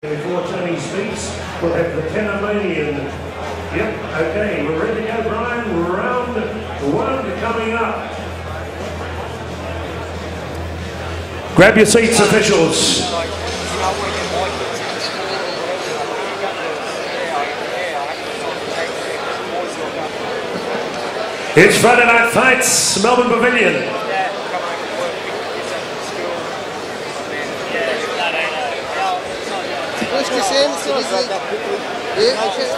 Before Tony speaks, we'll have the Panamanian. Yep, okay, we're ready to go, Brian. Round one coming up. Grab your seats, officials. It's Friday Night Fights, Melbourne Pavilion.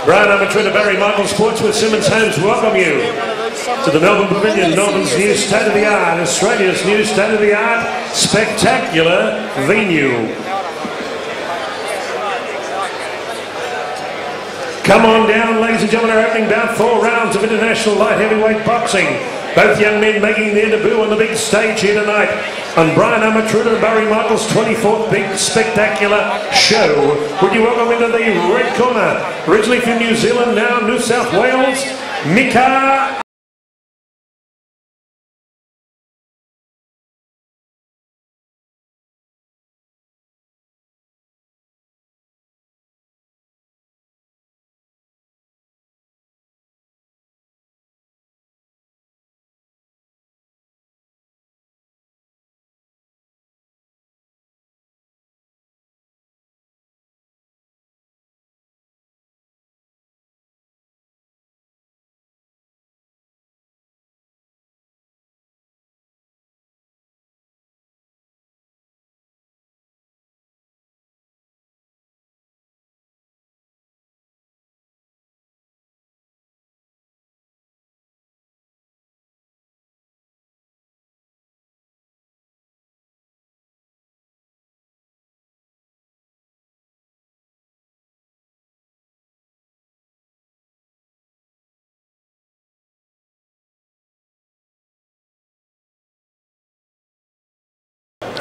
Brian Ammeth and Barry Michael Sports with Simmons Homes welcome you to the Melbourne Pavilion, Melbourne's new state-of-the-art, Australia's new state-of-the-art, spectacular venue. Come on down, ladies and gentlemen, our opening bout, 4 rounds of international light heavyweight boxing. Both young men making their debut on the big stage here tonight on Brian Ammeth and Barry Michael's 24th big spectacular show. Would you welcome into the red corner, originally from New Zealand, now New South Wales, Micah.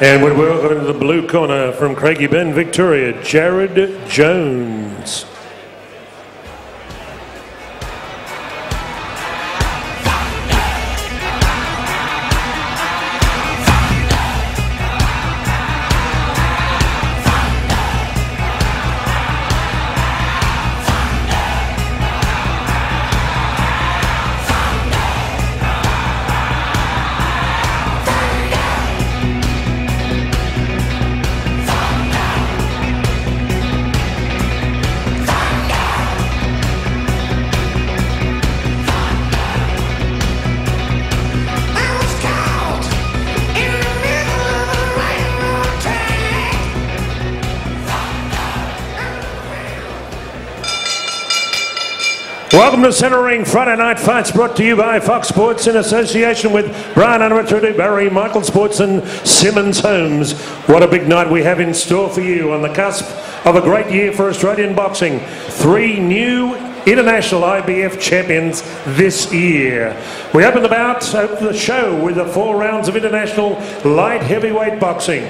And we're welcome into the blue corner from Craigieburn, Victoria, Jarrod Jones. Welcome to Centre Ring Friday Night Fights, brought to you by Fox Sports in association with Brian Ammeth, Barry Michael Sports and Simmons Homes. What a big night we have in store for you on the cusp of a great year for Australian boxing. 3 new international IBF champions this year. We open the show with the 4 rounds of international light heavyweight boxing.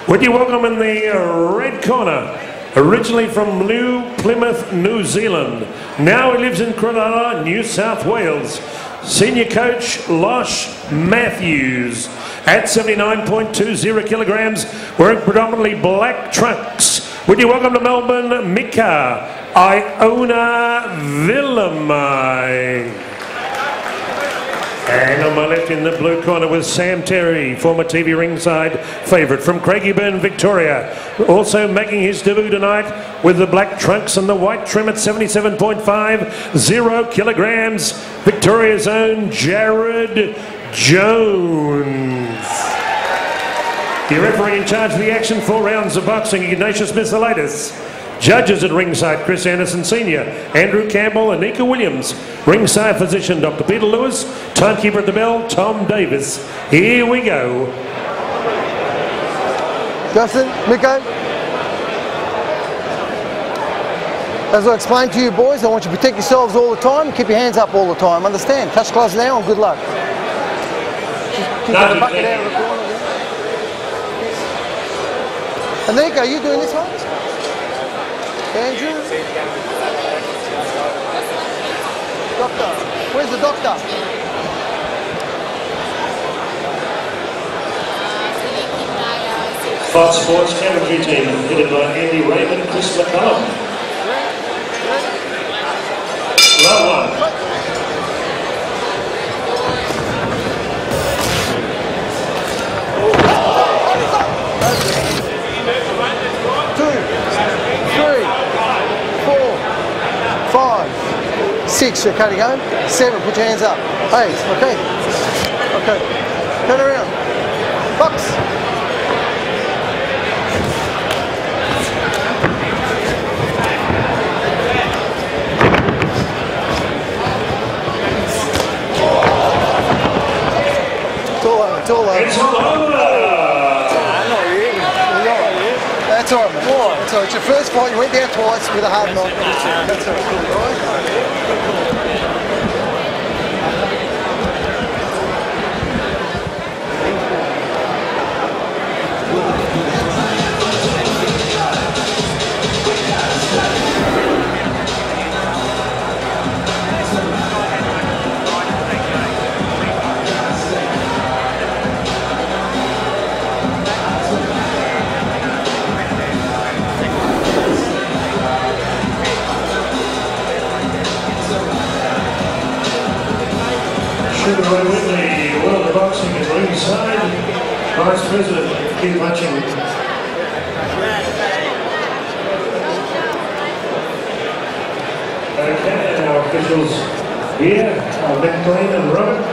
Would you welcome in the red corner, originally from New Plymouth, New Zealand. Now he lives in Cronulla, New South Wales. Senior coach Losh Matthews. At 79.20 kilograms, wearing predominantly black trunks. Would you welcome to Melbourne, Micah, Iona, Villamu. And on my left in the blue corner was Sam Terry, former TV ringside favourite from Craigieburn, Victoria. Also making his debut tonight with the black trunks and the white trim at 77.50 kilograms, Victoria's own Jarrod Jones. The referee in charge of the action, 4 rounds of boxing, Ignatius Miscellatus. Judges at ringside, Chris Anderson Sr., Andrew Campbell, Anika Williams. Ringside physician, Dr. Peter Lewis. Timekeeper at the bell, Tom Davis. Here we go. Justin, Micah. As I explained to you boys, I want you to protect yourselves all the time. Keep your hands up all the time. Understand? Touch gloves now and good luck. Keep the bucket out of the corner. Anika, are you doing this one? Andrew? Doctor, where's the doctor? Fox Sports Commentary Team, headed by Andy Raymond and Chris McCullum. Round one. 6, you're cutting home. 7, put your hands up. 8, okay. Okay. Turn around. Box. It's all over. It's all over. It's all over. That's all right, mate. That's all right. It's your first fight. You went down twice with a hard knock. That's all right. All right. Right with the World of Boxing at ringside, Vice President Kickboxing. Okay, our officials here are Kane and Robert.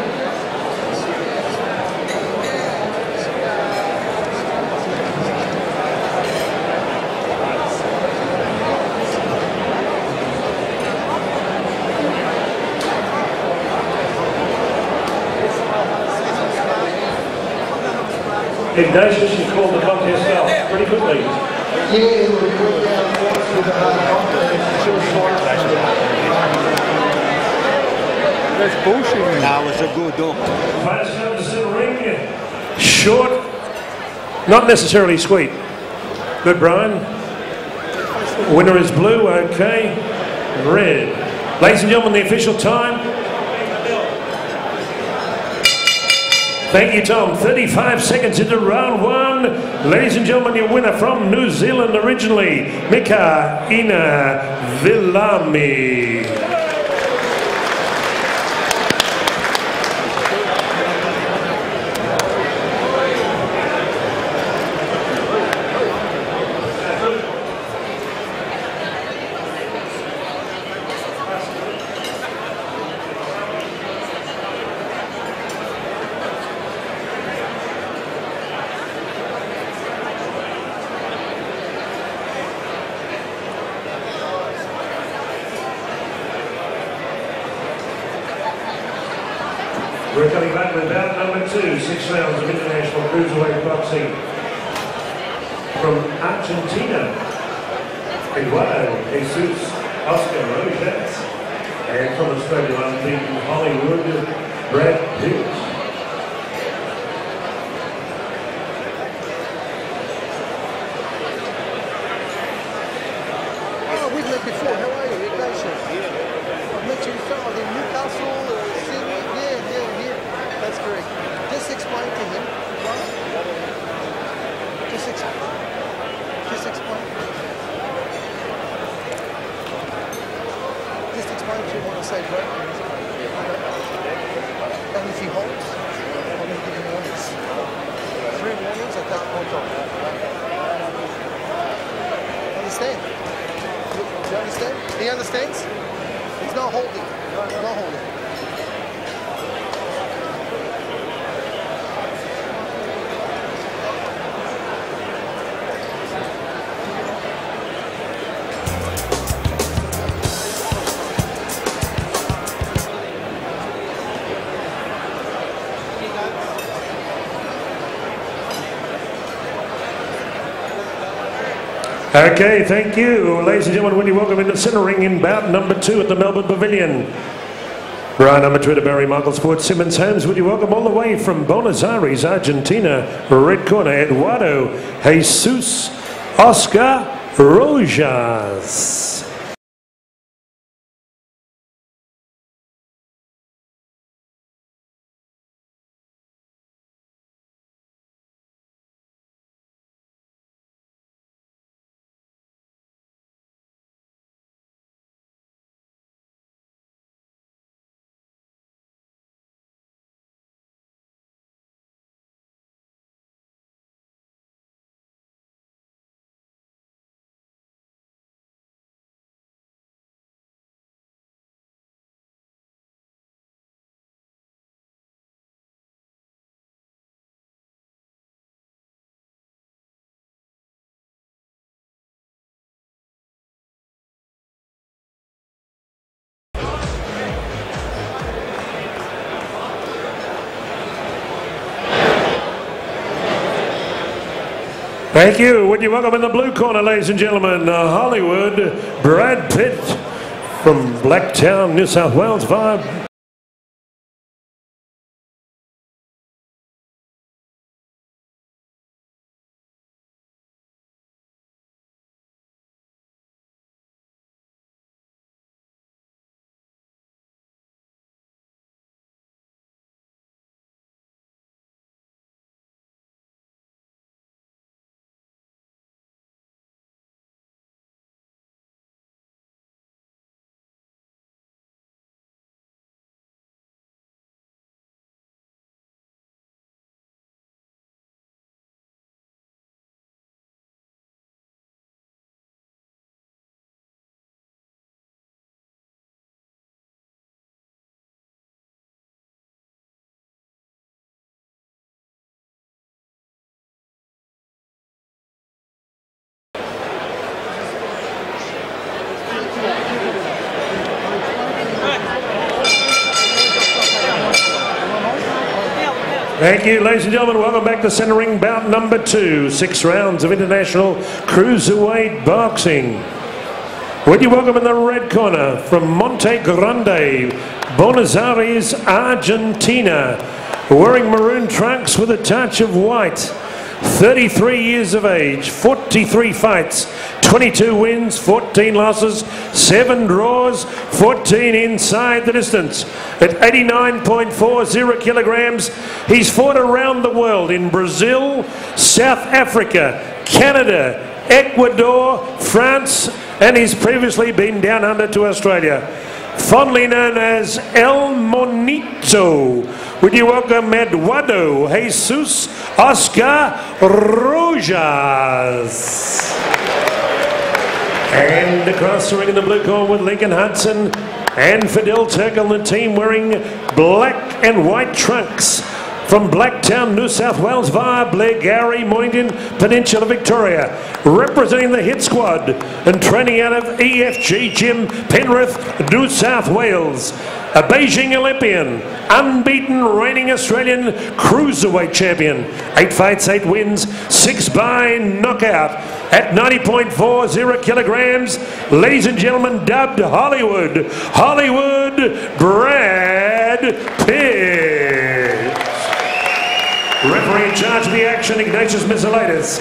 Ignatius, you called the contest out pretty quickly. Yeah, we went down twice with a hard knock. That's bullshit. That was a good dog. Fighters come to the ring. Short, not necessarily sweet. Good, Brian. Winner is blue, okay. Red. Ladies and gentlemen, the official time. Thank you, Tom. 35 seconds into round one. Ladies and gentlemen, your winner from New Zealand originally, Micah Villamu. We're coming back with bout number 2, 6 rounds of international cruiserweight boxing. From Argentina, Eduardo, Jesus, Oscar Rojas. And from Australia, unbeaten Hollywood, Brad Pitt. We've met before. How are you? Ignatius? I've met you in Newcastle, Sydney. Yeah. That's correct. Just explain to him. Just explain. Just explain to him what I say, bro. And if he holds, I'm going to give him warnings. 3 warnings, I can't hold on. Understand? You understand? He understands? He's not holding. Not holding. Okay, thank you. Ladies and gentlemen, when you welcome into center ring in bout number 2 at the Melbourne Pavilion. Right number 2 to Barry Michael Sports Simmons Holmes, would you welcome all the way from Buenos Aires, Argentina, red corner, Eduardo, Jesus, Oscar, Rojas. Thank you. Would you welcome in the blue corner, ladies and gentlemen, Hollywood, Brad Pitt from Blacktown, New South Wales Vibe. Thank you, ladies and gentlemen. Welcome back to centering bout number 2. 6 rounds of international cruiserweight boxing. Would you welcome in the red corner from Monte Grande, Buenos Aires, Argentina, wearing maroon trunks with a touch of white. 33 years of age, 43 fights, 22 wins, 14 losses, 7 draws, 14 inside the distance. At 89.40 kilograms, he's fought around the world in Brazil, South Africa, Canada, Ecuador, France, and he's previously been down under to Australia. Fondly known as El Monito. Would you welcome Eduardo Jesus Oscar Rojas. And across the ring in the blue corner with Lincoln Hudson and Fidel Turkle, the team wearing black and white trunks. From Blacktown, New South Wales via Blairgowrie, Mornington Peninsula, Victoria. Representing the hit squad and training out of EFG Gym, Penrith, New South Wales. A Beijing Olympian, unbeaten reigning Australian cruiserweight champion. 8 fights, 8 wins, 6 by knockout. At 90.40 kilograms, ladies and gentlemen, dubbed Hollywood, Brad Pitt. Referee in charge of the action, Ignatius Miselitis.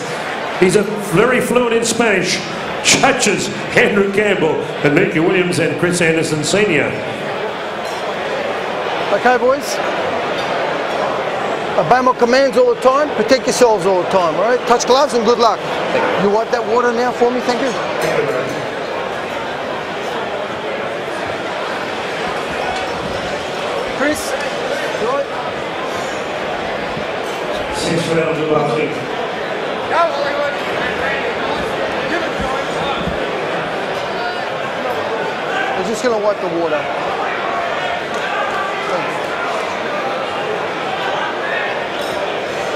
He's very fluent in Spanish. Judges, Andrew Campbell, Anika Williams and Chris Anderson Sr. Okay, boys. Obey my commands all the time. Protect yourselves all the time, all right? Touch gloves and good luck. You wipe that water now for me, thank you. Chris, you all right? 6 rounds of boxing. Go, Hollywood. Give it time. We're just going to wipe the water.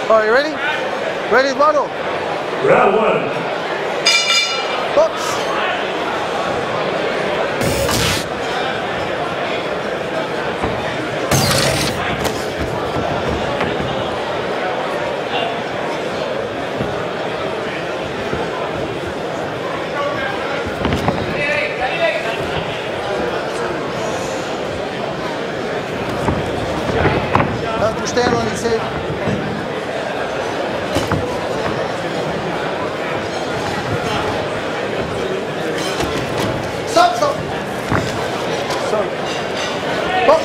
All right, you ready? Ready, Eduardo? Round 1. Box. Don't push down on his head. Stop. Sorry. Box.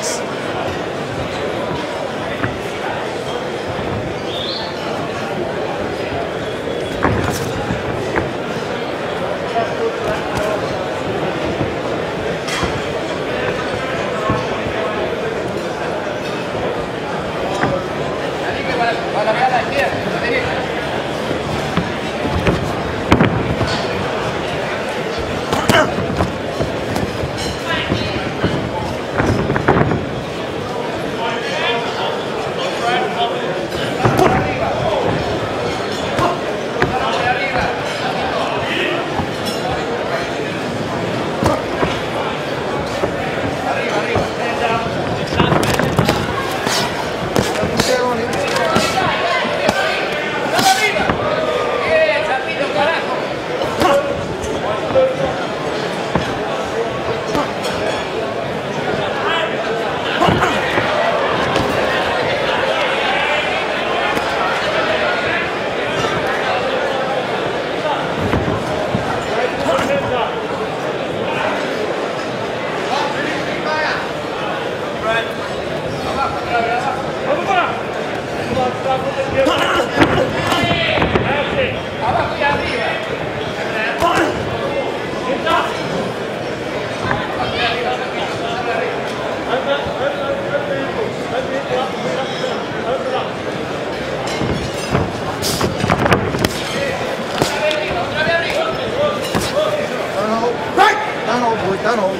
Don't hold. You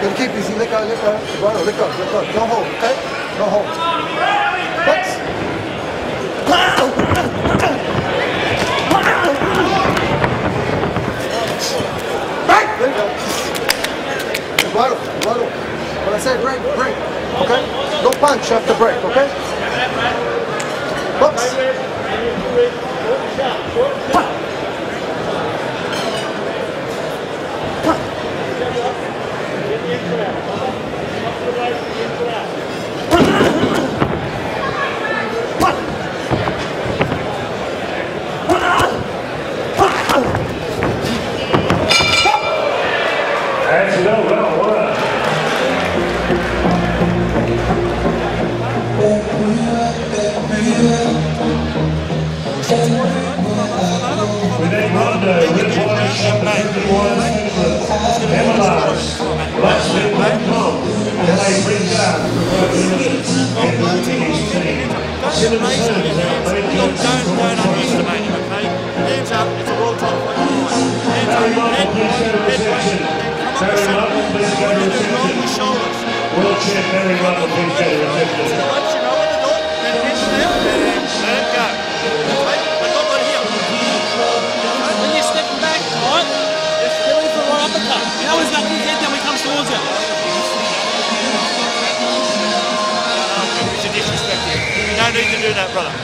can keep easy. Let go. Right, let go. Don't hold, okay? Don't hold. Box. Break! There you go. Right. When I say break. Okay? Don't punch after break, okay? Box.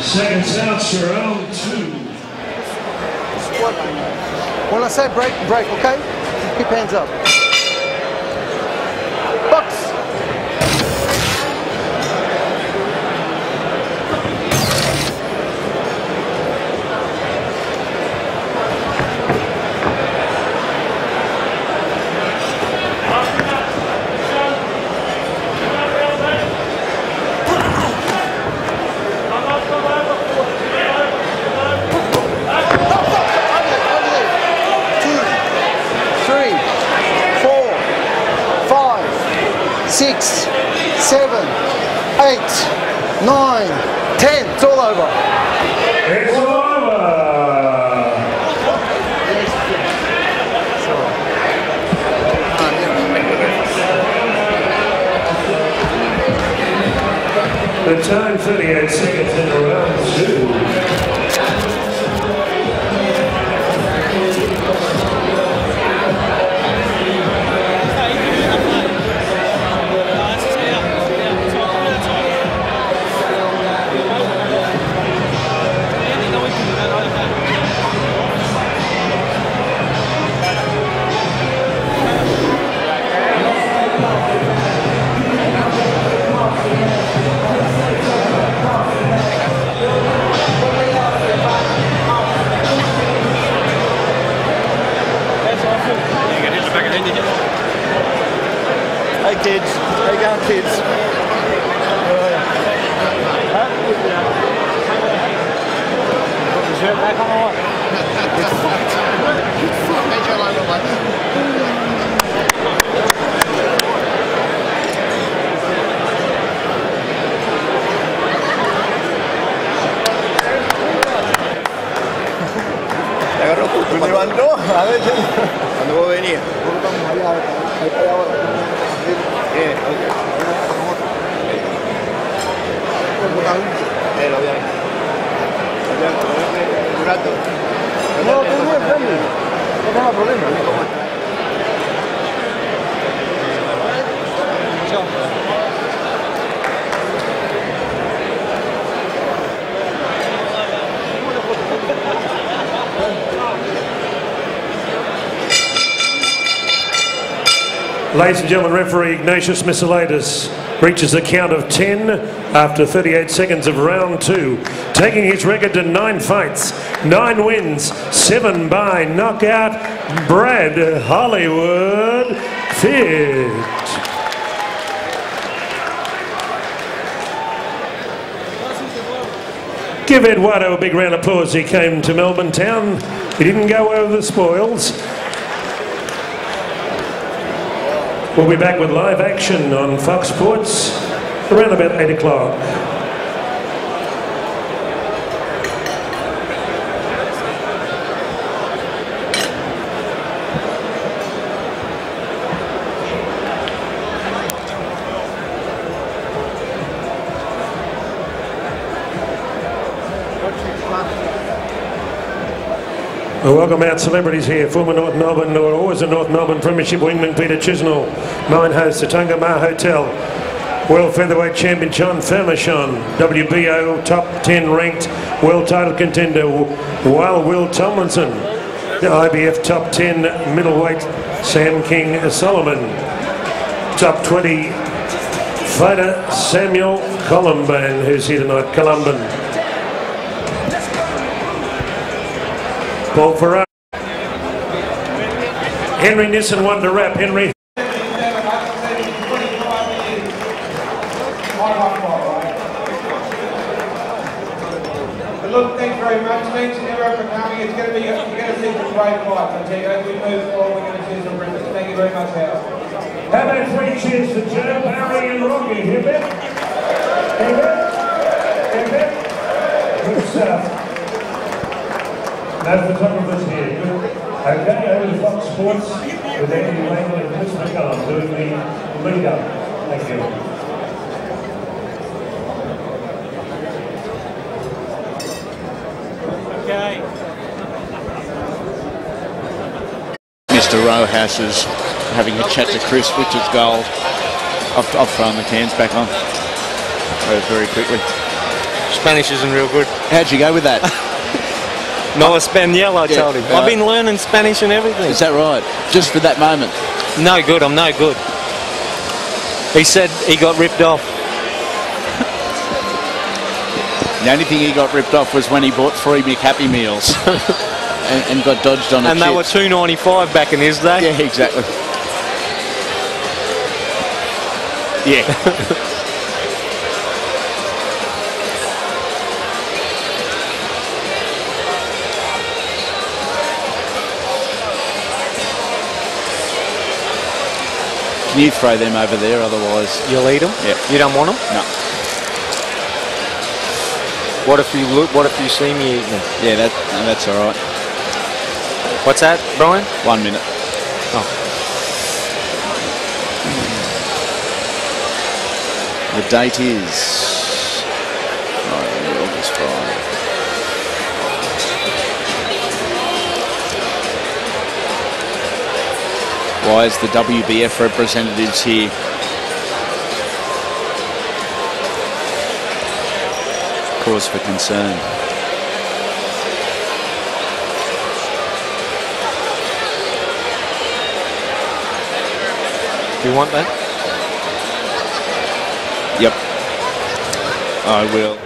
Second out, round 2. When I say break, okay? Keep hands up. Box. Six, 7, 8, 9, 10. It's all over. It's all over. The time 38 seconds in round 2. Hey kids, how you going kids? Huh? Put the shirt back on or what? Te agarró justo, me levantó, a ver, cuando vos venías. No, tengo problema. Ladies and gentlemen, referee Ignatius Miscellatus reaches a count of 10 after 38 seconds of round 2, taking his record to 9 fights, 9 wins, 7 by knockout. Brad Hollywood Pitt. Give Eduardo a big round of applause. He came to Melbourne town. He didn't go over the spoils. We'll be back with live action on Fox Sports around about 8 o'clock. Welcome out celebrities here. Former North Melbourne, or always a North Melbourne Premiership wingman Peter Chisnell. Mine host, the Tungamar Hotel. World Featherweight Champion John Fermachon. WBO top 10 ranked world title contender Will Tomlinson. The IBF top 10 middleweight Sam King Solomon. Top 20 fighter Samuel Columban, who's here tonight. Columban. Paul Ferrari. Henry Nissen won to wrap. Henry. Look, thanks very much. Thanks everyone for coming. It's going to be, you're going to see some great fights. I tell you, as we move forward, we're going to see some rippers. Thank you very much, Hal. How about 3 cheers for Joe, Barry and Rocky? Hip hip? Hip hip? Hip hip? Good stuff. No photographers here. Good. Okay, over to Fox Sports with Andy Langland and Chris McCallum doing the lead up. Thank you. Okay. Mr. Rojas is having a chat to Chris, which is gold. I've thrown the cans back on very quickly. Spanish isn't real good. How'd you go with that? No Espanol, I told him. I've been learning Spanish and everything. Is that right? Just for that moment? No good, I'm no good. He said he got ripped off. The only thing he got ripped off was when he bought 3 McHappy meals and got dodged on a And they were $2.95 back in his day. Yeah, exactly. Yeah. Can you throw them over there, otherwise... You'll eat them? Yeah. You don't want them? No. What if you see me eating them? Yeah, that's all right. What's that, Brian? 1 minute. Oh. The date is August 5. Why is the WBF representatives here? Cause for concern. Do you want that? Yep. I will.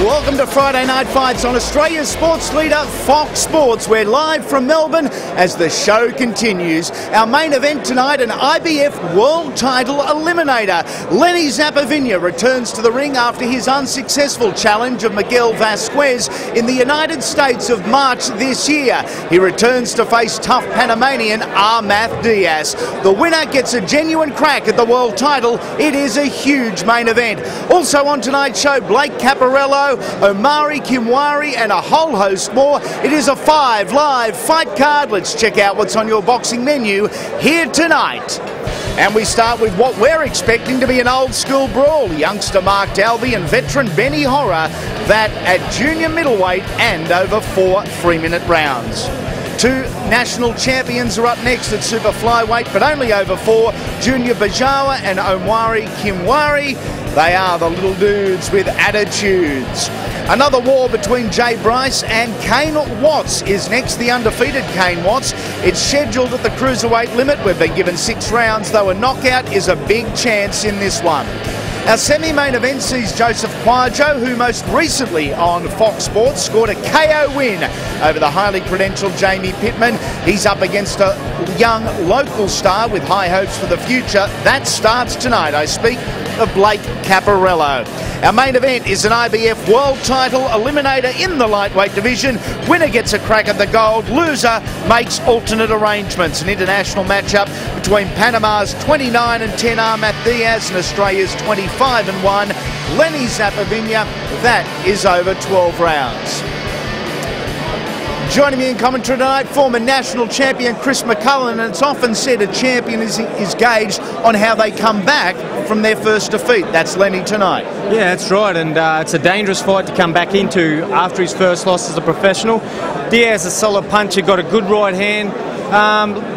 Welcome to Friday Night Fights on Australia's sports leader, Fox Sports. We're live from Melbourne as the show continues. Our main event tonight, an IBF World Title Eliminator. Lenny Zappavigna returns to the ring after his unsuccessful challenge of Miguel Vasquez in the United States of March this year. He returns to face tough Panamanian Ammeth Diaz. The winner gets a genuine crack at the world title. It is a huge main event. Also on tonight's show, Blake Caparello, Omari, Kimweri and a whole host more. It is a 5 live fight card. Let's check out what's on your boxing menu here tonight. And we start with what we're expecting to be an old school brawl. Youngster Mark Dalby and veteran Benny Horra, that at junior middleweight and over 4 3-minute rounds. 2 national champions are up next at super flyweight, but only over 4. Junior Bajawa and Omari Kimweri. They are the little dudes with attitudes. Another war between Bryce and Kane Watts is next. The undefeated Kane Watts. It's scheduled at the cruiserweight limit. We've been given 6 rounds, though a knockout is a big chance in this one. Our semi-main event sees Joseph Kwadjo, who most recently on Fox Sports scored a KO win over the highly credentialed Jamie Pittman. He's up against a young local star with high hopes for the future. That starts tonight. I speak of Blake Caparello. Our main event is an IBF World Title Eliminator in the lightweight division. Winner gets a crack at the gold. Loser makes alternate arrangements. An international matchup between Panama's 29-10 Ammeth Diaz and Australia's 25-1 Lenny Zappavigna. That is over 12 rounds. Joining me in commentary tonight, former national champion Chris McCullen, and it's often said a champion is gauged on how they come back from their first defeat. That's Lenny tonight. Yeah, that's right, and it's a dangerous fight to come back into after his first loss as a professional. Diaz, a solid puncher, got a good right hand,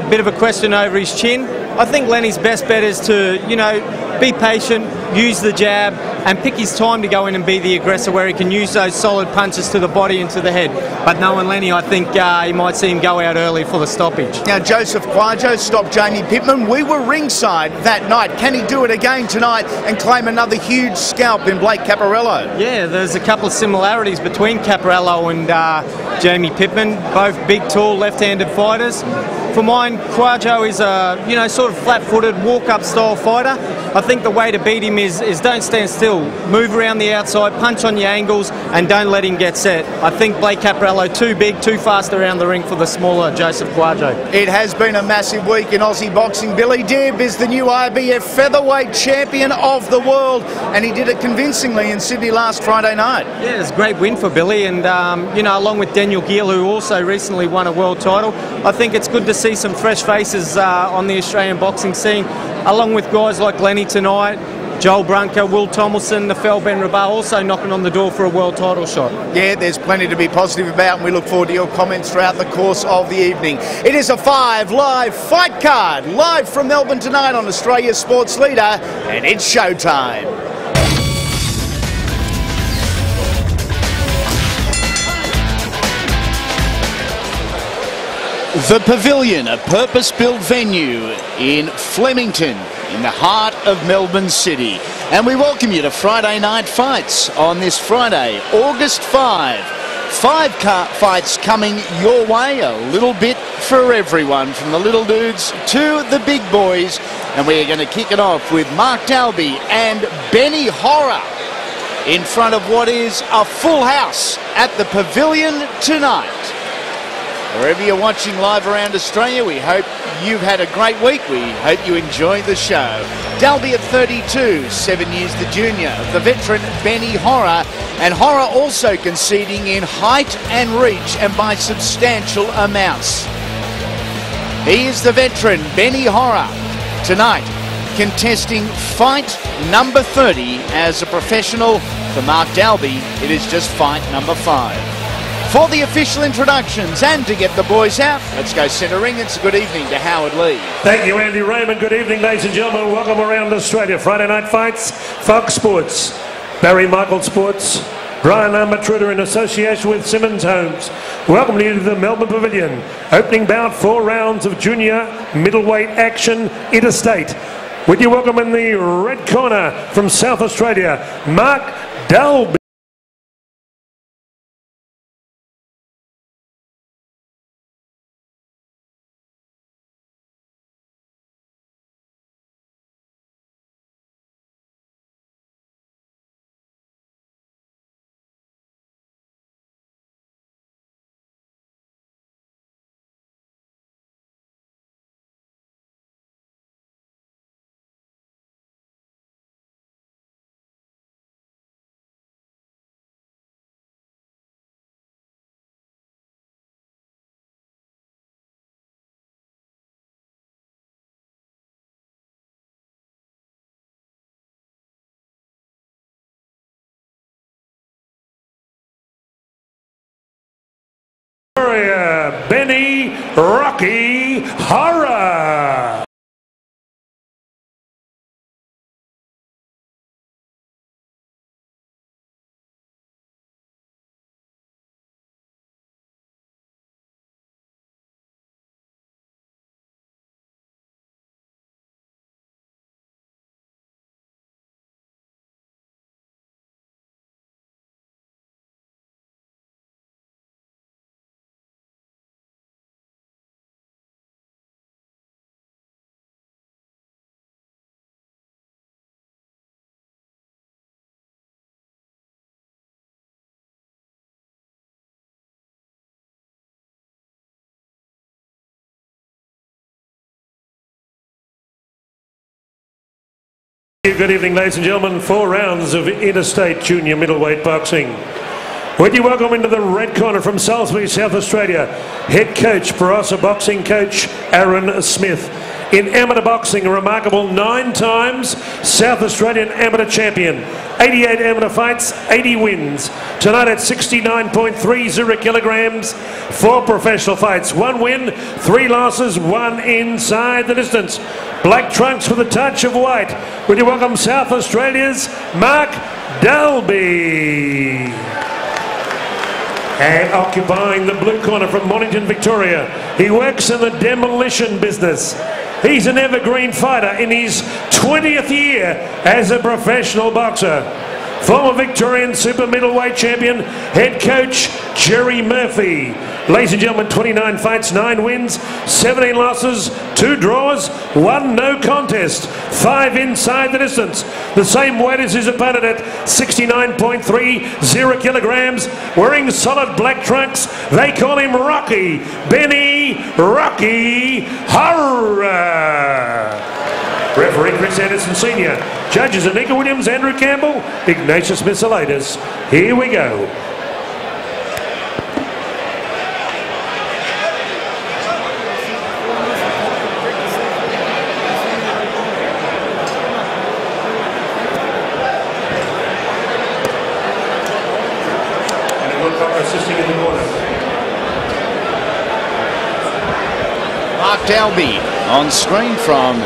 bit of a question over his chin. I think Lenny's best bet is to, be patient, use the jab, and pick his time to go in and be the aggressor where he can use those solid punches to the body and to the head. But knowing Lenny, I think you might see him go out early for the stoppage. Now, Joseph Kwadjo stopped Jamie Pittman. We were ringside that night. Can he do it again tonight and claim another huge scalp in Blake Caparello? Yeah, there's a couple of similarities between Caparello and Jamie Pittman. Both big, tall, left-handed fighters. For mine, Kwadjo is a sort of flat-footed, walk-up style fighter. I think the way to beat him is don't stand still. Move around the outside, punch on your angles, and don't let him get set. I think Blake Caparello too big, too fast around the ring for the smaller Joseph Kwadjo. It has been a massive week in Aussie boxing. Billy Dibb is the new IBF featherweight champion of the world, and he did it convincingly in Sydney last Friday night. Yeah, it's a great win for Billy, and along with Daniel Gill, who also recently won a world title. I think it's good to see some fresh faces on the Australian boxing scene, along with guys like Lenny tonight, Joel Brunker, Will Tomlinson, Nafel Ben Rabah also knocking on the door for a world title shot. Yeah, there's plenty to be positive about, and we look forward to your comments throughout the course of the evening. It is a 5 live fight card, live from Melbourne tonight on Australia's Sports Leader, and it's showtime. The Pavilion, a purpose-built venue in Flemington, in the heart of Melbourne City. And we welcome you to Friday Night Fights on this Friday, August 5. 5 fights coming your way, a little bit for everyone, from the little dudes to the big boys. And we're going to kick it off with Mark Dalby and Benny Horra in front of what is a full house at the Pavilion tonight. Wherever you're watching live around Australia, we hope you've had a great week. We hope you enjoy the show. Dalby at 32, 7 years the junior. The veteran Benny Horra, and Horra also conceding in height and reach, and by substantial amounts. He is the veteran Benny Horra tonight, contesting fight number 30 as a professional. For Mark Dalby, it is just fight number 5. For the official introductions and to get the boys out, let's go centre ring. It's a good evening to Howard Lee. Thank you, Andy Raymond. Good evening, ladies and gentlemen. Welcome around Australia. Friday Night Fights, Fox Sports, Barry Michael Sports, Brian Armatruder in association with Simmons Homes. Welcome to you to the Melbourne Pavilion. Opening bout, 4 rounds of junior middleweight action interstate. With you, welcome in the red corner from South Australia, Mark Dalby. Benny Rocky Horra. Good evening, ladies and gentlemen. 4 rounds of interstate junior middleweight boxing. Would you welcome into the red corner from Salisbury, South Australia, head coach, Barossa boxing coach Aaron Smith. In amateur boxing, a remarkable 9 times South Australian amateur champion. 88 amateur fights, 80 wins. Tonight at 69.30 kilograms, 4 professional fights, 1 win, 3 losses, 1 inside the distance. Black trunks with a touch of white. Would you welcome South Australia's Mark Dalby. And occupying the blue corner from Mornington, Victoria, he works in the demolition business. He's an evergreen fighter in his 20th year as a professional boxer. Former Victorian super middleweight champion, head coach Jerry Murphy. Ladies and gentlemen, 29 fights, 9 wins, 17 losses, 2 draws, 1 no contest, 5 inside the distance. The same weight as his opponent at 69.30 kilograms, wearing solid black trunks. They call him Rocky, Benny Rocky Horra. Referee Chris Anderson Sr. Judges Anika Williams, Andrew Campbell, Ignatius Miscellatus. Here we go. And a good cocker assisting in the corner. Mark Dalby on screen from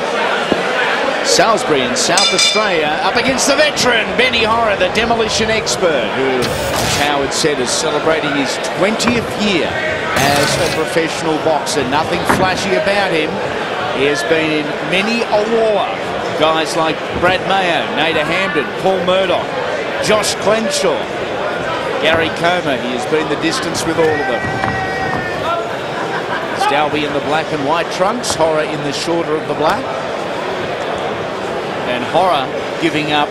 Salisbury in South Australia, up against the veteran Benny Horra, the demolition expert, who, as Howard said, is celebrating his 20th year as a professional boxer. Nothing flashy about him. He has been in many a war. Guys like Brad Mayo, Nader Hamden, Paul Murdoch, Josh Clenshaw, Gary Comer. He has been the distance with all of them. It's Dalby in the black and white trunks, Horra in the shorter of the black. And Horra giving up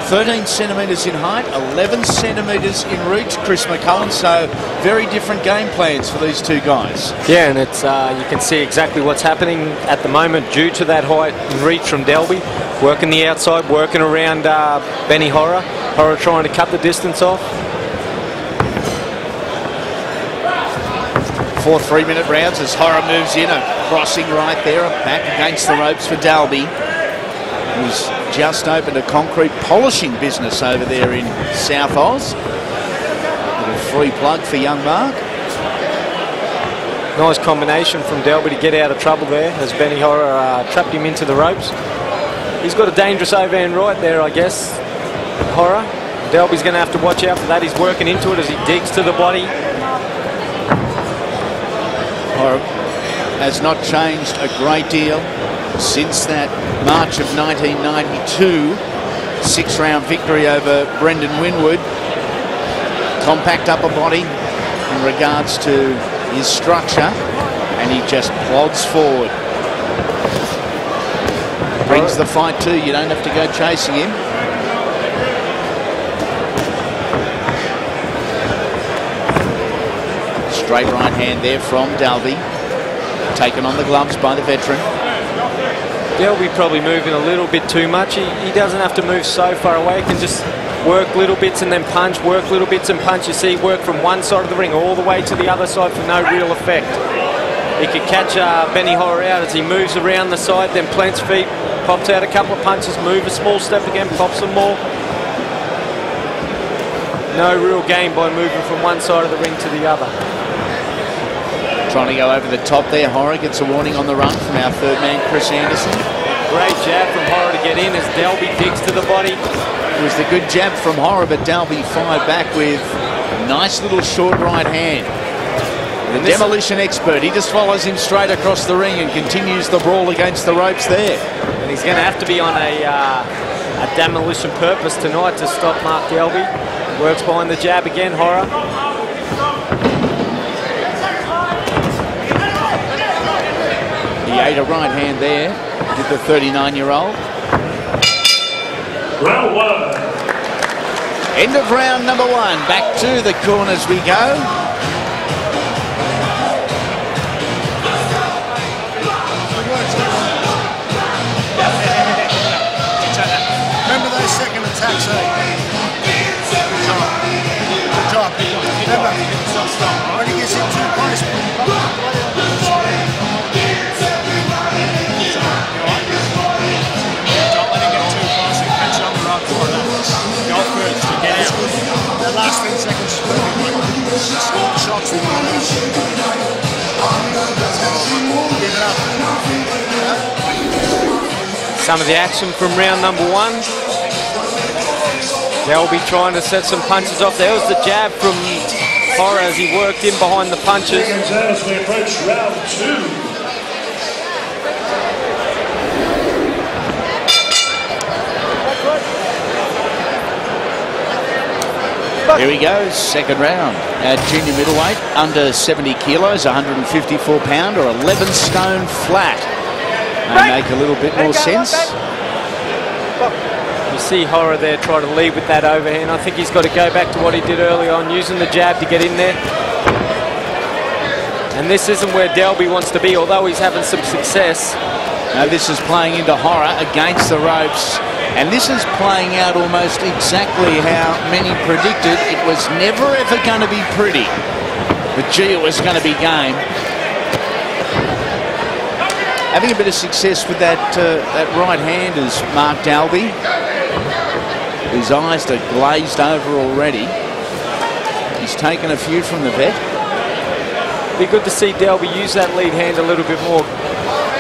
13 centimetres in height, 11 centimetres in reach, Chris McCullen. So very different game plans for these two guys. Yeah, and it's you can see exactly what's happening at the moment due to that height and reach from Dalby. Working the outside, working around Benny Horra. Horra trying to cut the distance off. 4 3-minute rounds as Horra moves in, a crossing right there, back against the ropes for Dalby, who's just opened a concrete polishing business over there in South Oz. Little free plug for young Mark. Nice combination from Dalby to get out of trouble there as Benny Horra trapped him into the ropes. He's got a dangerous overhand right there, I guess, Horra. Dalby's going to have to watch out for that. He's working into it as he digs to the body. Horra has not changed a great deal since that March of 1992 6-round victory over Brendan Winwood. Compact upper body in regards to his structure, and he just plods forward. Brings the fight too. You don't have to go chasing him. Straight right hand there from Dalby, taken on the gloves by the veteran. Dalby probably moving a little bit too much. He doesn't have to move so far away. He can just work little bits and then punch, work little bits and punch. You see, work from one side of the ring all the way to the other side for no real effect. He could catch Benny Horra out as he moves around the side, then plants feet, pops out a couple of punches, move a small step again, pops some more. No real gain by moving from one side of the ring to the other. Trying to go over the top there. Horra gets a warning on the run from our third man, Chris Anderson. Great jab from Horra to get in as Dalby digs to the body. It was the good jab from Horra, but Dalby fired back with a nice little short right hand. The demolition expert, he just follows him straight across the ring and continues the brawl against the ropes there. And he's going to have to be on a demolition purpose tonight to stop Mark Dalby. Works behind the jab again, Horra. He ate a right hand there, did the 39-year-old. Round 1. End of round number 1. Back to the corners we go. strong. When he gets in too close. The last 10 seconds is perfect. Shots with Some of the action from round number 1. Dalby trying to set some punches off. There was the jab from Horra as he worked in behind the punches. As we approach round 2. Here he goes, second round. At junior middleweight, under 70 kilos, 154 pound or 11 stone flat. May make a little bit more sense. You see Horra there try to lead with that overhand. I think he's got to go back to what he did early on, using the jab to get in there. And this isn't where Dalby wants to be, although he's having some success. Now this is playing into Horra against the ropes. And this is playing out almost exactly how many predicted. It was never ever going to be pretty. But gee, it was going to be game. Having a bit of success with that right hand is Mark Dalby. His eyes are glazed over already. He's taken a few from the vet. Be good to see Dalby use that lead hand a little bit more.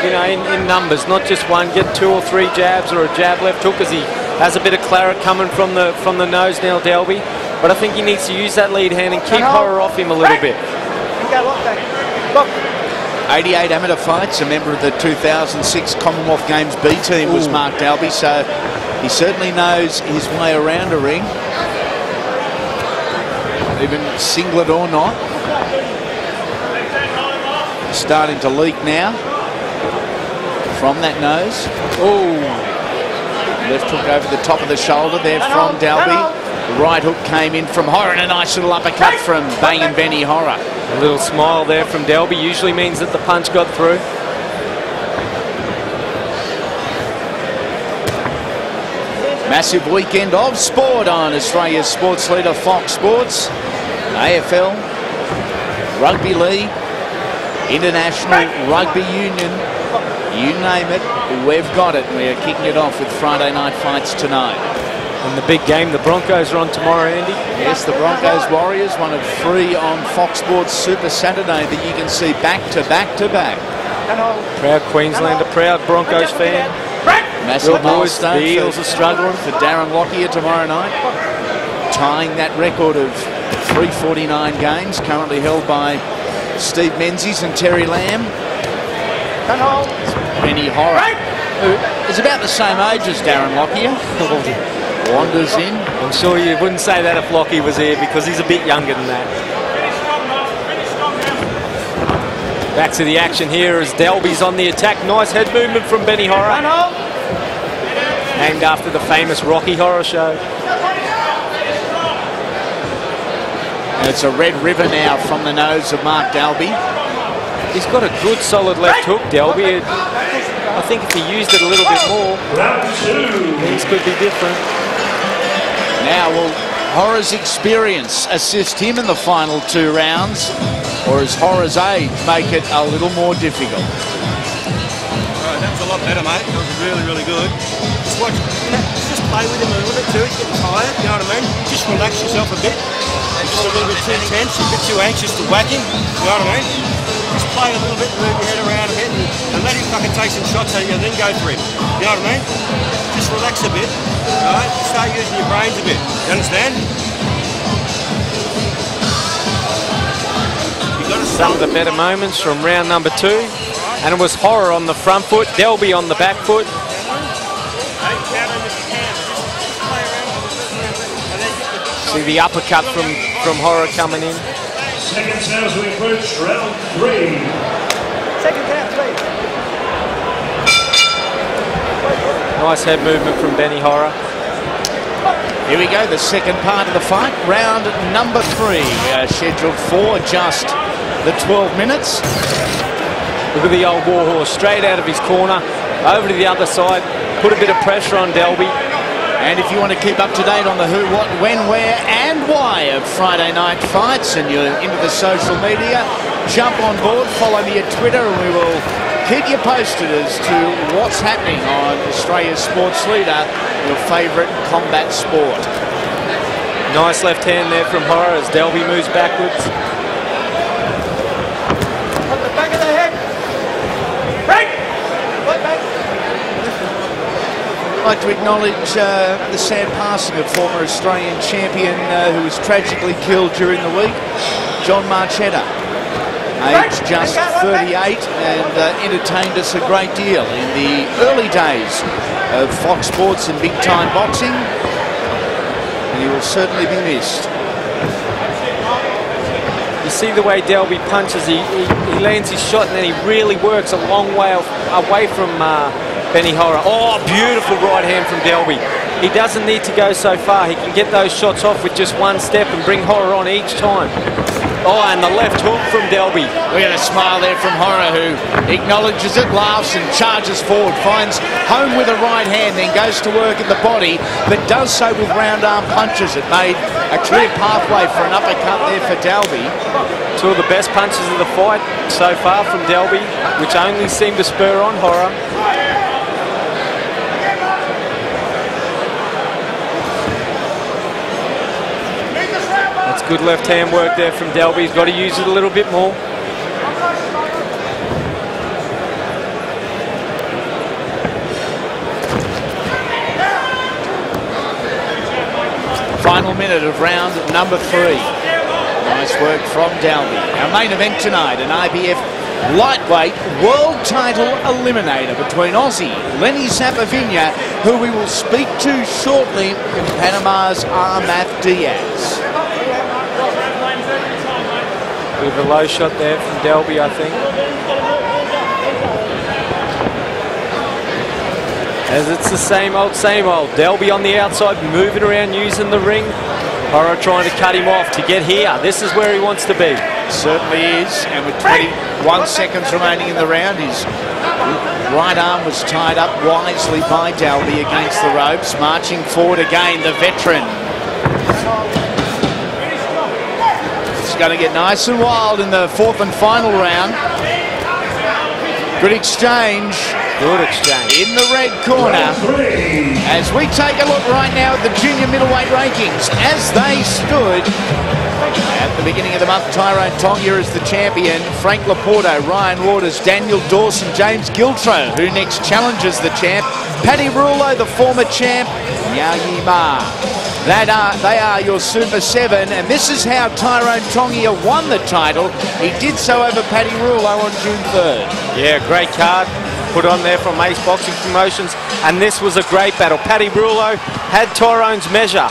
You know, in numbers, not just one. Get 2 or 3 jabs or a jab left hook, as he has a bit of claret coming from the nose now, Dalby. But I think he needs to use that lead hand and keep Horra off him a little bit. 88 amateur fights. A member of the 2006 Commonwealth Games B team was Mark Dalby, so he certainly knows his way around a ring, even singlet or not. Starting to leak now from that nose. Left hook over the top of the shoulder there from Dalby. The right hook came in from Horra, and a nice little uppercut from Bangin' Benny Horra. A little smile there from Dalby usually means that the punch got through. Massive weekend of sport on Australia's sports leader Fox Sports. AFL, Rugby League, International Rugby Union, you name it, we've got it. We're kicking it off with Friday night fights tonight. And the big game, the Broncos are on tomorrow, Andy. Yes, the Broncos Warriors, one of 3 on Fox Sports Super Saturday that you can see back to back to back. Proud Queenslander, proud Broncos fan. Massive milestone. The Eels are struggling. For Darren Lockyer tomorrow night, tying that record of 349 games, currently held by Steve Menzies and Terry Lamb. Benny Horra, who is about the same age as Darren Lockyer, wanders in. I'm sure you wouldn't say that if Lockie was here, because he's a bit younger than that. Back to the action here as Dalby's on the attack. Nice head movement from Benny Horra. Named after the famous Rocky Horror show. And it's a red river now from the nose of Mark Dalby. He's got a good solid left hook, Dalby. I think if he used it a little bit more, things could be different. Now will Horra's experience assist him in the final 2 rounds, or is Horra's age make it a little more difficult? That was a lot better, mate. That was really, really good. Just watch, just play with him a little bit too. He's getting tired, you know what I mean? Just relax yourself a bit. Just a little bit too tense, a bit too anxious to whack him, you know what I mean? Just play a little bit, move your head around a bit, and let him fucking take some shots at you, and then go for him. You know what I mean? Just relax a bit, right? Start using your brains a bit. You understand? Some of the better moments from round number 2. And it was Horra on the front foot, Dalby on the back foot. See the uppercut from Horra coming in. Seconds as we approach round 3. Second count, please. Nice head movement from Benny Horra. Here we go, the second part of the fight, round number 3. We are scheduled for just the 12 minutes. Look at the old warhorse, straight out of his corner, over to the other side, put a bit of pressure on Dalby. And if you want to keep up to date on the who, what, when, where and why of Friday night fights and you're into the social media, jump on board, follow me at Twitter, and we will keep you posted as to what's happening on Australia's sports leader, your favourite combat sport. Nice left hand there from Horra as Dalby moves backwards. Back of the head. Break. I'd like to acknowledge the sad passing of former Australian champion who was tragically killed during the week, John Marchetta, aged just 38, and entertained us a great deal in the early days of Fox Sports and big-time boxing, and he will certainly be missed. You see the way Dalby punches, he lands his shot and then he really works a long way away from Benny Horra. Oh, beautiful right hand from Dalby. He doesn't need to go so far. He can get those shots off with just one step and bring Horra on each time. Oh, and the left hook from Dalby. Look at a smile there from Horra, who acknowledges it, laughs and charges forward, finds home with a right hand, then goes to work at the body, but does so with round arm punches. It made a clear pathway for an uppercut there for Dalby. Two of the best punches of the fight so far from Dalby, which only seemed to spur on Horra. That's good left hand work there from Dalby. He's got to use it a little bit more. Final minute of round number 3. Nice work from Dalby. Our main event tonight, an IBF lightweight world title eliminator between Aussie Lenny Zappavigna, who we will speak to shortly, and Panama's Ammeth Diaz. Bit of a low shot there from Dalby, I think. As it's the same old, same old. Dalby on the outside, moving around, using the ring. Horra trying to cut him off to get here. This is where he wants to be. Certainly is, and with 21 seconds remaining in the round, his right arm was tied up wisely by Dalby against the ropes. Marching forward again, the veteran. It's going to get nice and wild in the 4th and final round. Good exchange. Good exchange. In the red corner, as we take a look right now at the junior middleweight rankings, as they stood at the beginning of the month. Tyrone Tongia is the champion, Frank Laporto, Ryan Waters, Daniel Dawson, James Giltro, who next challenges the champ, Paddy Rulo, the former champ, Yao Yi Ma. They are your Super 7, and this is how Tyrone Tongia won the title. He did so over Paddy Rulo on June 3rd. Yeah, great card put on there from Ace Boxing Promotions, and this was a great battle. Paddy Rulo had Tyrone's measure,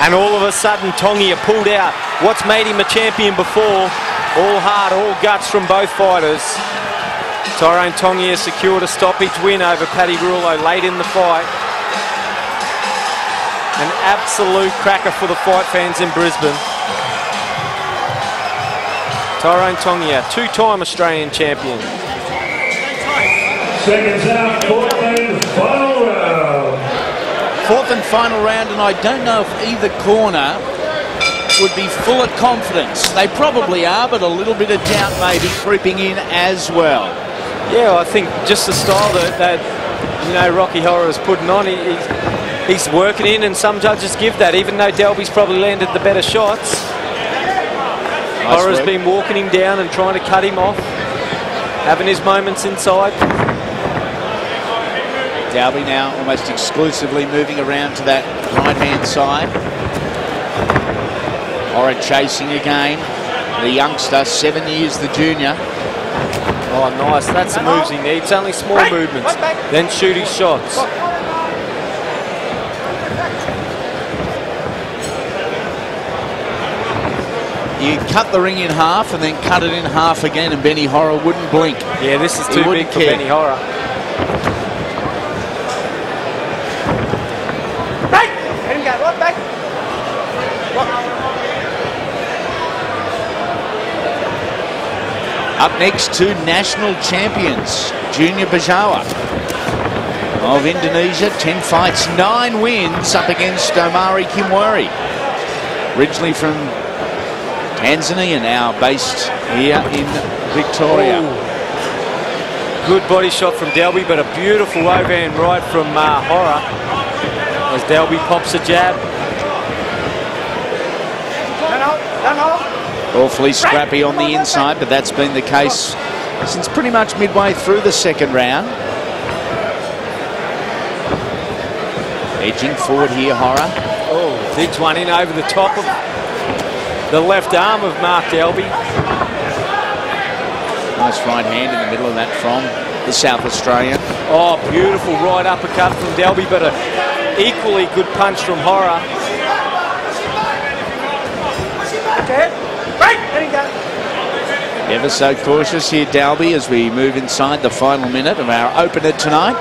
and all of a sudden Tongia pulled out. What's made him a champion before? All heart, all guts from both fighters. Tyrone Tongia secured a stoppage win over Paddy Rulo late in the fight. An absolute cracker for the fight fans in Brisbane. Tyrone Tongia, two-time Australian champion. Seconds out, 4th and final round. 4th and final round, and I don't know if either corner would be full of confidence. They probably are, but a little bit of doubt maybe creeping in as well. Yeah, I think just the style that you know, Rocky Horra is putting on, he's working in, and some judges give that, even though Dalby's probably landed the better shots. Horra's been walking him down and trying to cut him off, having his moments inside. Dalby now almost exclusively moving around to that right-hand side. Horra chasing again. The youngster, 7 years the junior. Oh, nice. That's the moves he needs. Only small movements. Then shoot his shots. You cut the ring in half and then cut it in half again, and Benny Horra wouldn't blink. Yeah, this is too big for Benny Horra. Up next, two national champions, Junior Bajawa. of Indonesia. 10 fights, 9 wins up against Omari Kimweri. Originally from Tanzania, now based here in Victoria. Ooh. Good body shot from Dalby, but a beautiful overhand right from Horra as Dalby pops a jab. Awfully scrappy on the inside, but that's been the case since pretty much midway through the second round. Edging forward here, Horra. Oh, digs one in over the top of the left arm of Mark Dalby. Nice right hand in the middle of that from the South Australian. Oh, beautiful right uppercut from Dalby, but an equally good punch from Horra. Ever so cautious here, Dalby, as we move inside the final minute of our opener tonight.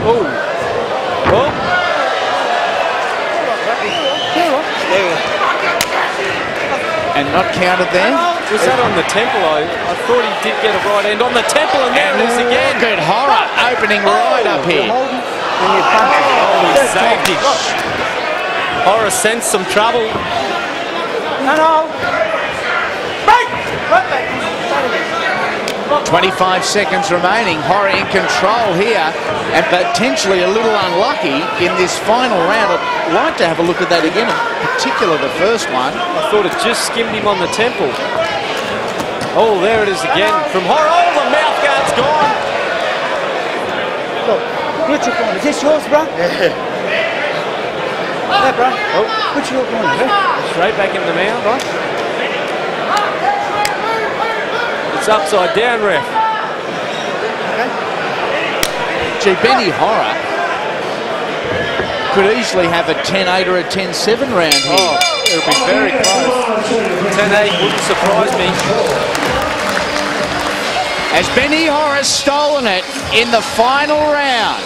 Oh. Oh. And not counted there. Was that on the temple? I thought he did get a right hand on the temple, and there it is again. Good Horra opening right up here. Oh, he saved it. Horra sensed some trouble. 25 seconds remaining. Horra in control here, and potentially a little unlucky in this final round. I'd like to have a look at that again, in particular the first one. I thought it just skimmed him on the temple. Oh, there it is again from Horra. Oh, the mouth guard's gone. Look, what's your point? Is this yours, bro? Yeah, bro. Oh. What's your point? Straight back in the mouth, right? It's upside down, ref. Okay. Gee, Benny Horra could easily have a 10-8 or a 10-7 round here. Oh, it'll be very close. 10-8 wouldn't surprise me. As Benny Horra's stolen it in the final round.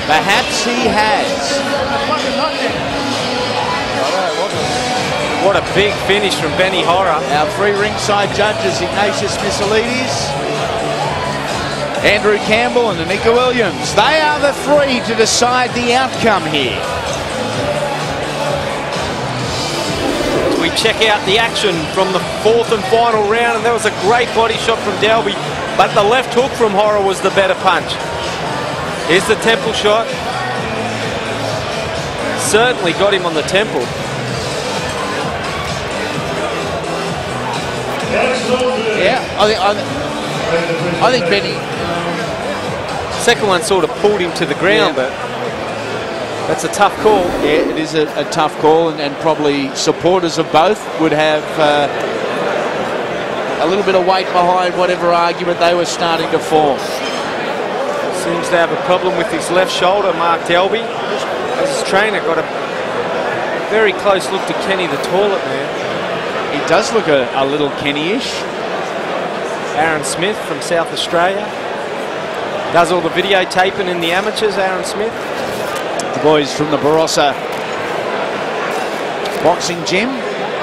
Perhaps he has. What a big finish from Benny Horra. Our three ringside judges, Ignatius Missilides, Andrew Campbell and Anika Williams. They are the three to decide the outcome here. We check out the action from the fourth and final round, and that was a great body shot from Dalby, but the left hook from Horra was the better punch. Here's the temple shot. Certainly got him on the temple. Yeah, I think Benny. Second one sort of pulled him to the ground, but that's a tough call. Yeah, it is a tough call, and probably supporters of both would have a little bit of weight behind whatever argument they were starting to form. Seems to have a problem with his left shoulder, Mark Dalby. As his trainer got a very close look to Kenny the toilet man. He does look a little Kenny-ish. Aaron Smith from South Australia. Does all the videotaping in the amateurs, Aaron Smith. The boys from the Barossa boxing gym.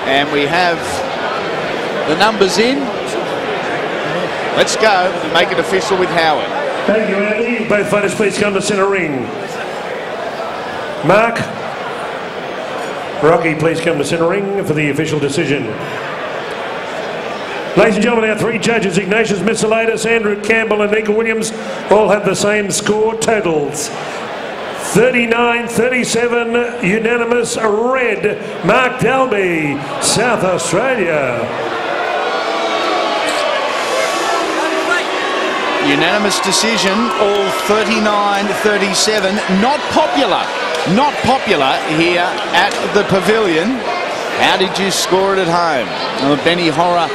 And we have the numbers in. Let's go and make it official with Howard. Thank you, Andy. Both fighters, please come to centre ring. Mark, Rocky, please come to centre ring for the official decision. Ladies and gentlemen, our three judges, Ignatius Missilides, Andrew Campbell and Anika Williams, all have the same score totals. 39-37, unanimous, red, Mark Dalby, South Australia. Unanimous decision, all 39-37. Not popular here at the Pavilion. How did you score it at home? Well, Benny Horra,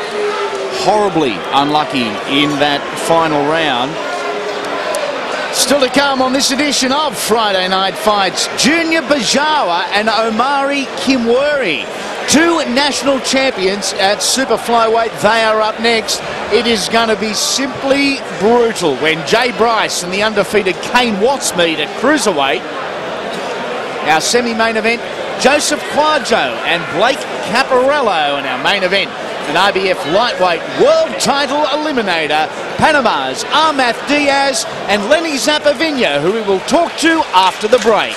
horribly unlucky in that final round. Still to come on this edition of Friday Night Fights, Junior Bajawa and Omari Kimweri, two national champions at super flyweight. They are up next. It is going to be simply brutal when Jay Bryce and the undefeated Kane Watts meet at cruiserweight. Our semi-main event, Joseph Kwadjo and Blake Caparello, and our main event, an IBF lightweight world title eliminator, Panama's Ammeth Diaz and Lenny Zappavigna, who we will talk to after the break.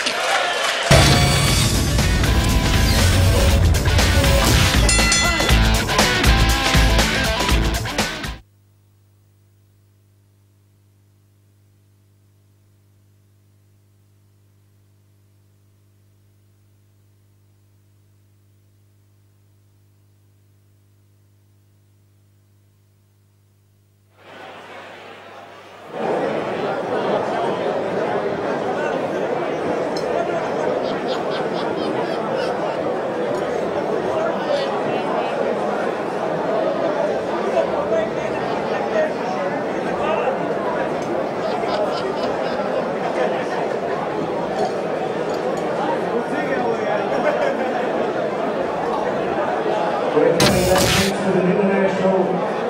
We're coming back next to the international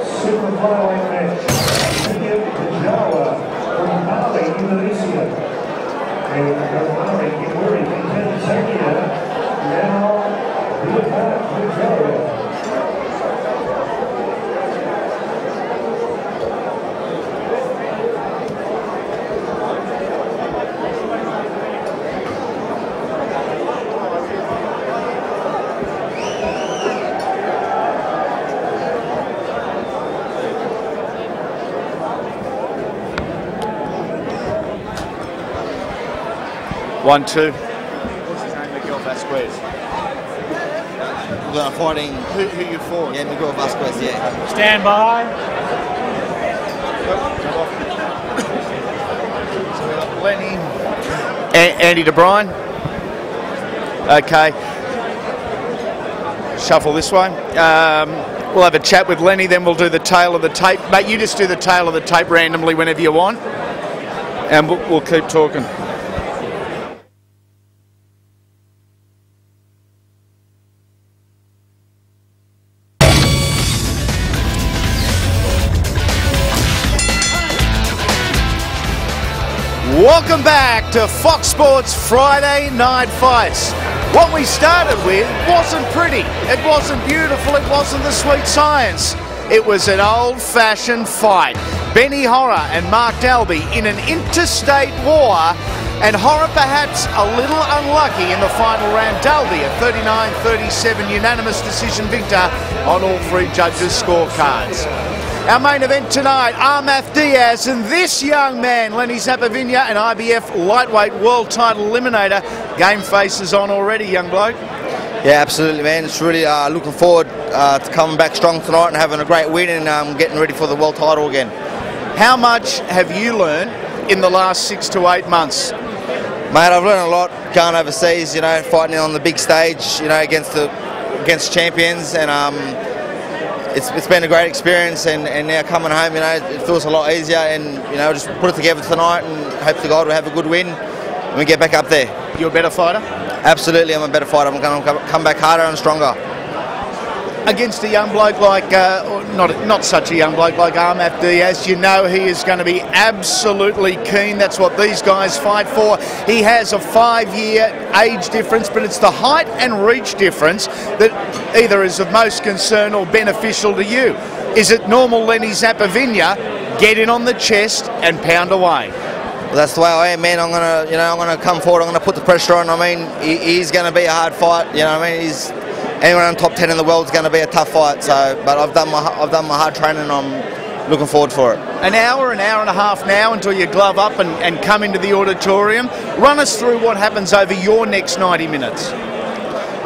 super flyweight match. Bajawa from Dalby, Indonesia. And Omari, Kimweri from Tanzania. Now, Leonardo with Jarrod. One, two. What's his name? Miguel Vasquez. We're fighting. Who you for? Yeah, Miguel Vasquez, yeah. Stand by. So we got Lenny. Andy De Bruyne. Okay. Shuffle this way. We'll have a chat with Lenny, then we'll do the tail of the tape. Mate, you just do the tail of the tape randomly whenever you want. And we'll keep talking. Welcome back to Fox Sports Friday Night Fights. What we started with wasn't pretty, it wasn't beautiful, it wasn't the sweet science. It was an old-fashioned fight. Benny Horra and Mark Dalby in an interstate war, and Horra perhaps a little unlucky in the final round. Dalby a 39-37 unanimous decision victor on all three judges' scorecards. Our main event tonight, Ammeth Diaz and this young man, Lenny Zappavigna, an IBF lightweight world title eliminator. Game faces on already, young bloke. Yeah, absolutely, man. It's really looking forward to coming back strong tonight and having a great win and getting ready for the world title again. How much have you learned in the last 6 to 8 months? Mate, I've learned a lot going overseas, you know, fighting on the big stage, you know, against champions, and it's been a great experience, and now coming home, you know, it feels a lot easier, and, you know, just put it together tonight and hope to God we'll have a good win and we get back up there. You're a better fighter? Absolutely, I'm a better fighter. I'm going to come back harder and stronger. Against a young bloke like, not such a young bloke like Ammeth Diaz, you know he is going to be absolutely keen. That's what these guys fight for. He has a 5-year age difference, but it's the height and reach difference that either is of most concern or beneficial to you. Is it normal Lenny Zappavigna, get in on the chest and pound away? Well, that's the way I am, man. I'm gonna come forward. I'm gonna put the pressure on. I mean, he's going to be a hard fight. You know what I mean? Anyone in the top 10 in the world is going to be a tough fight. So, but I've done my hard training. And I'm looking forward for it. An hour and a half now until you glove up and come into the auditorium. Run us through what happens over your next 90 minutes.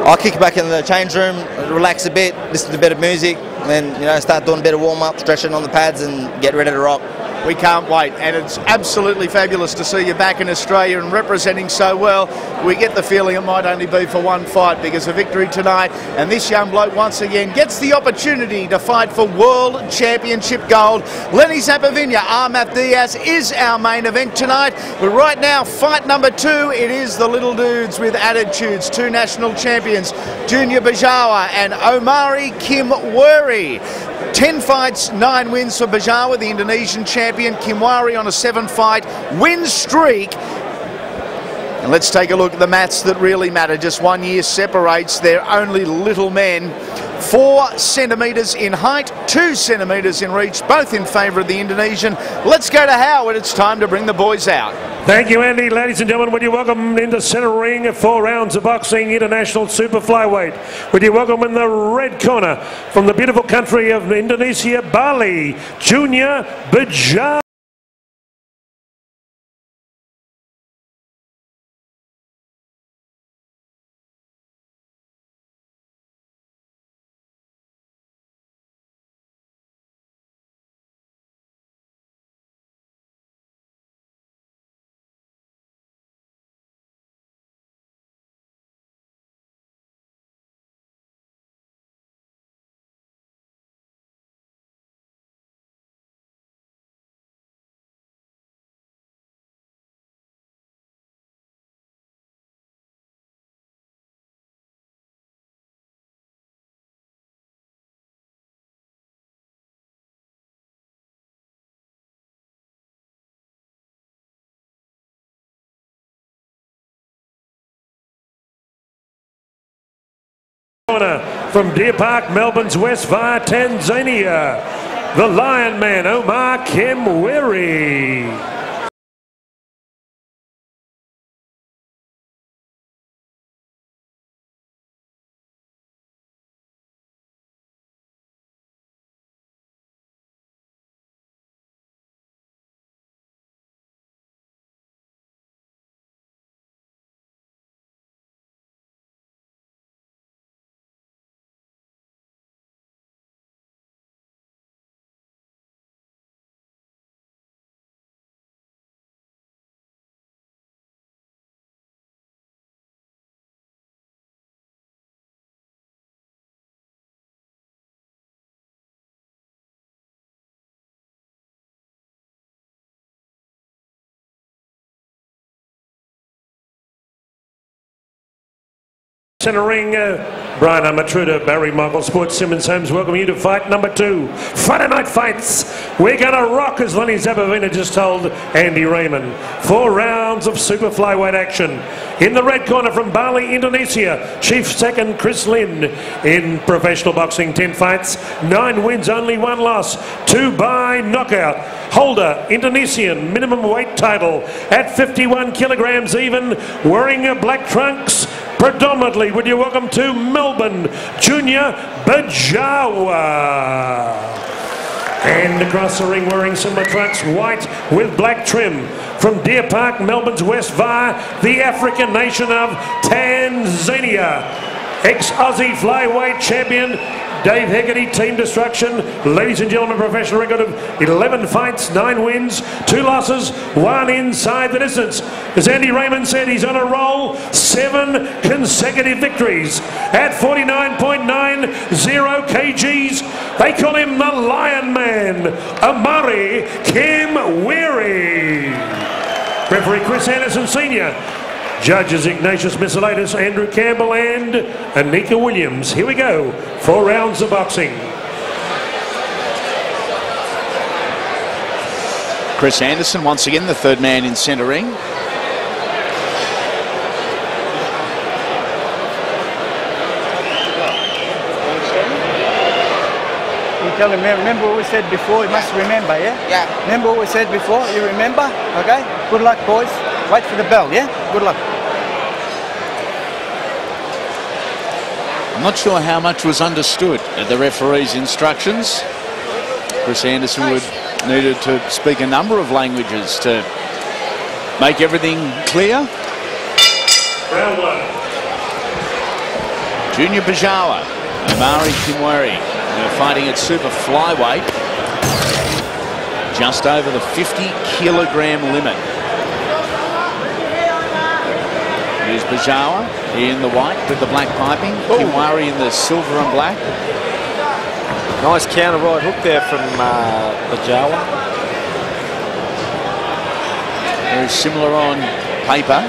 I'll kick back in the change room, relax a bit, listen to a bit of music, and then, you know, start doing a bit of warm up, stretching on the pads, and get ready to rock. We can't wait, and it's absolutely fabulous to see you back in Australia and representing so well. We get the feeling it might only be for one fight because of victory tonight, and this young bloke once again gets the opportunity to fight for World Championship gold. Lenny Zappavigna, Ammeth Diaz is our main event tonight. But right now, fight number 2, it is the little dudes with attitudes, 2 national champions, Junior Bajawa and Omari Kimweri. 10 fights, 9 wins for Bajawa, the Indonesian champion. Kimweri on a 7-fight win streak. And let's take a look at the maths that really matter. Just 1 year separates their only little men. 4 centimetres in height, 2 centimetres in reach, both in favour of the Indonesian. Let's go to Howard. It's time to bring the boys out. Thank you, Andy. Ladies and gentlemen, would you welcome into centre ring 4 rounds of boxing, international super flyweight. Would you welcome in the red corner from the beautiful country of Indonesia, Bali, Junior Bajawa. From Deer Park, Melbourne's west via Tanzania, the Lion Man, Omari Kimweri. Centre ring, Brian Amatruda, Barry Michael, Sports Simmons Holmes, welcome you to fight number 2. Friday night fights. We're going to rock, as Lenny Zappavigna just told Andy Raymond. 4 rounds of super flyweight action. In the red corner from Bali, Indonesia, Chief Second Chris Lynn. In professional boxing, 10 fights, 9 wins, only 1 loss, 2 by knockout. Holder, Indonesian, minimum weight title at 51 kilograms even, wearing black trunks. Predominantly, would you welcome to Melbourne, Junior Bajawa. And across the ring wearing similar trunks, white with black trim. From Deer Park, Melbourne's west via the African nation of Tanzania. Ex-Aussie flyweight champion, Dave Hegarty, Team Destruction. Ladies and gentlemen, professional record of 11 fights, 9 wins, 2 losses, 1 inside the distance. As Andy Raymond said, he's on a roll, 7 consecutive victories at 49.90 kgs. They call him the Lion Man, Omari Kimweri. Referee Chris Anderson Sr. Judges Ignatius Miscellatus, Andrew Campbell and Anika Williams. Here we go, 4 rounds of boxing. Chris Anderson once again, the 3rd man in centre ring. You tell him, remember what we said before, you must remember, yeah? Yeah. Remember what we said before, you remember? Okay? Good luck, boys. Wait for the bell, yeah? Good luck. I'm not sure how much was understood at the referee's instructions. Chris Anderson needed to speak a number of languages to make everything clear. Round 1. Junior Bajawa, Omari Kimweri. They're fighting at super flyweight, just over the 50-kilogram limit. Here's Bajawa in the white with the black piping. Kimweri in the silver and black. Nice counter right hook there from Bajawa. Very similar on paper.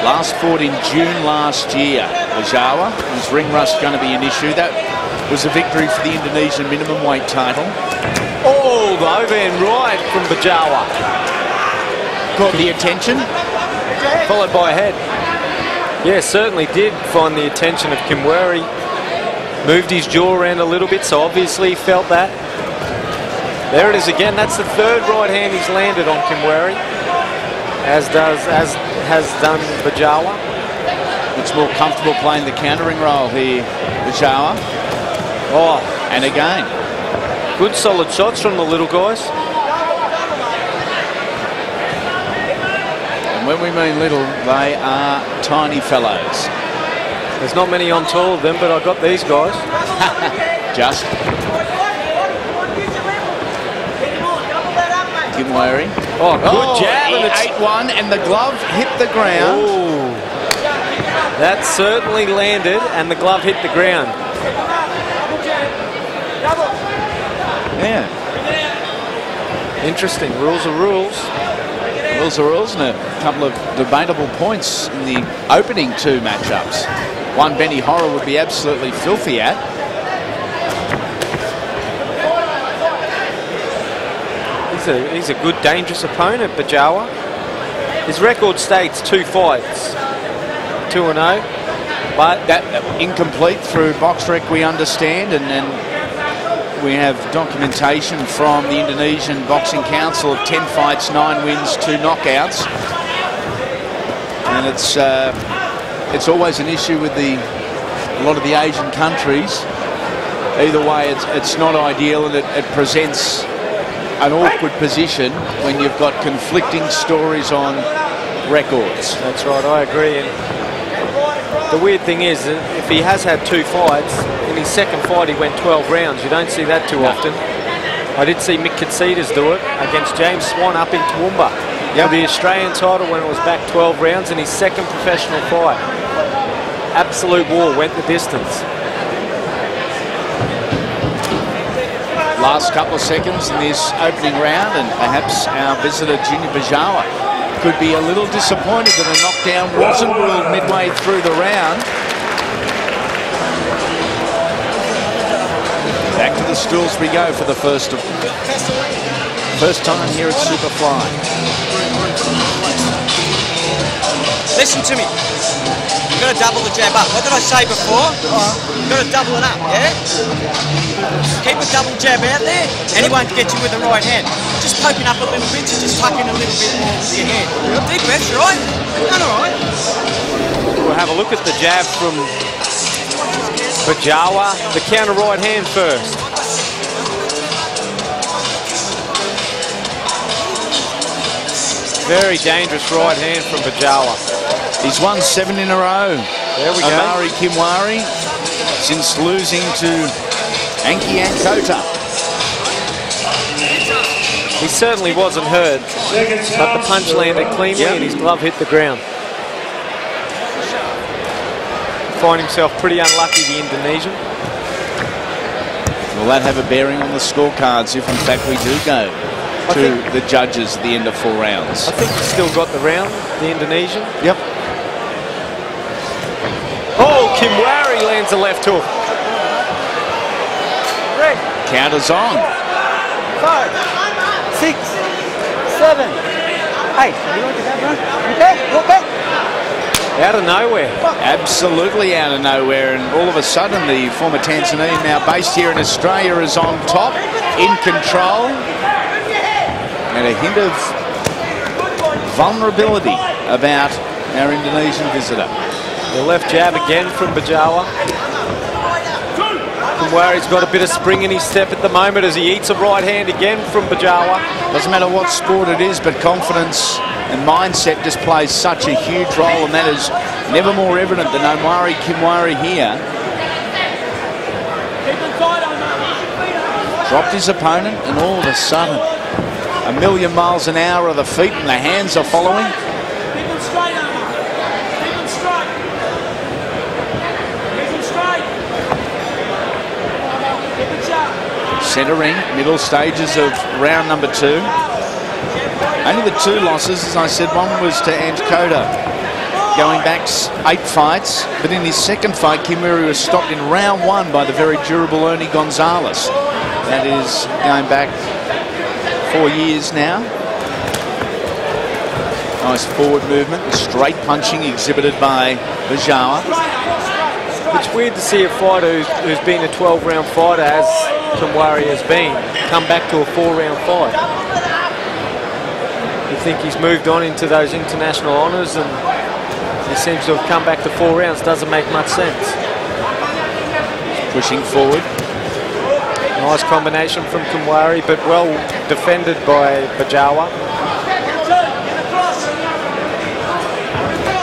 Last fought in June last year. Bajawa, whose ring rust going to be an issue. That was a victory for the Indonesian minimum weight title. Oh, the overhand right from Bajawa. Caught the attention. Followed by a head. Yeah, certainly did find the attention of Kimweri. Moved his jaw around a little bit, so obviously he felt that. There it is again. That's the third right hand he's landed on Kimweri, as has done Bajawa. Looks more comfortable playing the countering role here, Bajawa. Oh, and again. Good solid shots from the little guys. And when we mean little, they are tiny fellows. There's not many on tall of them, but I got these guys. Just. Kimweri. Oh, good jab. He ate one, and the glove hit the ground. Ooh. That certainly landed, and the glove hit the ground. Yeah. Interesting. Rules are rules. Rules are rules, and a couple of debatable points in the opening two matchups. One Benny Horra would be absolutely filthy at. He's a good, dangerous opponent, Bajawa. His record states 2 fights, 2-0. But that incomplete through BoxRec, we understand, and then we have documentation from the Indonesian Boxing Council of 10 fights, 9 wins, 2 knockouts. And it's always an issue with a lot of the Asian countries. Either way, it's not ideal, and it presents an awkward position when you've got conflicting stories on records. That's right, I agree. And the weird thing is that if he has had 2 fights, in his second fight he went 12 rounds. You don't see that too often. I did see Mick Katsitas do it against James Swan up in Toowoomba for the Australian title when it was back 12 rounds in his second professional fight. Absolute war, went the distance. Last couple of seconds in this opening round, and perhaps our visitor Junior Bajawa could be a little disappointed that a knockdown wasn't ruled midway through the round. Back to the stools we go for the first time here at Superfly. Listen to me. You've got to double the jab up. What did I say before? You've got to double it up, yeah? Keep a double jab out there, and he won't get you with the right hand. Just poking up a little bit, you just tuck in a little bit more with your hand. Deep breaths, right? Done all right. We'll have a look at the jab from Bajawa. The counter right hand first. Very dangerous right hand from Bajawa. He's won 7 in a row. There we go. Omari Kimweri, since losing to Anki Ankota. He certainly wasn't hurt, but the punch landed cleanly and his glove hit the ground. Find himself pretty unlucky, the Indonesian. Will that have a bearing on the scorecards if in fact we do go to the judges at the end of 4 rounds? I think he's still got the round, the Indonesian. Yep. Oh, Kimweri lands a left hook. Counters on. 5, 6, 7, 8. You want to have one? Okay. Out of nowhere. Absolutely out of nowhere, and all of a sudden the former Tanzanian, now based here in Australia, is on top, in control, and a hint of vulnerability about our Indonesian visitor. The left jab again from Bajawa. Kimweri's got a bit of spring in his step at the moment as he eats a right hand again from Bajawa. Doesn't matter what sport it is, but confidence and mindset just plays such a huge role, and that is never more evident than Omari Kimweri here. Dropped his opponent, and all of a sudden, 1,000,000 miles an hour of the feet, and the hands are following. Centering, middle stages of round number 2. Only the 2 losses, as I said, one was to Ankota, going back 8 fights, but in his second fight, Kimweri was stopped in round 1 by the very durable Ernie Gonzalez. That is going back 4 years now. Nice forward movement, straight punching exhibited by Bajawa. It's weird to see a fighter who's been a 12-round fighter, as Kimweri has been, come back to a 4-round fight. You think he's moved on into those international honours, and he seems to have come back to 4 rounds. Doesn't make much sense. Pushing forward. Nice combination from Kimweri, but well defended by Bajawa.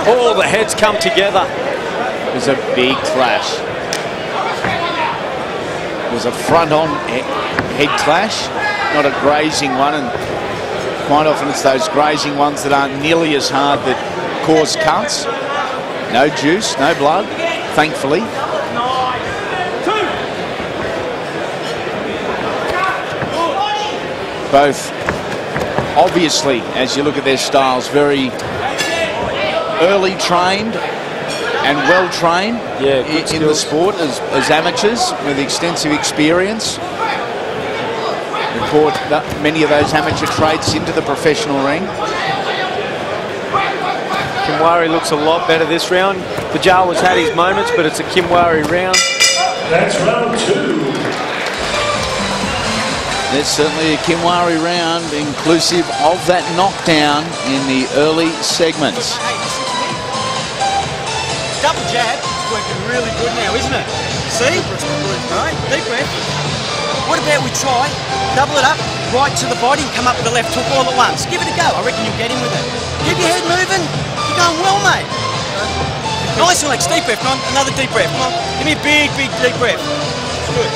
Oh, the heads come together. It was a big clash. It was a front-on head clash, not a grazing one, and quite often it's those grazing ones that aren't nearly as hard that cause cuts. No juice, no blood, thankfully. Both, obviously, as you look at their styles, very early trained and well trained in the sport as amateurs with extensive experience. They brought many of those amateur traits into the professional ring. Kimweri looks a lot better this round. Bajawa's had his moments, but it's a Kimweri round. That's round 2. There's certainly a Kimweri round, inclusive of that knockdown in the early segments. Double jab is working really good now, isn't it? See? Right, deep breath. What about we try, double it up, right to the body, come up with the left hook all at once. Give it a go. I reckon you'll get him with it. Keep your head moving. You're going well, mate. Nice and relaxed. Deep breath. Come on. Another deep breath. Come on. Give me a big, big, deep breath. It's good.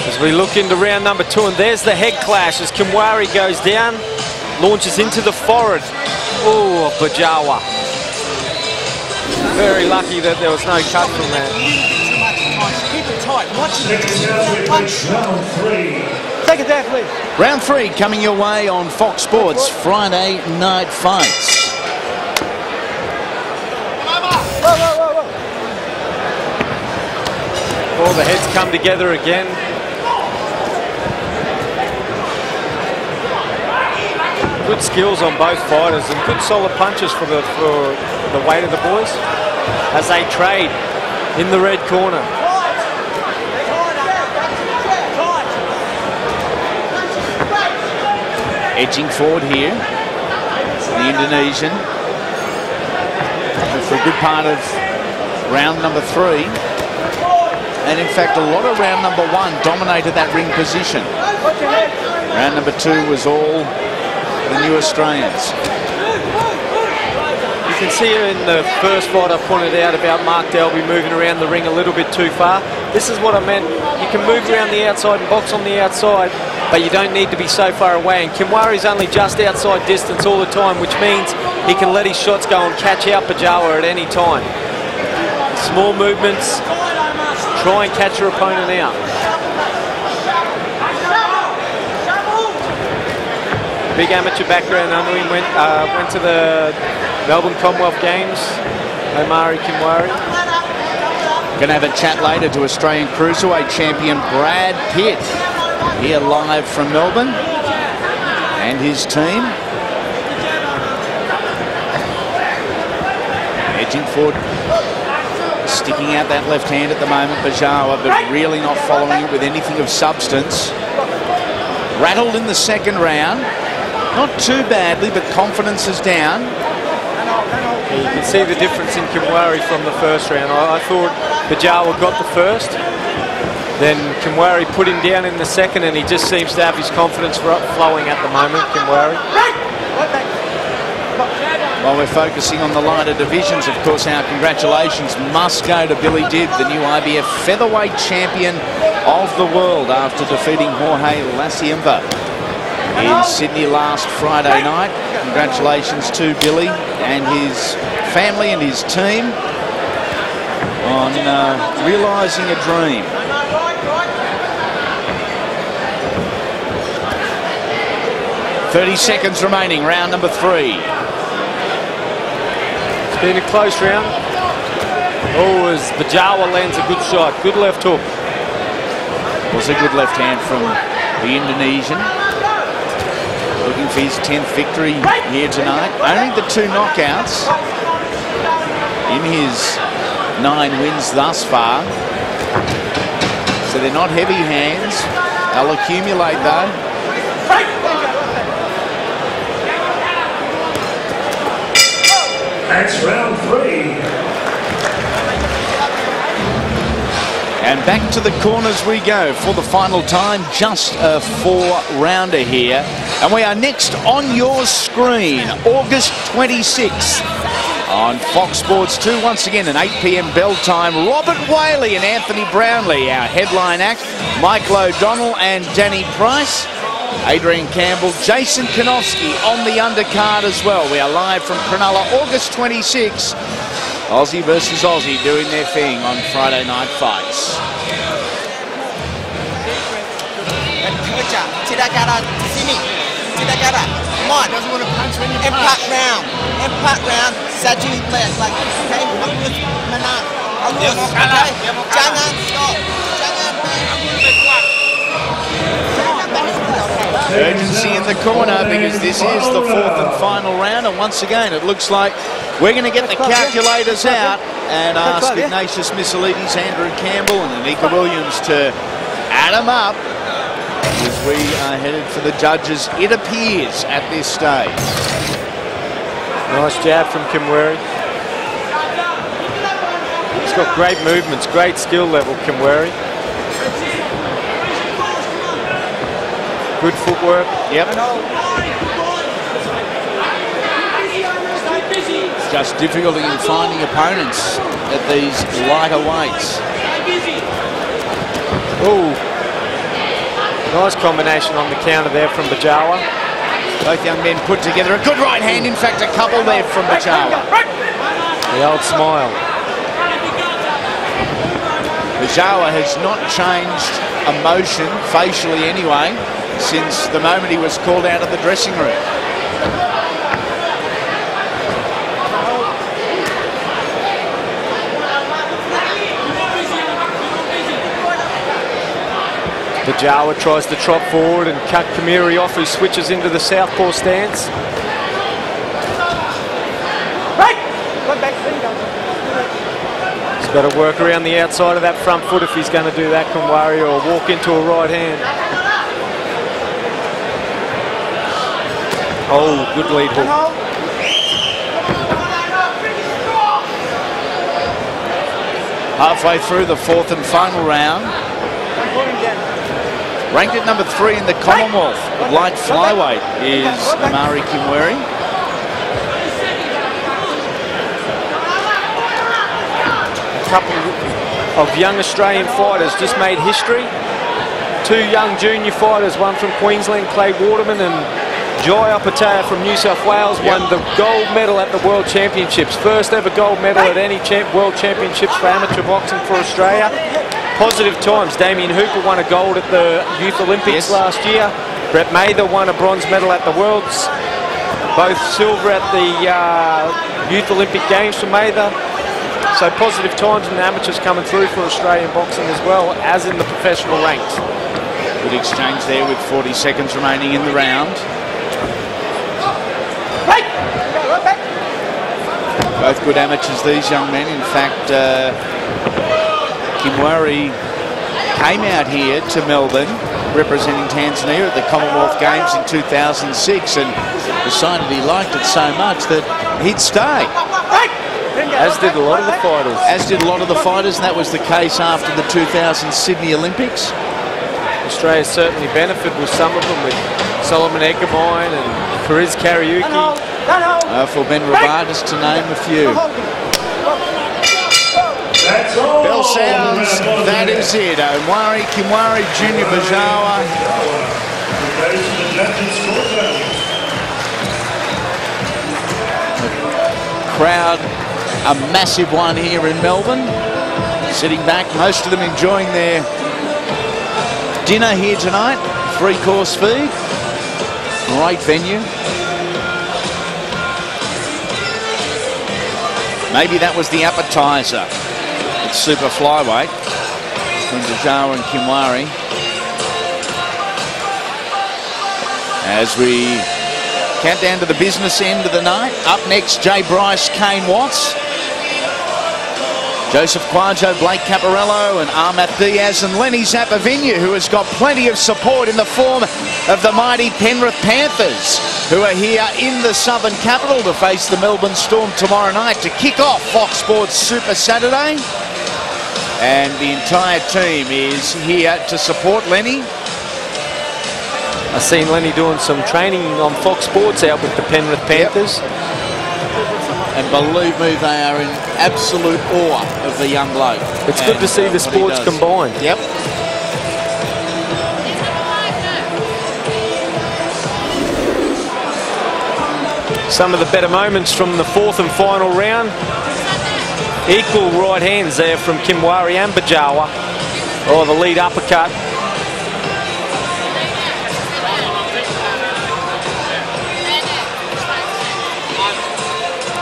As we look into round number 2, and there's the head clash as Kimweri goes down, launches into the forehead. Oh, Bajawa. Very lucky that there was no cut from that. Keep it tight. Watch it. Round 3. Take it down, please. Round 3 coming your way on Fox Sports Friday Night Fights. All the heads come together again. Good skills on both fighters and good solid punches for the weight of the boys as they trade in the red corner. Edging forward here, the Indonesian, for a good part of round number 3. And in fact, a lot of round number 1 dominated that ring position. Round number 2 was all the new Australians. You can see in the first fight I pointed out about Mark Dalby moving around the ring a little bit too far. This is what I meant. You can move around the outside and box on the outside, but you don't need to be so far away. And Kimweri's only just outside distance all the time, which means he can let his shots go and catch out Bajawa at any time. Small movements, try and catch your opponent out. Big amateur background under him, went to the Melbourne Commonwealth Games, Omari Kimweri. Going to have a chat later to Australian Cruiserweight champion Brad Pitt, here live from Melbourne, and his team. Edging forward, sticking out that left hand at the moment, Bajawa, but really not following it with anything of substance. Rattled in the second round. Not too badly, but confidence is down. You can see the difference in Kimweri from the first round. I thought Bajawa got the first, then Kimweri put him down in the second, and he just seems to have his confidence flowing at the moment, Kimweri. While we're focusing on the lighter divisions, of course, our congratulations must go to Billy Dibb, the new IBF featherweight champion of the world, after defeating Jorge Lasiemba in Sydney last Friday night. Congratulations to Billy and his family and his team on realising a dream. "30 seconds remaining, round number 3. It's been a close round. Oh, as Bajawa lands a good shot, good left hook. Was a good left hand from the Indonesian. for his 10th victory here tonight. Only the 2 knockouts in his 9 wins thus far. So they're not heavy hands. They'll accumulate though. That's round 3. And back to the corners we go for the final time. Just a 4-rounder here. And we are next on your screen, August 26th on Fox Sports 2. Once again, an 8 p.m. bell time. Robert Whaley and Anthony Brownlee, our headline act. Michael O'Donnell and Danny Price. Adrian Campbell, Jason Konofsky on the undercard as well. We are live from Cronulla, August 26. Aussie versus Aussie doing their thing on Friday Night Fights. Doesn't want to punch when you punch. Impact round. Saju left. Like, okay, Jangan stop. Urgency in the corner because this is the 4th and final round, and once again it looks like we're going to get the calculators out and ask Ignatius Missilides, Andrew Campbell and Anika Williams to add them up as we are headed for the judges, it appears, at this stage. Nice jab from Kimweri. He's got great movements, great skill level, Kimweri. Good footwork. Yep. It's just difficulty in finding opponents at these lighter weights. Oh, nice combination on the counter there from Bajawa. Both young men put together a good right hand. In fact, a couple there from Bajawa. The old smile. Bajawa has not changed emotion, facially anyway, since the moment he was called out of the dressing room. Bajawa tries to trot forward and cut Kimweri off, who switches into the southpaw stance. He's got to work around the outside of that front foot if he's going to do that, Kimweri, or walk into a right hand. Oh, good lead hook. Halfway through the 4th and final round. Ranked at number 3 in the Commonwealth of light flyweight is Omari Kimweri. A couple of young Australian fighters just made history. 2 young junior fighters, one from Queensland, Clay Waterman, and Jai Opataya from New South Wales won the gold medal at the World Championships. First ever gold medal at any World Championships for amateur boxing for Australia. Positive times. Damien Hooper won a gold at the Youth Olympics last year. Brett Mather won a bronze medal at the Worlds. Both silver at the Youth Olympic Games for Mather. So positive times and amateurs coming through for Australian boxing as well as in the professional ranks. Good exchange there with 40 seconds remaining in the round. Both good amateurs, these young men. In fact, Kimweri came out here to Melbourne representing Tanzania at the Commonwealth Games in 2006 and decided he liked it so much that he'd stay. As did a lot of the fighters. As did a lot of the fighters, and that was the case after the 2000 Sydney Olympics. Australia certainly benefited with some of them, with Solomon Egermine and Fariz Kariuki. For Ben Rabah, to name a few. Bell sounds, that is it. Omari Kimweri, Junior Bajawa. Crowd, a massive one here in Melbourne. Sitting back, most of them enjoying their dinner here tonight. 3-course feed. Great venue. Maybe that was the appetizer at super flyweight from Bajawa and Kimweri. As we Countdown to the business end of the night. Up next, Bryce, Kane Watts, Joseph Kwadjo, Blake Caparello and Ammeth, Diaz and Lenny Zappavigna, who has got plenty of support in the form of the mighty Penrith Panthers, who are here in the southern capital to face the Melbourne Storm tomorrow night to kick off Fox Sports Super Saturday. And the entire team is here to support Lenny. I've seen Lenny doing some training on Fox Sports out with the Penrith Panthers. Yep. And believe me, they are in absolute awe of the young bloke. It's good to see the sports combined. Yep. Some of the better moments from the fourth and final round. Equal right hands there from Kimweri and Bajawa. Oh, the lead uppercut.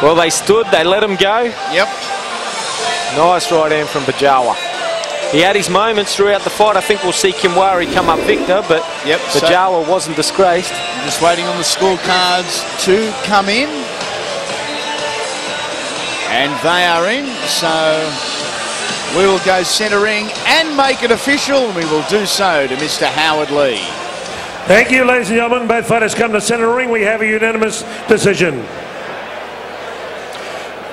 Well, they stood, they let him go. Yep. Nice right hand from Bajawa. He had his moments throughout the fight. I think we'll see Kimweri come up victor, but Bajawa wasn't disgraced. Just waiting on the scorecards to come in. And they are in, so we will go centering and make it official. We will do so to Mr. Howard Lee. Thank you, ladies and gentlemen. Both fighters come to centre ring. We have a unanimous decision.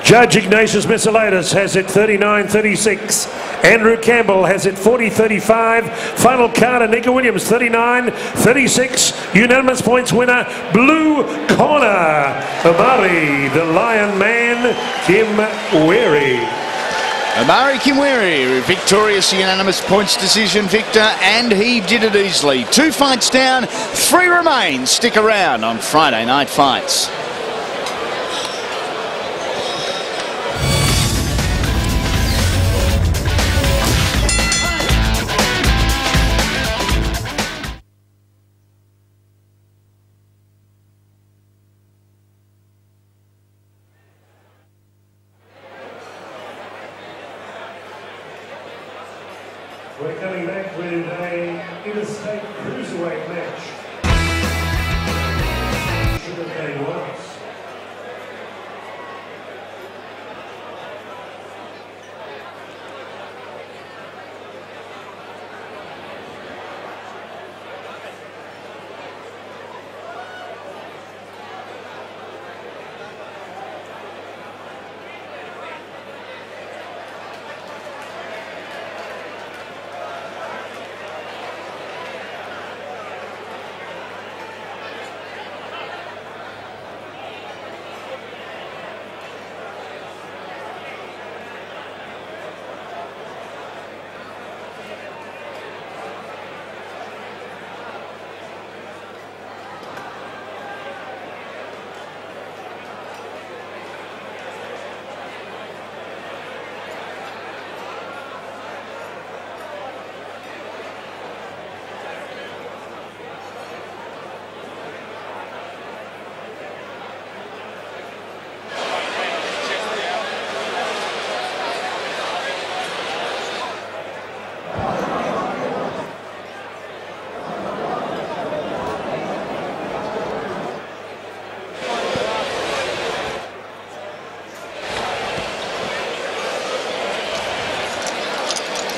Judge Ignatius Missalatus has it 39-36. Andrew Campbell has it 40-35. Final card, Anika Williams 39-36. Unanimous points winner, blue corner, Omari, the Lion Man, Kimweri. Omari Kimweri, victorious unanimous points decision victor, and he did it easily. 2 fights down, 3 remain. Stick around on Friday Night Fights. We're coming back with a interstate cruiserweight match. Sugar Cane Rojas.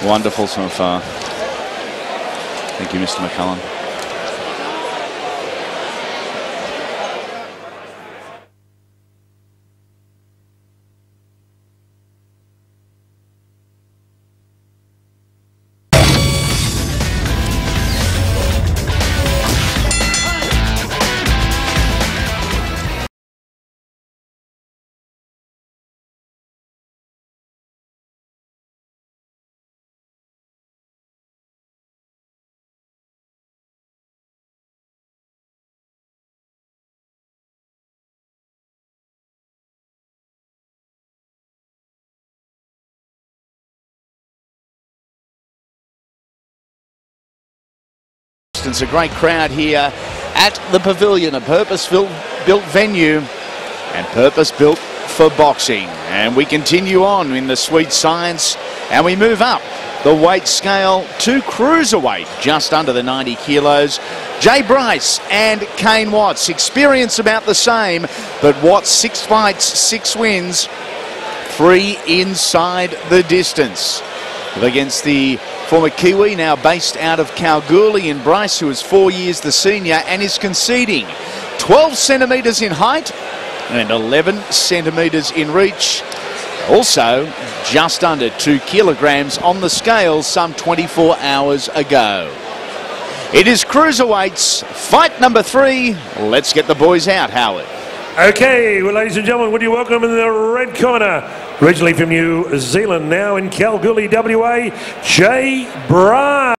Wonderful so far. Thank you, Mr. McCullum. It's a great crowd here at the Pavilion, a purpose-built venue and purpose-built for boxing. And we continue on in the sweet science and we move up the weight scale to cruiserweight, just under the 90 kilos. Jay Bryce and Kane Watts. Experience about the same, but Watts 6 fights, 6 wins, 3 inside the distance. Against the former Kiwi, now based out of Kalgoorlie, in Bryce, who is 4 years the senior and is conceding 12 centimetres in height and 11 centimetres in reach. Also, just under 2 kilograms on the scale some 24 hours ago. It is cruiserweights, fight number 3. Let's get the boys out, Howard. Okay, well, ladies and gentlemen, would you welcome in the red corner, originally from New Zealand, now in Kalgoorlie, WA, Jay Bryce.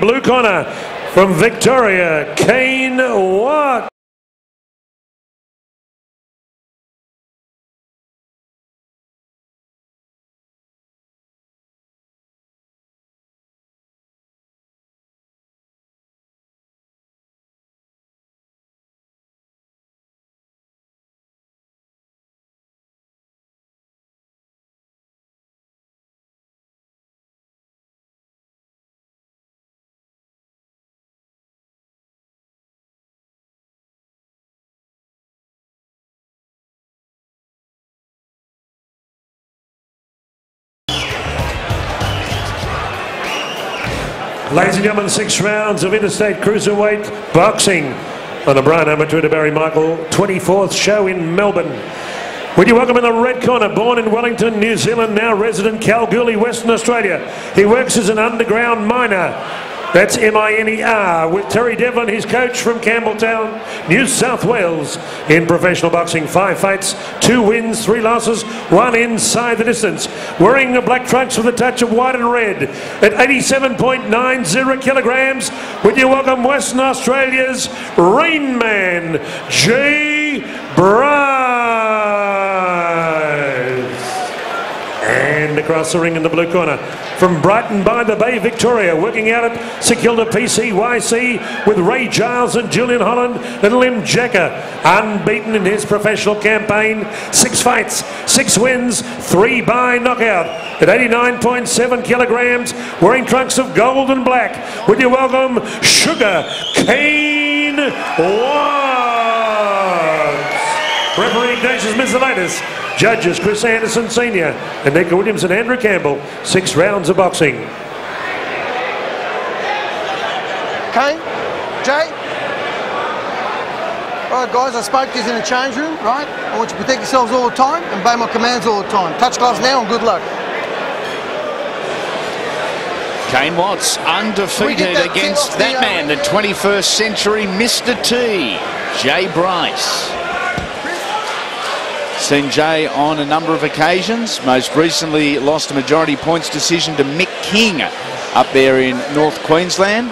Blue corner from Victoria, Kane Watts. Ladies and gentlemen, 6 rounds of interstate cruiserweight boxing on the Brian Amateur to Barry Michael 24th show in Melbourne. Would you welcome in the red corner, born in Wellington, New Zealand, now resident Kalgoorlie, Western Australia. He works as an underground miner. That's M-I-N-E-R, with Terry Devlin, his coach from Campbelltown, New South Wales, in professional boxing. 5 fights, 2 wins, 3 losses, 1 inside the distance. Wearing the black trunks with a touch of white and red. At 87.90 kilograms, would you welcome Western Australia's Rain Man, Jay Bryce. And across the ring in the blue corner, from Brighton by the Bay, Victoria, working out at Sekilda PCYC with Ray Giles and Julian Holland and Lim Jacker, unbeaten in his professional campaign. 6 fights, 6 wins, 3 by knockout. At 89.7 kilograms, wearing trunks of gold and black, would you welcome Sugar Kane Watts. Referee Ignatius Miscellatus. Judges Chris Anderson Sr. and Nick Williams and Andrew Campbell. 6 rounds of boxing. Kane, Jay. All right, guys, I spoke to you in the change room, right? I want you to protect yourselves all the time and obey my commands all the time. Touch gloves now and good luck. Kane Watts undefeated against that man, the 21st century Mr. T, Jay Bryce. Seen Jay on a number of occasions. Most recently lost a majority points decision to Mick King up there in North Queensland.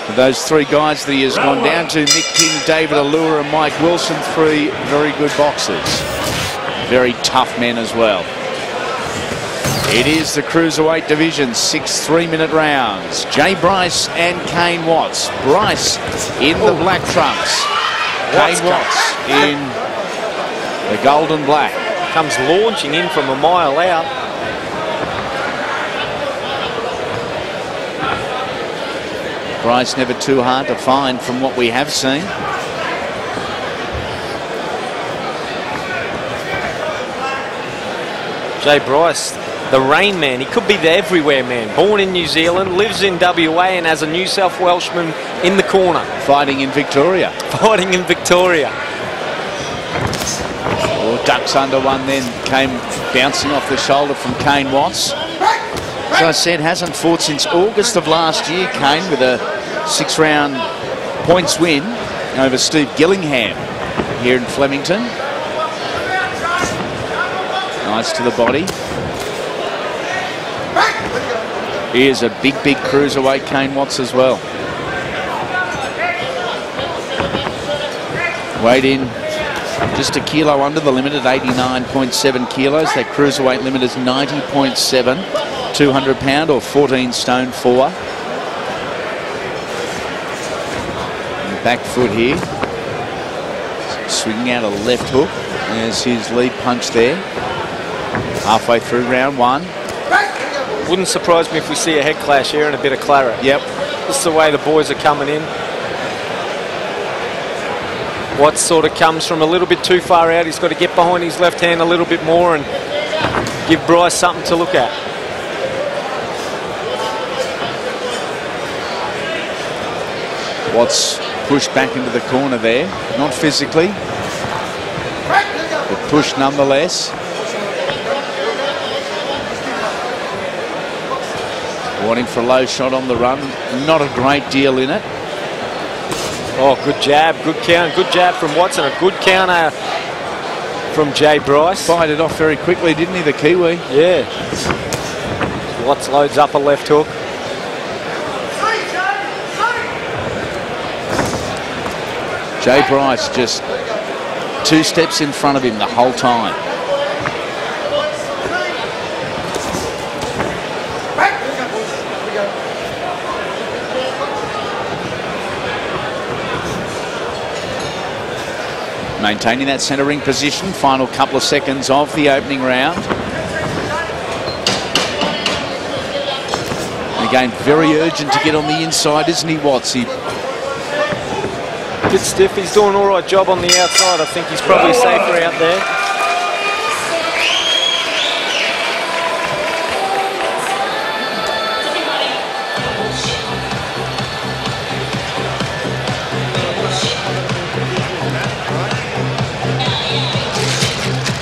For those 3 guys that he has gone down to, Mick King, David Allure and Mike Wilson, 3 very good boxers. Very tough men as well. It is the cruiserweight division, 6 3-minute rounds. Jay Bryce and Kane Watts. Bryce in the black trunks. Kane Watts in the gold and black. Comes launching in from a mile out. Bryce never too hard to find from what we have seen. Jay Bryce the Rain Man. He could be the everywhere man. Born in New Zealand, lives in WA and has a New South Welshman in the corner. Fighting in Victoria. Fighting in Victoria. Oh, ducks under one then. Came bouncing off the shoulder from Kane Watts. As I said, hasn't fought since August of last year, Kane, with a 6-round points win over Steve Gillingham here in Flemington. Nice to the body. He is a big cruiserweight, Kane Watts, as well. Weighed in just a kilo under the limit at 89.7 kilos. That cruiserweight limit is 90.7. 200 pound or 14 stone 4. Back foot here. Swinging out a left hook. There's his lead punch there. Halfway through round 1. Wouldn't surprise me if we see a head clash here and a bit of claret. Yep. Just the way the boys are coming in. Watts sort of comes from a little bit too far out. He's got to get behind his left hand a little bit more and give Bryce something to look at. Watts pushed back into the corner there. Not physically, but pushed nonetheless. Warning for a low shot on the run. Not a great deal in it. Oh, good jab, good count, good jab from Watts and a good counter from Jay Bryce. Fired it off very quickly, didn't he, the Kiwi? Yeah. Watts loads up a left hook. Jay Bryce just 2 steps in front of him the whole time. Maintaining that centre ring position. Final couple of seconds of the opening round. Again, very urgent to get on the inside, isn't he, Watts? Bit stiff. He's doing all right job on the outside. I think he's probably safer out there.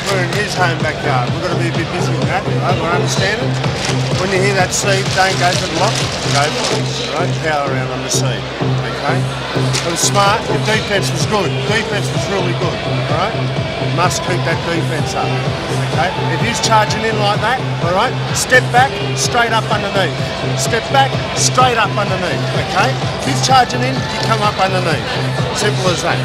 We're in his home backyard. We've got to be a bit busy with that, right? We understand it. When you hear that seed, don't go to the lock. Go for it, right? Power around on the seed. Okay? It was smart. The defence was good. Defence was really good. All right? Must keep that defence up. Okay? If he's charging in like that, all right? Step back, straight up underneath. Step back, straight up underneath. Okay? If he's charging in, you come up underneath. Simple as that.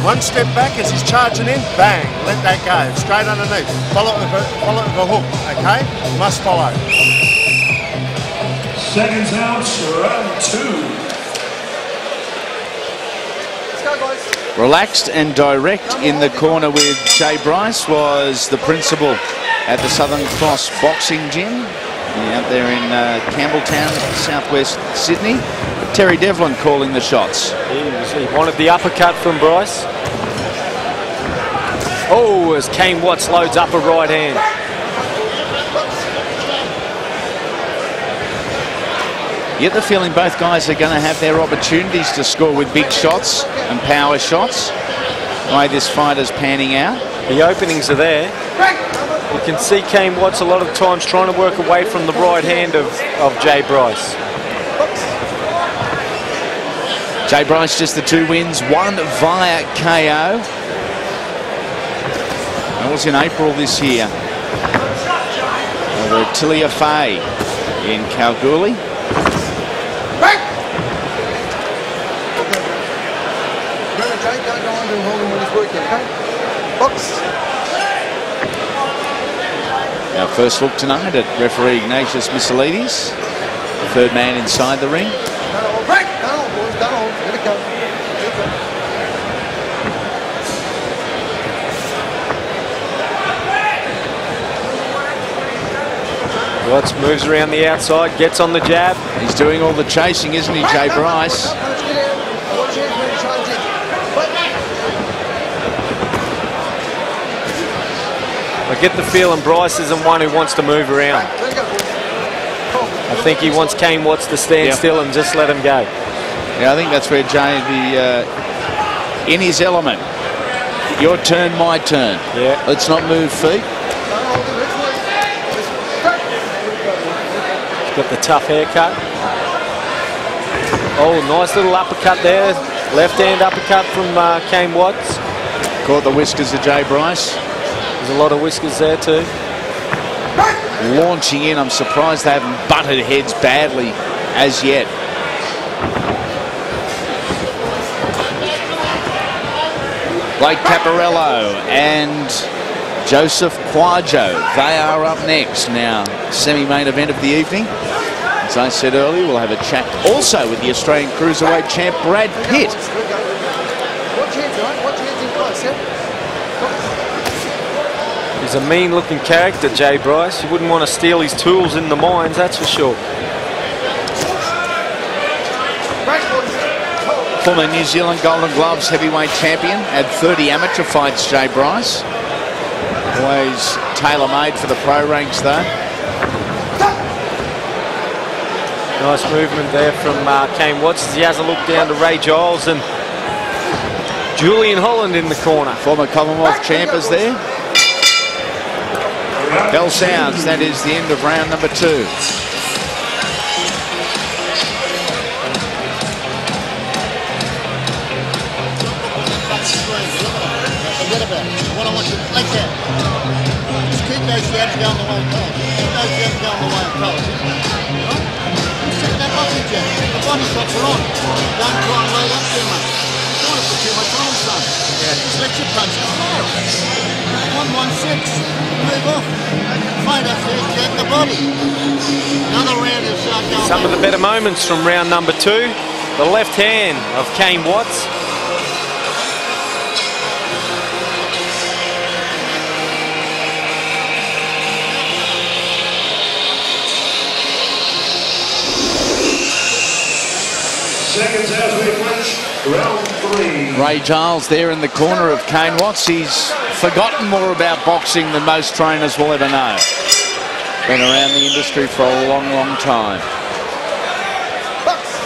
One step back as he's charging in, bang, let that go. Straight underneath. Follow it with a hook. Okay? Must follow. Seconds out, round 2. Relaxed and direct in the corner with Jay Bryce was the principal at the Southern Cross Boxing Gym out there in Campbelltown, southwest Sydney. Terry Devlin calling the shots. He wanted the uppercut from Bryce. Oh, as Kane Watts loads up a right hand. You get the feeling both guys are going to have their opportunities to score with big shots and power shots. The way this fight is panning out. The openings are there. You can see Kane Watts a lot of times trying to work away from the right hand of Jay Bryce. Jay Bryce just the 2 wins, 1 via KO. That was in April this year. Over at Tilia Fay in Kalgoorlie. Our first look tonight at referee Ignatius Missilides, the 3rd man inside the ring. Watts moves around the outside, gets on the jab. He's doing all the chasing, isn't he, Jay Bryce? I get the feeling Bryce isn't one who wants to move around. I think he wants Kane Watts to stand still and just let him go. Yeah, I think that's where Jay would be in his element. Your turn, my turn. Yeah. Let's not move feet. He's got the tough haircut. Oh, nice little uppercut there. Left hand uppercut from Kane Watts. Caught the whiskers of Jay Bryce. There's a lot of whiskers there too. Launching in, I'm surprised they haven't butted heads badly as yet. Blake Caparello and Joseph Kwadjo, they are up next now. Semi-main event of the evening. As I said earlier, we'll have a chat also with the Australian Cruiserweight champ Brad Pitt. He's a mean-looking character, Jay Bryce. You wouldn't want to steal his tools in the mines, that's for sure. Former New Zealand Golden Gloves heavyweight champion, had 30 amateur fights, Jay Bryce. Always tailor-made for the pro ranks, though. Nice movement there from Kane Watts as he has a look down to Ray Giles and Julian Holland in the corner. Former Commonwealth champ is there. Bell sounds, that is the end of round number 2. Forget about it. What I want you to like that. Just keep those jabs going the way it goes. Keep those jabs going the way it goes. Right? Set that boxing jab. The body shots are on. Don't try and load up too much. Don't want to put too much on, son. Just let your punches flow. 1-1-6. Move off. Find us there, jab the body. Another round of shot going. Some of the better moments from round number 2. The left hand of Kane Watts. Seconds as we approach round 3. Ray Giles there in the corner of Kane Watts. He's forgotten more about boxing than most trainers will ever know. Been around the industry for a long, long time.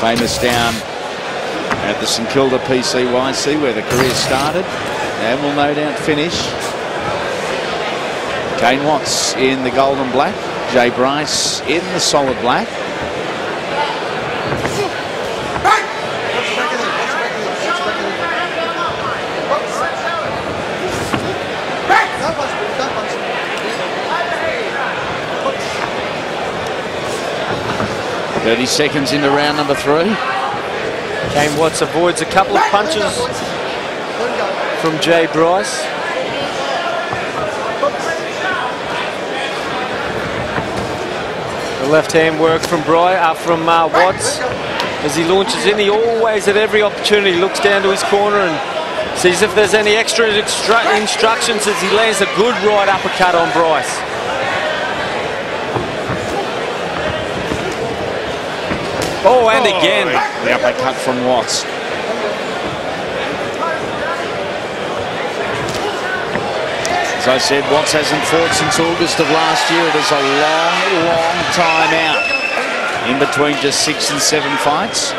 Famous down at the St Kilda PCYC where the career started and will no doubt finish. Kane Watts in the gold and black. Jay Bryce in the solid black. .30 seconds into round number 3. Kane Watts avoids a couple of punches from Jay Bryce. The left hand work from Watts as he launches in. He always, at every opportunity, looks down to his corner and sees if there's any extra instructions as he lands a good right uppercut on Bryce. Oh, and again. The uppercut from Watts. As I said, Watts hasn't fought since August of last year. It is a long, long time out. In between just 6 and 7 fights.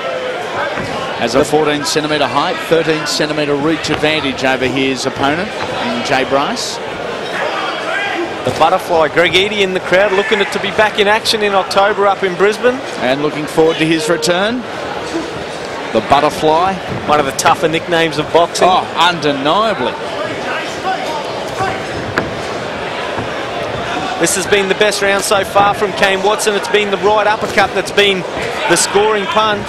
Has a 14-centimetre height, 13-centimetre reach advantage over his opponent in Jay Bryce. The butterfly, Greg Eadie in the crowd, looking to be back in action in October up in Brisbane. And looking forward to his return. The butterfly. One of the tougher nicknames of boxing. Oh, undeniably. This has been the best round so far from Kane Watts, and it's been the right uppercut that's been the scoring punch.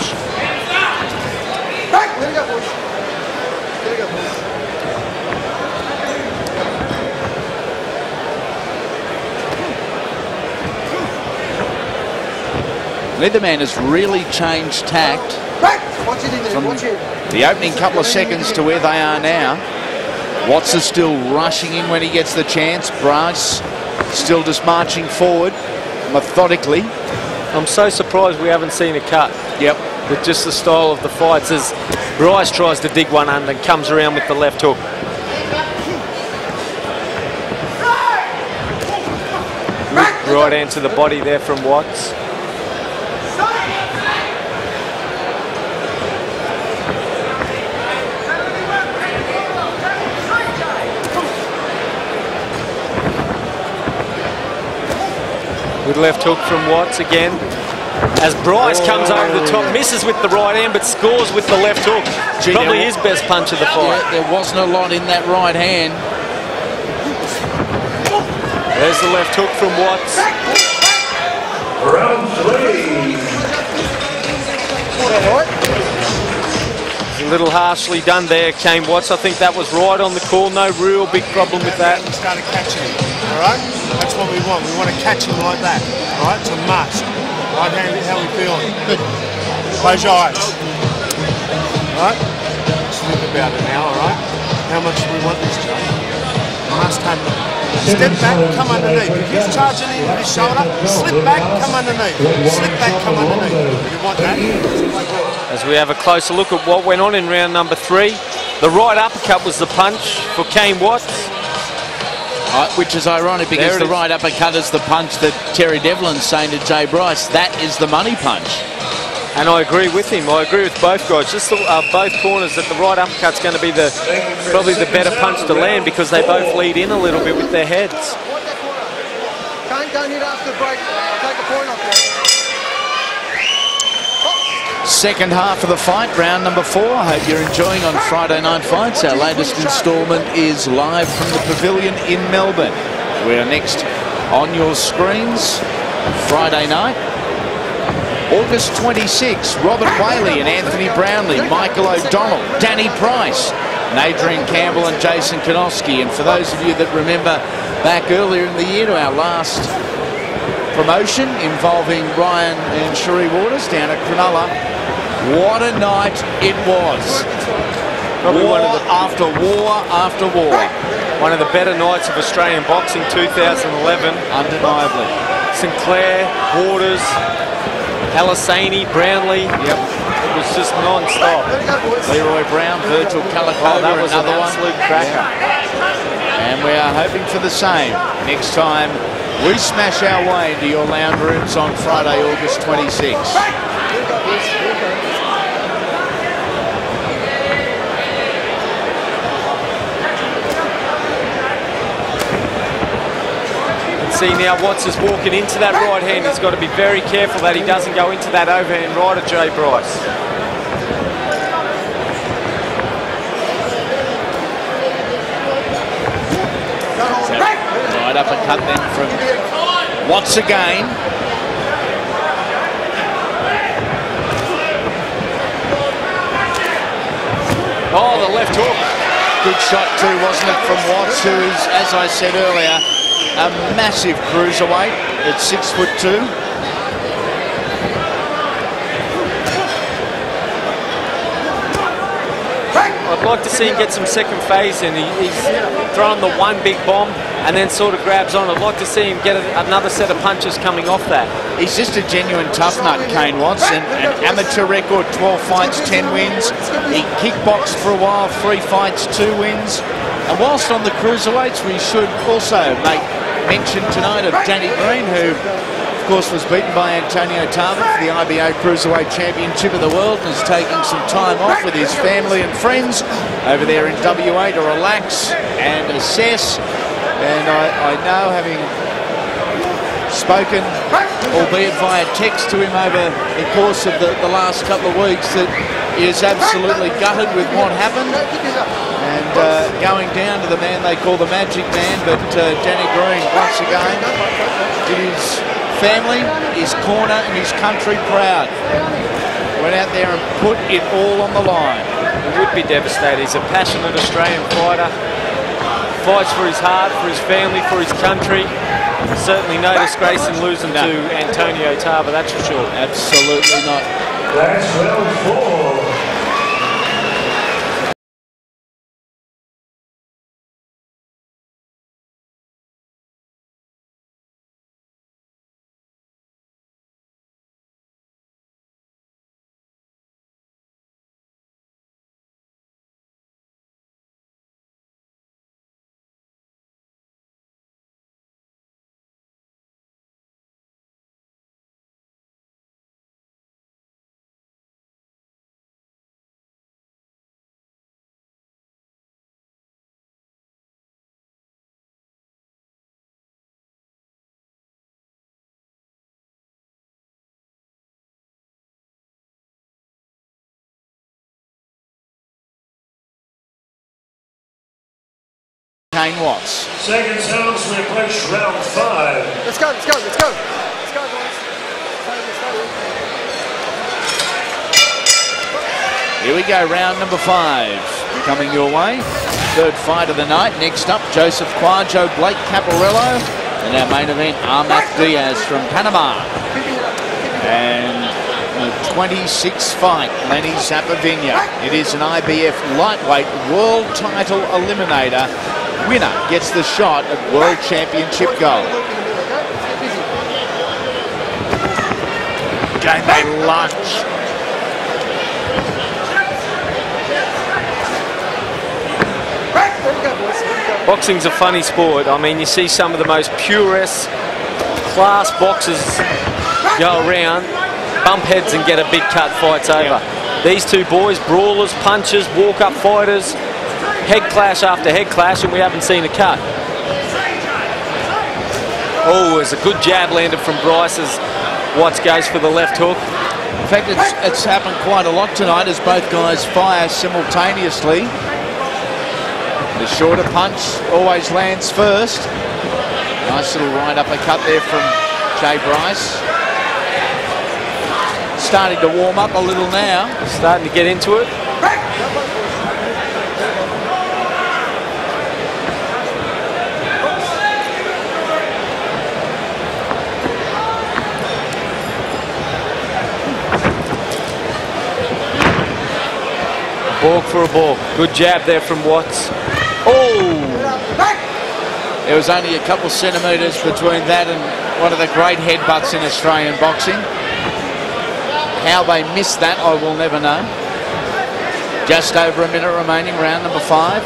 Neither man has really changed tact from the opening couple of seconds to where they are now. Watts is still rushing in when he gets the chance. Bryce still just marching forward methodically. I'm so surprised we haven't seen a cut. Yep. With just the style of the fights as Bryce tries to dig one under and comes around with the left hook. right hand to the body there from Watts. Good left hook from Watts again. As Bryce comes over the top, misses with the right hand, but scores with the left hook. Probably his best punch of the fight. Yeah, there wasn't a lot in that right hand. There's the left hook from Watts. Round 3. A little harshly done there, Kane Watts. I think that was right on the call. No real big problem with that. He started catching him, all right? That's what we want. We want to catch him like that, all right? It's a must. Right hand, how we feeling? Good. Close your eyes. All right? Just think about it now, all right? How much do we want this, Joe? Must have it. Step back, come underneath. If he's charging into his shoulder, slip back, come underneath. Slip back, come underneath. You want that? As we have a closer look at what went on in round number 3. The right uppercut was the punch for Kane Watts. Which is ironic because the right uppercut is the punch that Terry Devlin's saying to Jay Bryce. That is the money punch. And I agree with him. I agree with both guys. Just both corners that the right uppercut's going to be probably the better punch to land because they both lead in a little bit with their heads. Kane, don't hit after the break. Take a point off there. Second half of the fight, round number 4. I hope you're enjoying on Friday Night Fights. Our latest instalment is live from the Pavilion in Melbourne. We are next on your screens Friday night. August 26, Robert Whaley and Anthony Brownlee, Michael O'Donnell, Danny Price, Adrian Campbell and Jason Konoski. And for those of you that remember back earlier in the year to our last promotion involving Ryan and Sheree Waters down at Cronulla, what a night it was. Probably war one of the, after war after war. One of the better nights of Australian boxing 2011. Undeniably. Sinclair, Waters, Halasani, Brownlee. Yep. It was just non-stop. Leroy Brown, Virgil Calico, that was another an absolute cracker. And we are hoping for the same next time we smash our way into your lounge rooms on Friday, August 26th. See now Watts is walking into that right hand. He's got to be very careful that he doesn't go into that overhand right at Jay Bryce. Right uppercut then from Watts again. Oh, the left hook. Good shot too, wasn't it, from Watts, who is, as I said earlier, a massive cruiserweight at 6'2". I'd like to see him get some second phase in. He's throwing the one big bomb and then sort of grabs on. I'd like to see him get another set of punches coming off that. He's just a genuine tough nut, Kane Watts. An amateur record, 12 fights, 10 wins. He kickboxed for a while, 3 fights, 2 wins. And whilst on the cruiserweights, we should also make mention tonight of Danny Green, who of course was beaten by Antonio Tarver for the IBO Cruiserweight Championship of the World and is taking some time off with his family and friends over there in WA to relax and assess. And I know, having spoken, albeit via text to him over the course of the last couple of weeks, that he is absolutely gutted with what happened. And going down to the man they call the Magic Man, but Danny Green, once again, did his family, his corner and his country proud. Went out there and put it all on the line. He would be devastated. He's a passionate Australian fighter. Fights for his heart, for his family, for his country. Certainly no disgrace in losing to Antonio Tarver, that's for sure. Absolutely not. That's round 4. Kane Watts. Seconds sounds, we approach round 5. Let's go, let's go, let's go. Let's go, boys. Here we go, round number 5 coming your way. Third fight of the night. Next up, Joseph Kwadjo, Blake Caparello, and our main event, Ammeth Diaz from Panama. And the 26th fight, Lenny Zappavigna. It is an IBF lightweight world title eliminator. Winner gets the shot at World Championship gold. Game they lunch. Boxing's a funny sport. I mean, you see some of the most purest class boxers go around, bump heads and get a big cut, fights over. These two boys, brawlers, punchers, walk-up fighters, head clash after head clash, and we haven't seen a cut. Oh, there's a good jab landed from Bryce as Watts goes for the left hook. In fact, it's happened quite a lot tonight as both guys fire simultaneously. The shorter punch always lands first. Nice little right uppercut there from Jay Bryce. Starting to warm up a little now. Starting to get into it. Balk for a balk. Good jab there from Watts. Oh! There was only a couple centimetres between that and one of the great headbutts in Australian boxing. How they missed that, I will never know. Just over a minute remaining, round number 5.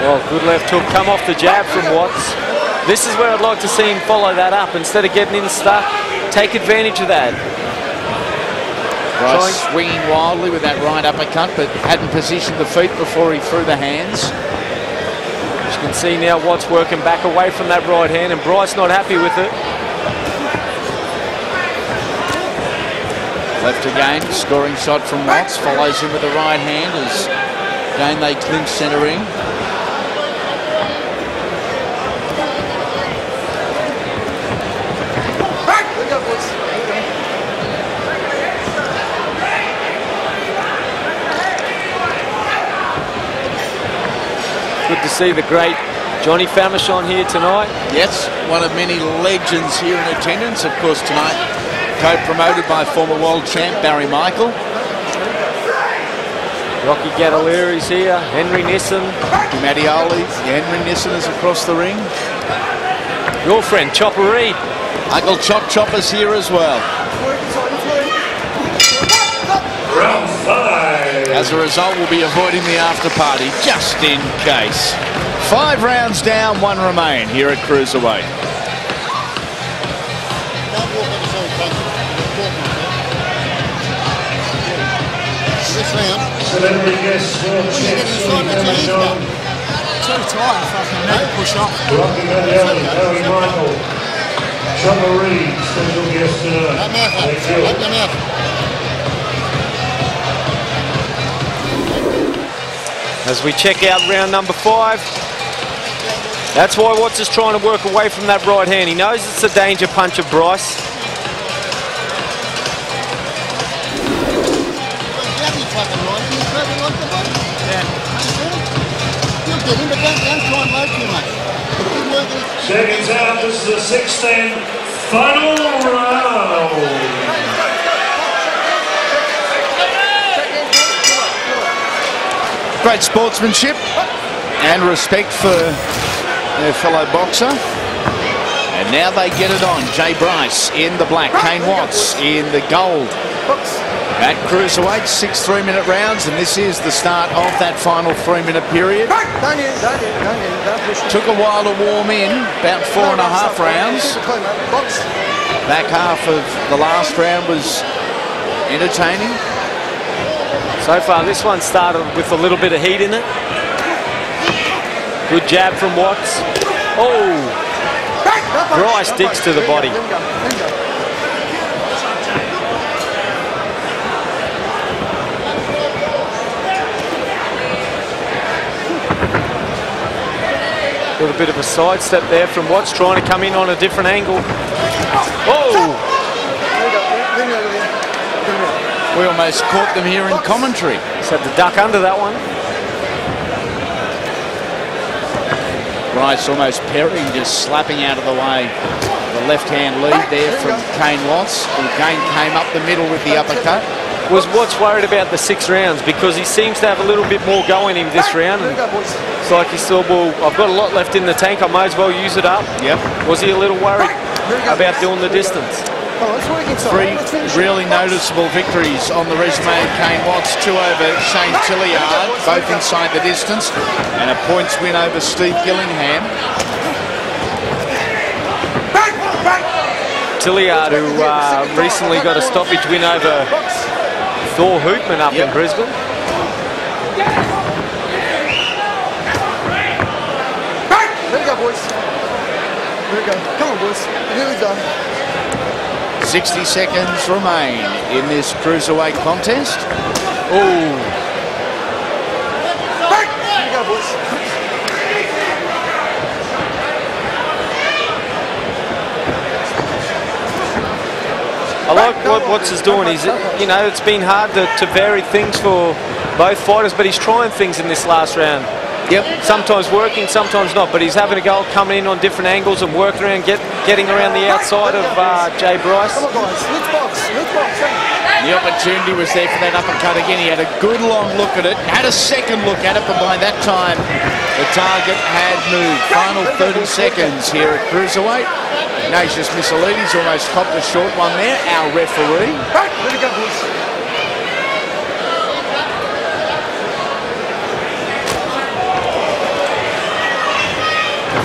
Well, good left hook, come off the jab from Watts. This is where I'd like to see him follow that up. Instead of getting in stuck, take advantage of that. Bryce swinging wildly with that right uppercut, but hadn't positioned the feet before he threw the hands. As you can see now, Watts working back away from that right hand, and Bryce not happy with it. Left again, scoring shot from Watts, follows him with the right hand as again they clinch centering. Good to see the great Johnny Famishon here tonight. Yes, one of many legends here in attendance. Of course, tonight co-promoted by former world champ Barry Michael. Rocky Gadaleri's here, Henry Nissen. Madioli, Henry Nissen is across the ring. Your friend Chopper Reed. Uncle Chopper's here as well. Round 5. As a result, we'll be avoiding the after party just in case. 5 rounds down, 1 remain here at Cruiserweight. This round. Celebrity guest world champion. Too tired, fucking never push off. Rocky Gadaleri, Barry Michael, Chopper Reed, special guest tonight. Thank you. As we check out round number 5. That's why Watts is trying to work away from that right hand. He knows it's a danger punch of Bryce. Seconds out, this is the 6th and final round. Great sportsmanship and respect for their fellow boxer. And now they get it on. Jay Bryce in the black, Kane Watts in the gold. At Cruiserweight, 6 3-minute rounds, and this is the start of that final 3-minute period. Took a while to warm in, about 4.5 rounds. Back half of the last round was entertaining. So far, this one started with a little bit of heat in it. Good jab from Watts. Oh! Bryce digs to the body. Got a bit of a sidestep there from Watts, trying to come in on a different angle. Oh! We almost caught them here in commentary. Just had to duck under that one. Bryce almost parrying, just slapping out of the way. The left-hand lead there from Kane Watts. And Kane came up the middle with the uppercut. Was Watts worried about the 6 rounds because he seems to have a little bit more go in him this round. And it's like he thought, well, I've got a lot left in the tank, I may as well use it up. Yep. Was he a little worried about doing the distance? 3 really noticeable victories on the resume of Kane Watts. 2 over Shane Tilliard, both inside the distance, and a points win over Steve Gillingham. Tilliard, who recently got a stoppage win over Thor Hoopman up in Brisbane. There we go, boys. There we go. Come on, boys. Nearly done. 60 seconds remain in this cruiserweight contest. Oh. Here we go, boys. I like what Watts is doing. He's, you know, it's been hard to vary things for both fighters, but he's trying things in this last round. Yep. Sometimes working, sometimes not, but he's having a go at coming in on different angles and working around, getting around the outside of Jay Bryce. Come on, guys. Let's box. Let's box. The opportunity was there for that uppercut again. He had a good long look at it, had a second look at it, but by that time the target had moved. Final 30 seconds here at cruiserweight. Ignatius Missolides almost copped a short one there. Our referee. Let it go, boys.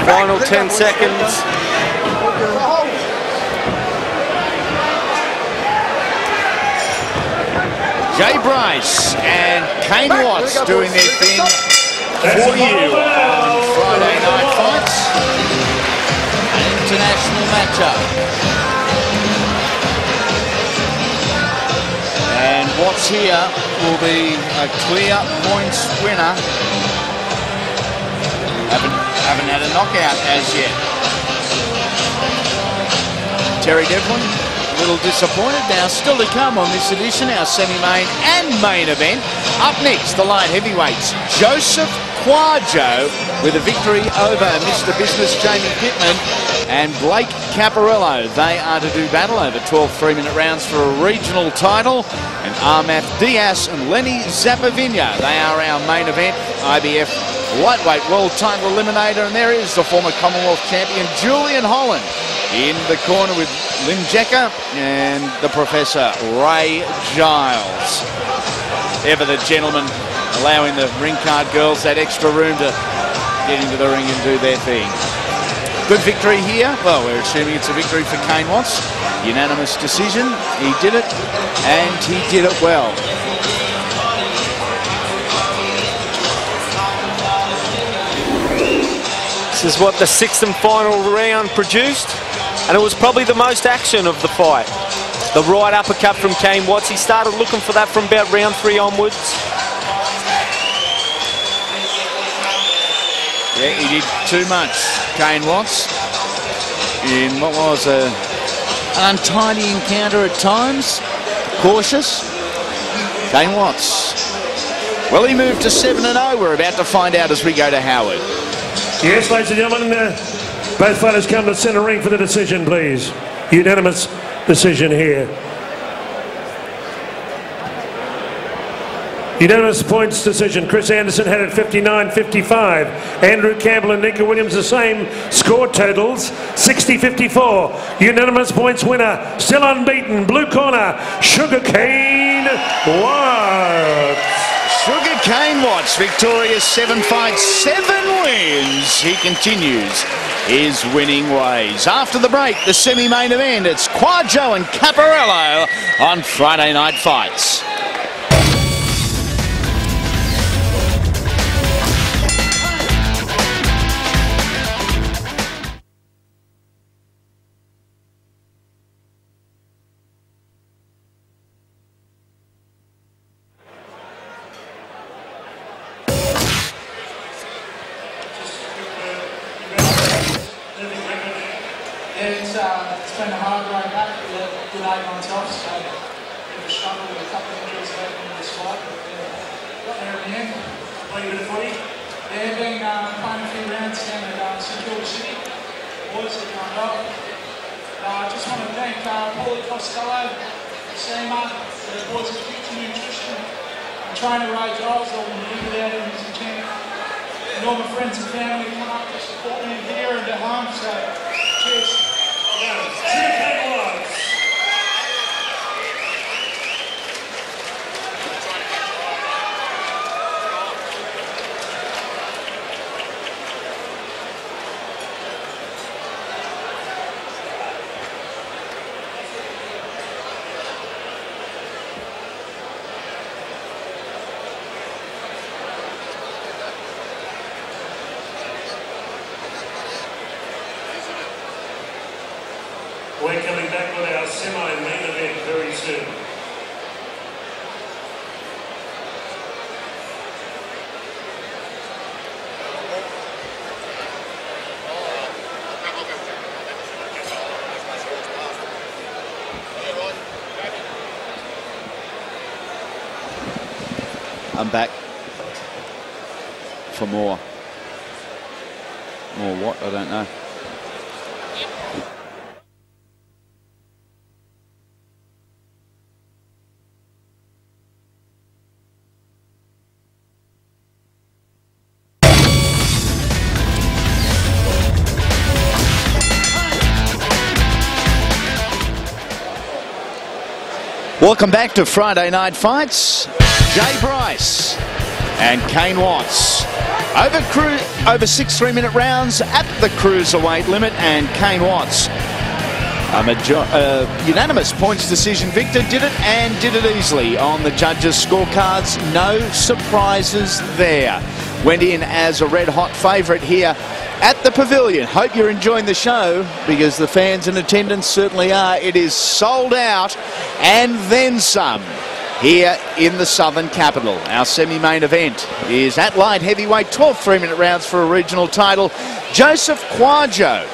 Final 10 seconds. Jay Bryce and Kane Watts doing their thing for you on Friday Night Fights. An international matchup. And Watts here will be a clear points winner. Haven't had a knockout as yet. Terry Devlin, a little disappointed. Now still to come on this edition, our semi-main and main event. Up next, the light heavyweights. Joseph Kwadjo with a victory over Mr. Business Jamie Pittman and Blake Caparello. They are to do battle over 12 3-minute rounds for a regional title. And Ammeth, Diaz and Lenny Zappavigna. They are our main event. IBF lightweight world title eliminator, and there is the former Commonwealth champion Julian Holland in the corner with Lynn Jecker and the Professor Ray Giles. Ever the gentleman, allowing the ring card girls that extra room to get into the ring and do their thing. Good victory here. Well, we're assuming it's a victory for Kane Watts. Unanimous decision. He did it, and he did it well. This is what the 6th and final round produced, and it was probably the most action of the fight. The right uppercut from Kane Watts. He started looking for that from about round 3 onwards. Yeah, he did too much, Kane Watts, in what was an untidy encounter at times. Cautious. Kane Watts. Well, he moved to 7-0. We're about to find out as we go to Howard. Yes, ladies and gentlemen, both fighters come to centre ring for the decision, please. Unanimous decision here. Unanimous points decision. Chris Anderson had it 59-55. Andrew Campbell and Nika Williams the same. Score totals 60-54. Unanimous points winner, still unbeaten, blue corner, Sugarcane Watts. Sugarcane Watts, victorious 7 fights, 7 wins. He continues his winning ways. After the break, the semi-main event, it's Kwadjo and Caparello on Friday Night Fights. it's been a hard road back with a good 8 months off, so a bit of a struggle with a couple of injuries late in this fight, but got there in the end. Playing a bit of footy? Yeah, been playing a few rounds down at St Kilda City. Boys have done well. I just want to thank Paulie Costello, Seema, the boys at Future Nutrition, and trainer Ray Giles, all been really good out in this camp. And all my friends and family come up to support me here and at home, so cheers. We're coming back with our semi-main event very soon. I'm back for more. More what? I don't know. Welcome back to Friday Night Fights. Jay Bryce and Kane Watts. Over 6 3-minute rounds at the cruiserweight limit, and Kane Watts, unanimous points decision victor, did it and did it easily on the judges' scorecards. No surprises there. Went in as a red-hot favourite here at the Pavilion. Hope you're enjoying the show, because the fans in attendance certainly are. It is sold out and then some here in the Southern Capital. Our semi-main event is at light heavyweight, 12 3-minute rounds for a regional title. Joseph Kwadjo,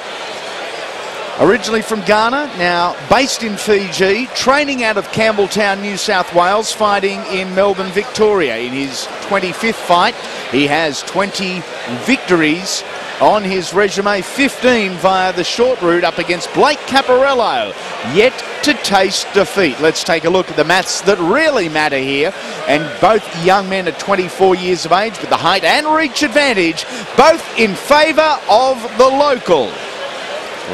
originally from Ghana, now based in Fiji, training out of Campbelltown, New South Wales, fighting in Melbourne, Victoria. In his 25th fight, he has 20 victories on his resume, 15 via the short route up against Blake Caparello. Yet to taste defeat. Let's take a look at the maths that really matter here. And both young men are 24 years of age, with the height and reach advantage, both in favour of the local.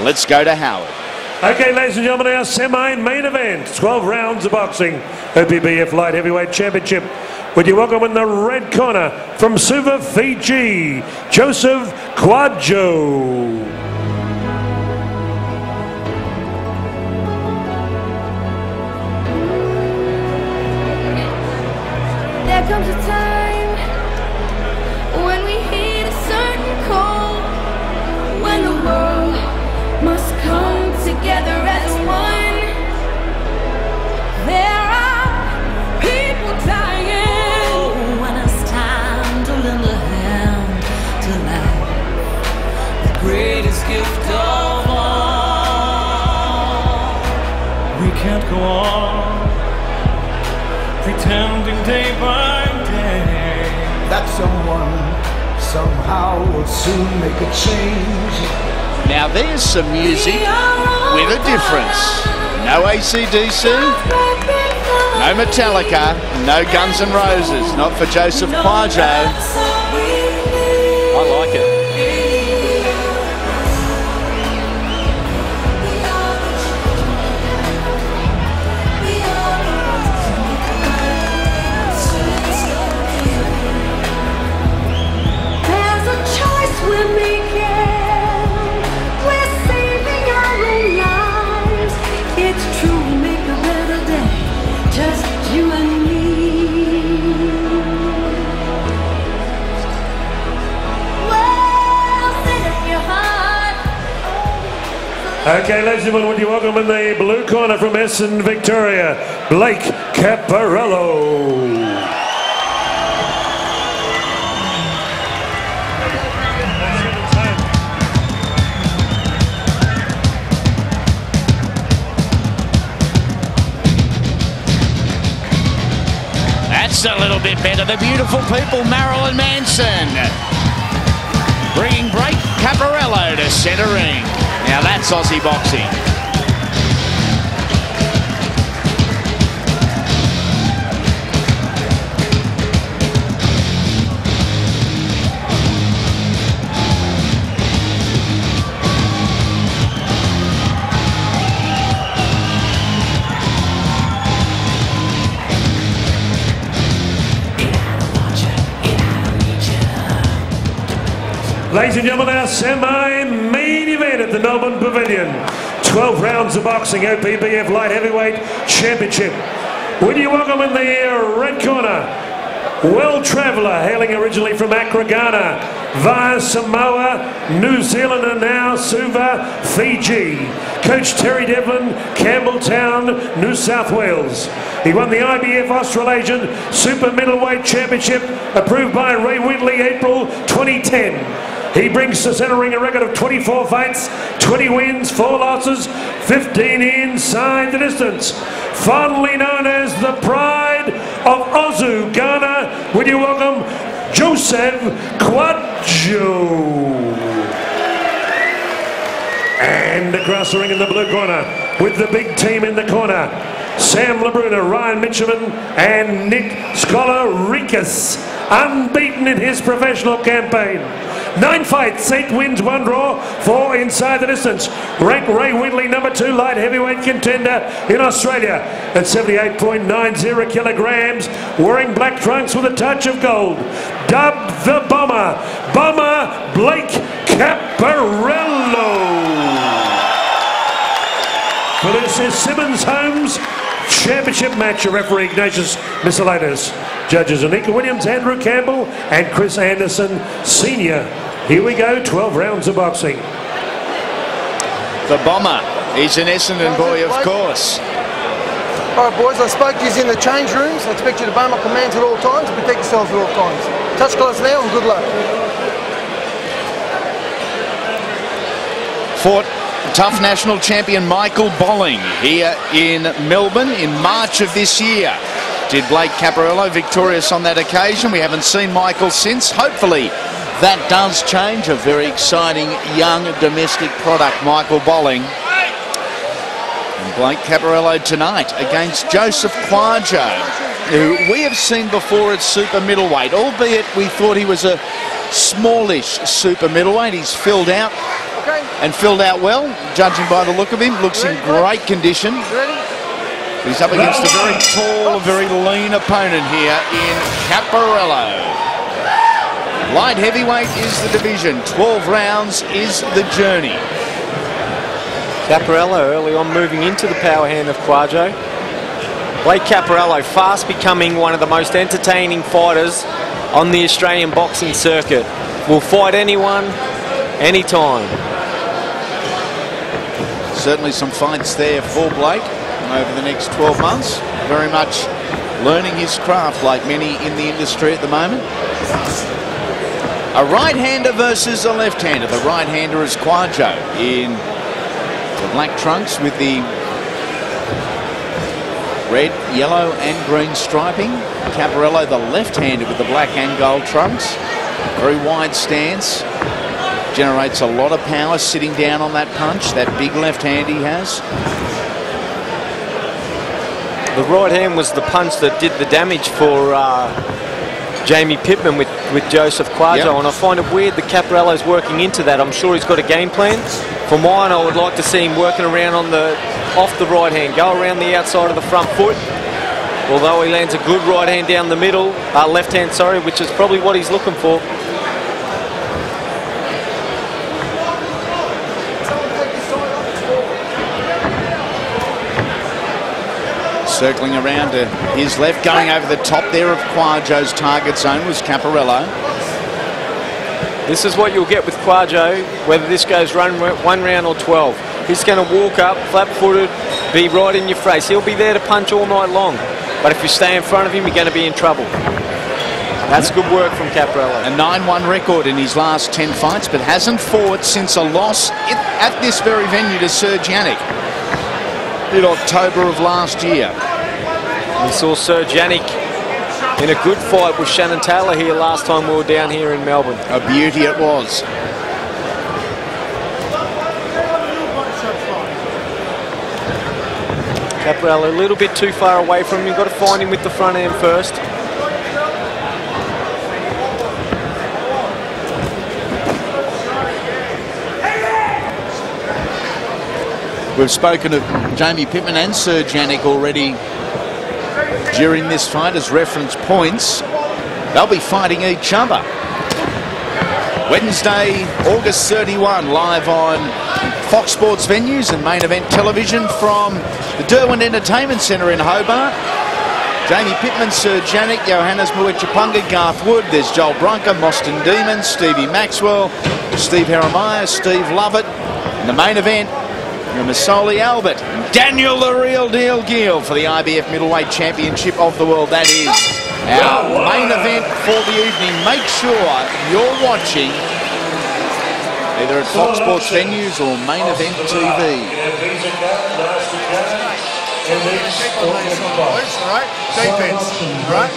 Let's go to Howard. Okay, ladies and gentlemen, our semi-main event, 12 rounds of boxing, OPBF Light Heavyweight Championship. Would you welcome in the red corner from Suva, Fiji, Joseph Kwadjo. There comes a time when we heed a certain call, when the world must come together as one. There are people dying. Oh, when it's time to lend a hand to life, the greatest gift of all. We can't go on pretending day by day that someone somehow will soon make a change. Now there's some music with a difference. No AC/DC, no Metallica, no Guns N' Roses. Not for Joseph Kwadjo. I like it. There's a choice we're making. We're saving our own lives. It's true, we make a better day, just you and me. Well, sit in your heart. Okay, ladies and gentlemen, would you welcome in the blue corner from Essen, Victoria, Blake Caparello. just a little bit better. The beautiful people, Marilyn Manson, bringing break Caparello to centre ring. Now that's Aussie boxing. Ladies and gentlemen, our semi-main event at the Melbourne Pavilion. 12 rounds of boxing, OPBF Light Heavyweight Championship. Would you welcome in the red corner, World Traveller, hailing originally from Accra, Ghana, via Samoa, New Zealand and now Suva, Fiji. Coach Terry Devlin, Campbelltown, New South Wales. He won the IBF Australasian Super Middleweight Championship, approved by Ray Whitley, April 2010. He brings to centre ring a record of 24 fights, 20 wins, 4 losses, 15 inside the distance. Fondly known as the Pride of Ozu, Ghana, would you welcome Joseph Kwadjo. And across the ring in the blue corner, with the big team in the corner, Sam Labruna, Ryan Mitchellman and Nick Skolarikas, unbeaten in his professional campaign. 9 fights, 8 wins, 1 draw, 4 inside the distance. Ranked Ray Whitley, #2 light heavyweight contender in Australia at 78.90 kilograms, wearing black trunks with a touch of gold. Dubbed the Bomber, Bomber Blake Caparello. For this is Simmons Holmes Championship match. A referee Ignatius Miscellaneous. Judges Anika Williams, Andrew Campbell and Chris Anderson Sr. Here we go, 12 rounds of boxing. The Bomber, he's an Essendon boy, of course. All right, boys, I spoke to you in the change rooms. I expect you to obey my commands at all times and protect yourselves at all times. Touch gloves now and good luck. Fought tough national champion Michael Bolling here in Melbourne in March of this year. Did Blake Caparello victorious on that occasion. We haven't seen Michael since. Hopefully that does change. A very exciting young domestic product, Michael Bolling. And Blake Caparello tonight against Joseph Kwadjo, who we have seen before at super middleweight, albeit we thought he was a smallish super middleweight. He's filled out and filled out well, judging by the look of him. Looks in great condition. He's up against a very tall, very lean opponent here in Caparello. Light heavyweight is the division. 12 rounds is the journey. Caparello early on moving into the power hand of Kwadjo. Blake Caparello fast becoming one of the most entertaining fighters on the Australian boxing circuit. Will fight anyone, anytime. Certainly some fights there for Blake over the next 12 months. Very much learning his craft like many in the industry at the moment. A right-hander versus a left-hander. The right-hander is Kwadjo in the black trunks with the red, yellow and green striping. Caparello, the left-hander with the black and gold trunks. Very wide stance. Generates a lot of power sitting down on that punch. That big left hand he has. The right hand was the punch that did the damage for Jamie Pittman with Joseph Kwadjo, and I find it weird that Caparello's working into that. I'm sure he's got a game plan. For mine, I would like to see him working around on off the right hand, go around the outside of the front foot. Although he lands a good right hand down the middle, left hand, sorry, which is probably what he's looking for. Circling around to his left, going over the top there of Kwadjo's target zone was Caparello. This is what you'll get with Kwadjo, whether this goes one round or 12. He's going to walk up, flat-footed, be right in your face. He'll be there to punch all night long. But if you stay in front of him, you're going to be in trouble. That's good work from Caparello. A 9-1 record in his last 10 fights, but hasn't fought since a loss at this very venue to Serge Yannick in October of last year. We saw Serge Yannick in a good fight with Shannon Taylor here last time we were down here in Melbourne. A beauty it was. Caparello a little bit too far away from him. You've got to find him with the front hand first. We've spoken of Jamie Pittman and Sir Janik already during this fight as reference points. They'll be fighting each other. Wednesday, August 31, live on Fox Sports venues and main event television from the Derwent Entertainment Centre in Hobart. Jamie Pittman, Sir Janik, Johannes Muechapunga, Garth Wood. There's Joel Brunker, Mostyn Demon, Stevie Maxwell, Steve Jeremiah, Steve Lovett. In the main event, Masoli Albert, Daniel the Real Deal Gill for the IBF Middleweight Championship of the World. That is our main event for the evening. Make sure you're watching either at Fox Sports venues or Main Event TV. Right? Defense, right?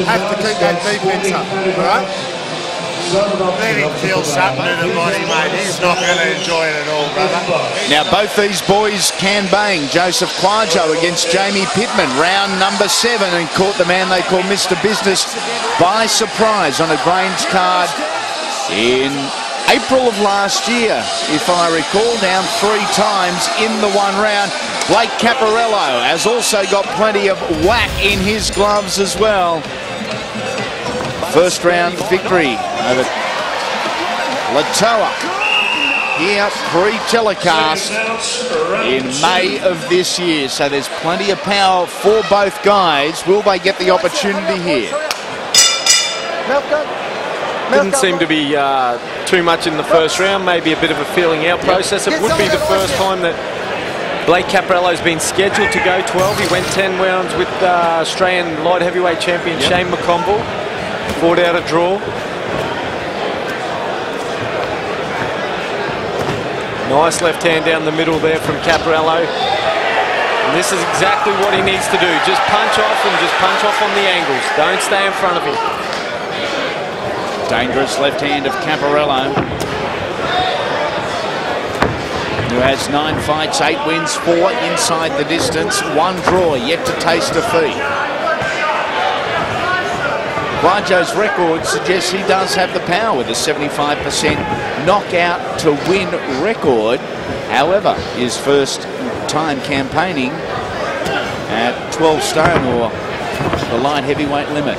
Have to keep that defense up, right? Let him feel something in the body, mate. He's not going to enjoy it at all, brother. Now, both these boys can bang. Joseph Kwadjo against Jamie Pittman, round number 7, and caught the man they call Mr. Business by surprise on a Grange card in April of last year, if I recall, down 3 times in the 1 round. Blake Caparello has also got plenty of whack in his gloves as well. First round victory over Latoa here pre-telecast in May of this year. So there's plenty of power for both guys. Will they get the opportunity here? Didn't seem to be too much in the first round, maybe a bit of a feeling out process. It would be the first time that Blake Caparello's been scheduled to go 12. He went 10 rounds with Australian light heavyweight champion Shane McConville. Fought out a draw. Nice left hand down the middle there from Caparello. And this is exactly what he needs to do. Just punch off and just punch off on the angles. Don't stay in front of him. Dangerous left hand of Caparello, who has 9 fights, 8 wins, 4 inside the distance, 1 draw, yet to taste defeat. Kwadjo's record suggests he does have the power with a 75% knockout to win record. However, his first time campaigning at 12 stone or the light heavyweight limit.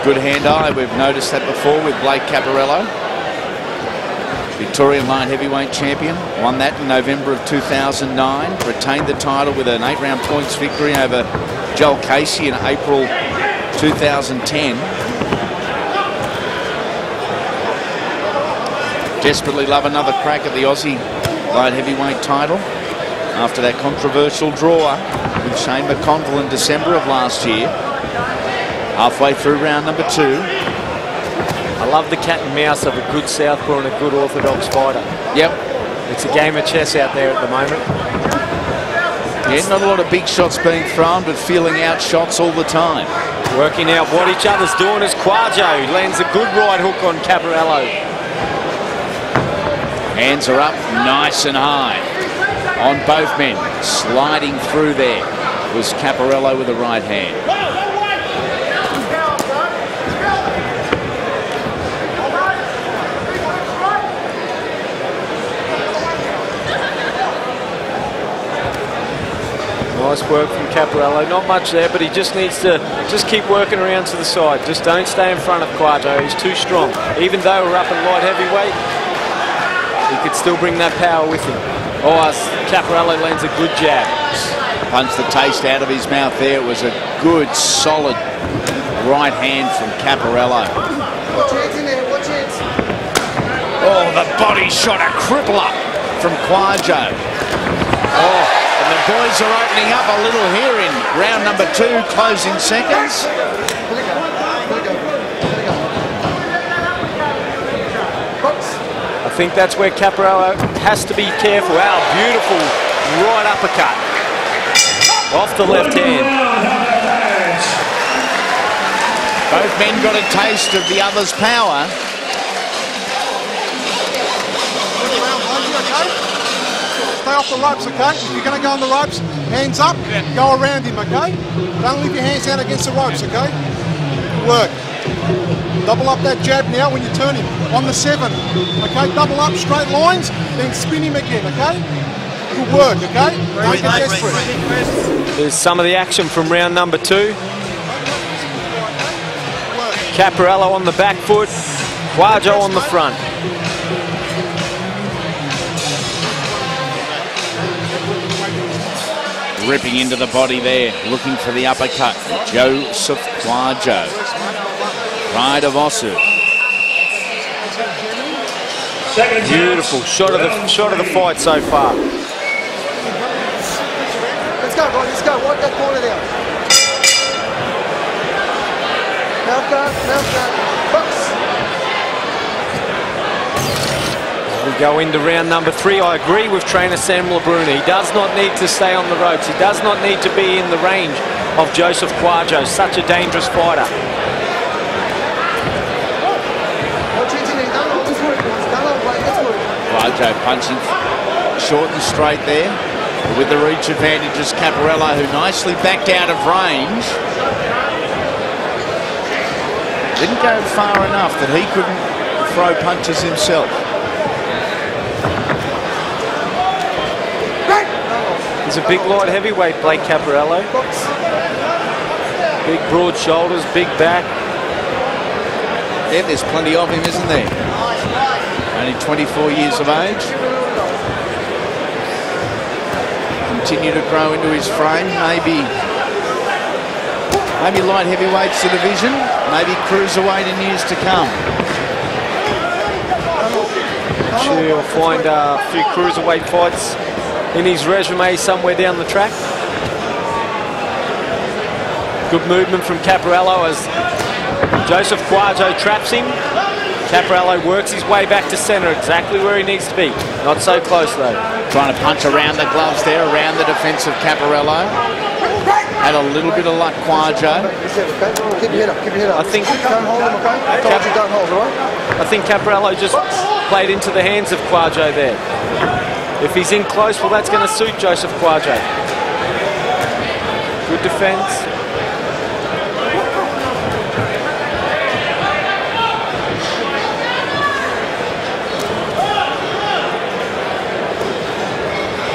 Good hand-eye, we've noticed that before with Blake Caparello. Victorian light heavyweight champion, won that in November of 2009, retained the title with an 8-round points victory over Joel Casey in April 2010. Desperately love another crack at the Aussie light heavyweight title after that controversial draw with Shane McConville in December of last year. Halfway through round number 2. I love the cat and mouse of a good southpaw and a good orthodox fighter. Yep. It's a game of chess out there at the moment. Yeah, not a lot of big shots being thrown, but feeling out shots all the time. Working out what each other's doing as Kwadjo lands a good right hook on Caparello. Hands are up nice and high on both men. Sliding through there was Caparello with the right hand. Nice work from Caparello. Not much there, but he just needs to just keep working around to the side. Just don't stay in front of Kwadjo. He's too strong. Even though we're up in light heavyweight, he could still bring that power with him. Oh, Caparello lands a good jab. Punched the taste out of his mouth there. It was a good, solid right hand from Caparello. Watch it in there, watch it. Oh, the body shot, a crippler from Kwadjo. Oh, and the boys are opening up a little here in round number 2, closing seconds. I think that's where Caparello has to be careful. Wow, beautiful right uppercut. Off the left hand. Both men got a taste of the other's power. Stay off the ropes, okay? If you're going to go on the ropes, hands up, go around him, okay? Don't leave your hands down against the ropes, okay? Work. Double up that jab now when you turn him. On the 7, okay? Double up straight lines, then spin him again, okay? Good work, okay? Don't get desperate. There's some of the action from round number 2. Caparello on the back foot, Kwadjo on the front. Ripping into the body there, looking for the uppercut. Joseph Kwadjo. Pride of Osu. Beautiful shot of the fight so far. Let's go, boys. Let's go. Wipe that corner down. Mouth guard, box. We go into round number 3. I agree with trainer Sam Lebrun. He does not need to stay on the ropes. He does not need to be in the range of Joseph Kwadjo, such a dangerous fighter. Kwadjo punching short and straight there. With the reach advantage is Caparello, who nicely backed out of range. Didn't go far enough that he couldn't throw punches himself. He's a big light heavyweight, Blake Caparello. Big broad shoulders, big back. Yeah, there's plenty of him, isn't there? Only 24 years of age. Continue to grow into his frame. Maybe light heavyweight's the division. Maybe cruiserweight in years to come. I'm sure you'll find a few cruiserweight fights in his resume somewhere down the track. Good movement from Caparello as Joseph Kwadjo traps him. Caparello works his way back to centre, exactly where he needs to be. Not so close though. Trying to punch around the gloves there, around the defence of Caparello. Had a little bit of luck, Kwadjo. Keep your head up, keep your head up. I think don't hold him, okay? I told you don't hold, all right? I think Caparello just played into the hands of Kwadjo there. If he's in close, well, that's going to suit Joseph Kwadjo. Good defence.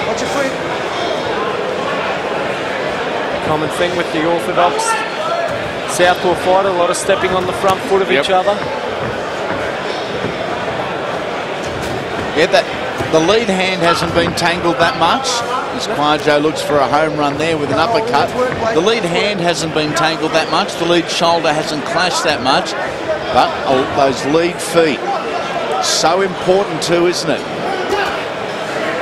Watch your feet. Common thing with the orthodox southpaw fighter, a lot of stepping on the front foot of each other. Yeah, the lead hand hasn't been tangled that much. As Kwadjo looks for a home run there with an uppercut. The lead hand hasn't been tangled that much. The lead shoulder hasn't clashed that much. But those lead feet, so important too, isn't it?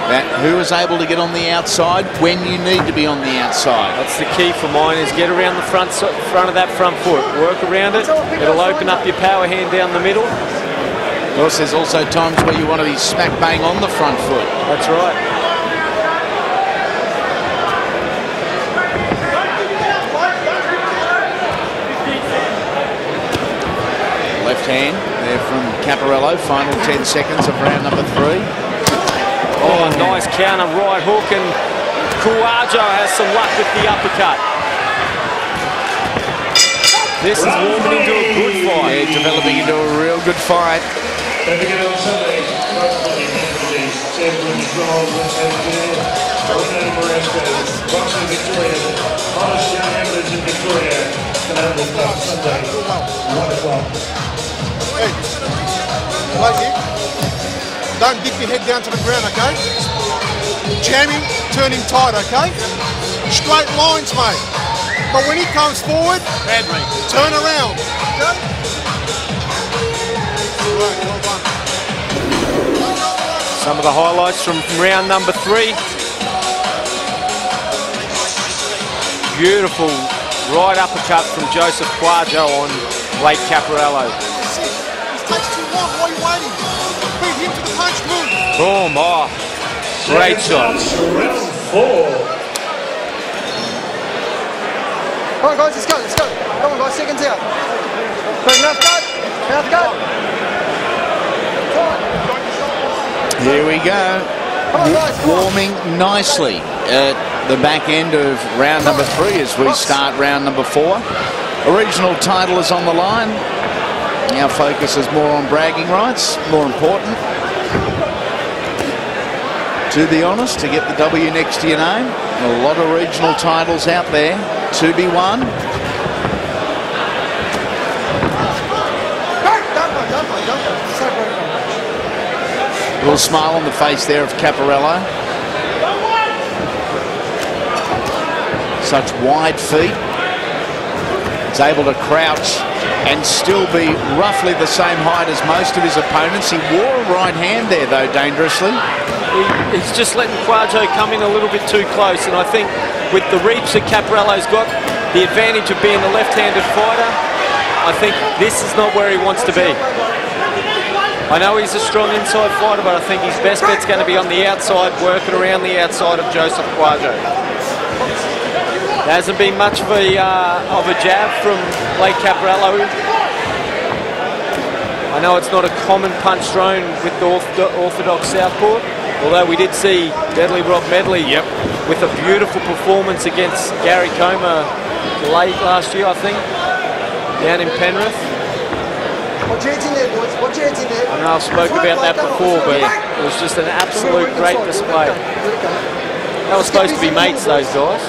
That who is able to get on the outside when you need to be on the outside. That's the key for mine, is get around the front of that front foot. Work around it. It'll open up your power hand down the middle. Of course, there's also times where you want to be smack bang on the front foot. That's right. Left hand there from Caparello. Final 10 seconds of round number 3. Oh, nice counter right hook, and Kwadjo has some luck with the uppercut. This is warming into a good fight. Yeah, developing into a real good fight. Don't forget on Sunday, Boxing Victoria, Honest Young Amateurs in Victoria, Sunday, 1 o'clock. Hey, right here. Don't dip your head down to the ground, okay? Jam him, turn him tight, okay? Straight lines, mate. But when he comes forward, turn around, okay? Well done. Some of the highlights from round number 3. Beautiful right uppercut from Joseph Kwadjo on Blake Caparello. This takes too long. Why are you waiting? Beat him to the punch move. Boom. Oh, great shot. Round 4. Come on, guys, let's go, let's go. Come on, guys, seconds out. Quick, mouth guard. Mouth guard. Here we go. Warming nicely at the back end of round number 3 as we start round number 4. Original title is on the line. Our focus is more on bragging rights, more important. To be honest, to get the W next to your name. A lot of regional titles out there to be won. A little smile on the face there of Caparello. Such wide feet. He's able to crouch and still be roughly the same height as most of his opponents. He wore a right hand there, though, dangerously. He's just letting Kwadjo come in a little bit too close, and I think with the reach that Caparello's got, the advantage of being a left-handed fighter, I think this is not where he wants to be. I know he's a strong inside fighter, but I think his best bet's going to be on the outside, working around the outside of Joseph Kwadjo. There hasn't been much of a jab from Blake Caparello. I know it's not a common punch thrown with the orthodox southpaw, although we did see Deadly Rob Medley with a beautiful performance against Gary Comer late last year, I think, down in Penrith. Watch your heads in there, boys. Watch your heads in there. I know I've spoken about that before, but it was just an absolute great display. They were supposed to be mates, those guys.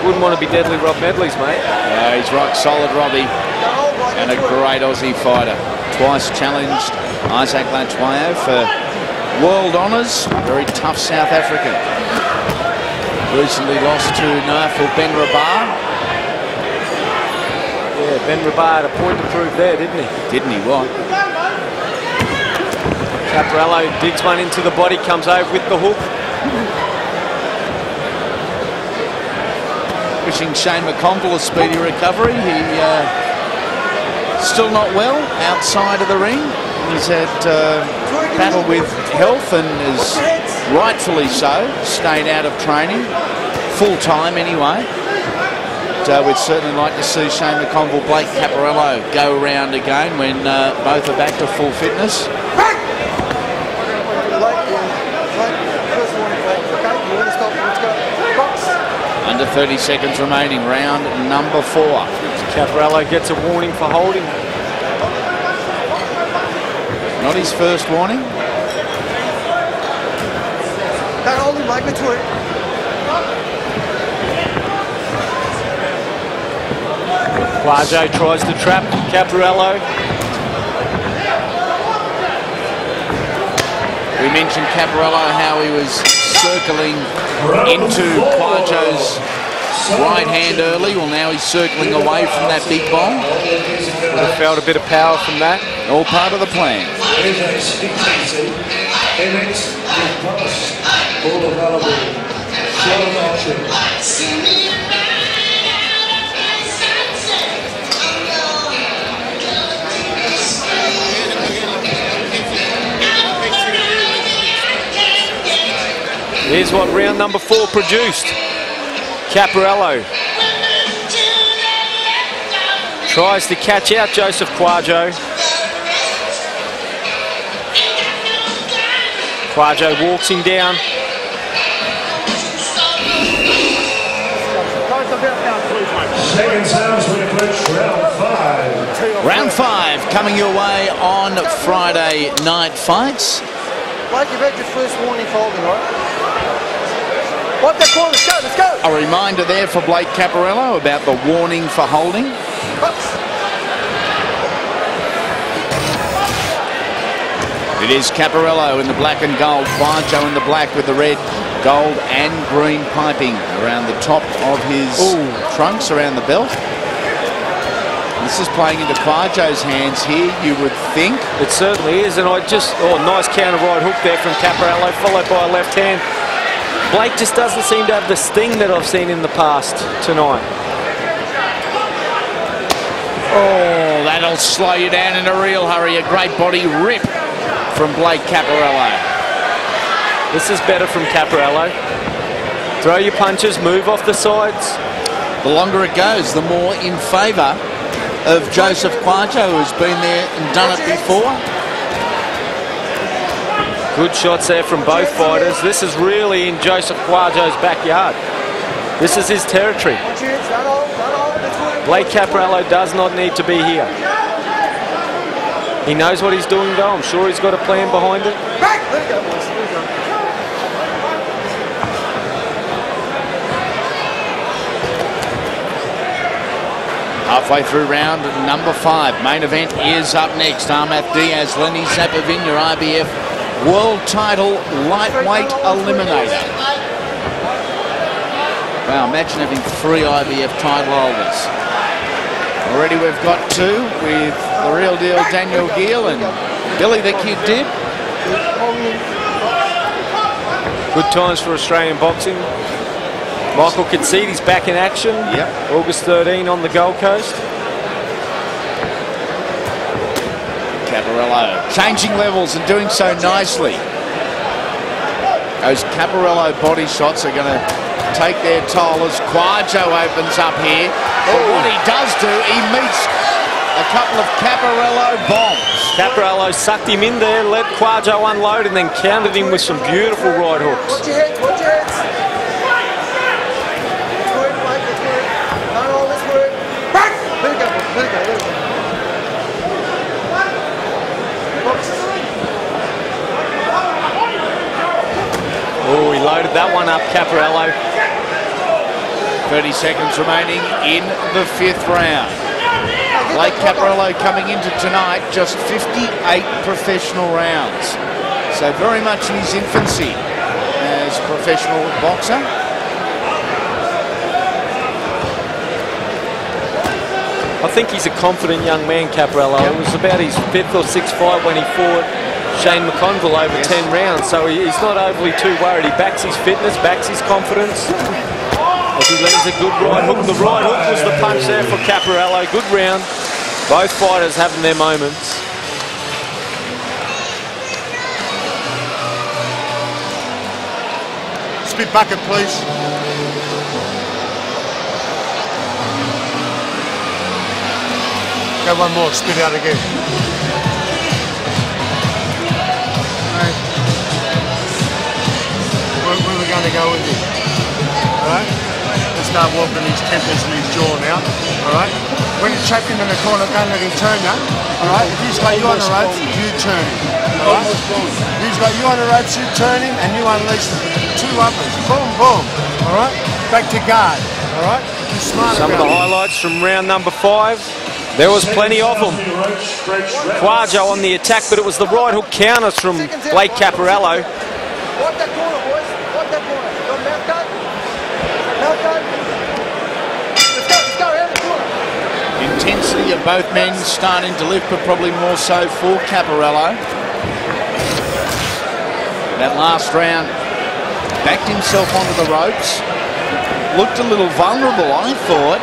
Wouldn't want to be Deadly Rob Medley's mate. Yeah, he's rock solid, Robbie. And a great Aussie fighter. Twice challenged Isaac Latuayo for world honours. Very tough South African. Recently lost to Nafil Ben Rabar. Yeah, Ben Rabar had a point to prove there, didn't he? Didn't he, what? Caparello digs one into the body, comes over with the hook. Wishing Shane McConville a speedy recovery. He still not well outside of the ring. He's had battle with health and is rightfully so stayed out of training full time anyway. But we'd certainly like to see Shane McConville, Blake Caparello go around again when both are back to full fitness. Under 30 seconds remaining, round number 4. Caparello gets a warning for holding. Not his first warning. Don't hold him, Mike, let's work. Kwadjo tries to trap Caparello. We mentioned Caparello, how he was circling into Kwadjo's right hand early. Well, now he's circling away from that big bomb. Would have felt a bit of power from that. All part of the plan. Here's what round number 4 produced. Caparello tries to catch out Joseph Kwadjo. Kwadjo walks him down. Second sounds when it approach round 5. Round 5 coming your way on Friday Night Fights. Blake, you've had your first warning for holding, right? Wipe that corner, let's go, let's go! A reminder there for Blake Caparello about the warning for holding. It is Caparello in the black and gold, Kwadjo in the black with the red, gold and green piping around the top of his trunks, around the belt. This is playing into Kwadjo's hands here, you would think. It certainly is, and nice counter right hook there from Caparello, followed by a left hand. Blake just doesn't seem to have the sting that I've seen in the past tonight. Oh, that'll slow you down in a real hurry. A great body rip from Blake Caparello. This is better from Caparello. Throw your punches, move off the sides. The longer it goes, the more in favour of Joseph Kwadjo, who's been there and done it before. Good shots there from both fighters. This is really in Joseph Kwadjo's backyard. This is his territory. Blake Caparello does not need to be here. He knows what he's doing though. I'm sure he's got a plan behind it. Halfway through round number 5. Main event is up next. Ammeth, Diaz, Lenny, Zappavigna, IBF World Title Lightweight Eliminator. Wow, imagine having 3 IBF title holders. Already we've got 2 with the real deal Daniel Gill and Billy the Kid Dib. Good times for Australian boxing. Michael Conceidi's back in action. Yep. August 13 on the Gold Coast. Caparello changing levels and doing so nicely. Those Caparello body shots are going to take their toll as Kwadjo opens up here. But what he does do, he meets a couple of Caparello bombs. Caparello sucked him in there, let Kwadjo unload and then countered him with some beautiful right hooks. Watch your heads, watch your heads. Oh, he loaded that one up, Caparello. 30 seconds remaining in the 5th round. Blake Caparello coming into tonight just 58 professional rounds. So very much in his infancy as a professional boxer. I think he's a confident young man, Caparello. It was about his 5th or 6th fight when he fought Shane McConville over 10 rounds, so he's not overly too worried. He backs his fitness, backs his confidence. As he lands a good right hook. The right hook was the punch there for Caparello. Good round. Both fighters having their moments. Spit bucket, please. Go one more, spit out again. Right. Where are we going to go with you? Alright? Let's start walking his tempers and his jaw now. Alright? When you chop him in the corner, don't let him turn you. Alright? If he's got you on the ropes, you turn him. Alright? If he's got you on the ropes, you turn him and you unleash the 2 uppers. Boom, boom. Alright? Back to guard. Alright? Be smart. Some of the highlights from round number 5. There was plenty of them. Kwadjo on the attack, but it was the right hook counters from Blake Caparello. Walk that corner, boys. Walk that corner. Got mouth guard. Mouth guard. Let's go around the corner. Intensity of both men starting to lift, but probably more so for Caparello. That last round, backed himself onto the ropes. Looked a little vulnerable, I thought,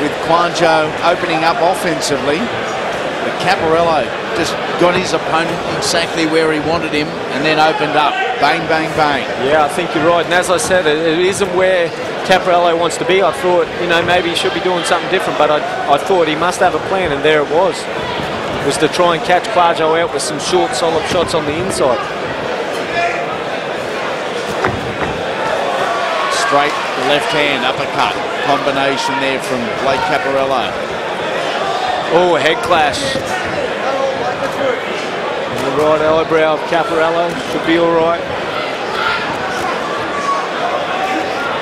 with Kwadjo opening up offensively. But Caparello just got his opponent exactly where he wanted him and then opened up. Bang, bang, bang. Yeah, I think you're right. And as I said, it isn't where Caparello wants to be. I thought, you know, maybe he should be doing something different, but I thought he must have a plan, and there it was. It was to try and catch Kwadjo out with some short, solid shots on the inside. Straight left hand uppercut combination there from Blake Caparello. Oh, a head clash. And the right eyebrow of Caparello should be all right.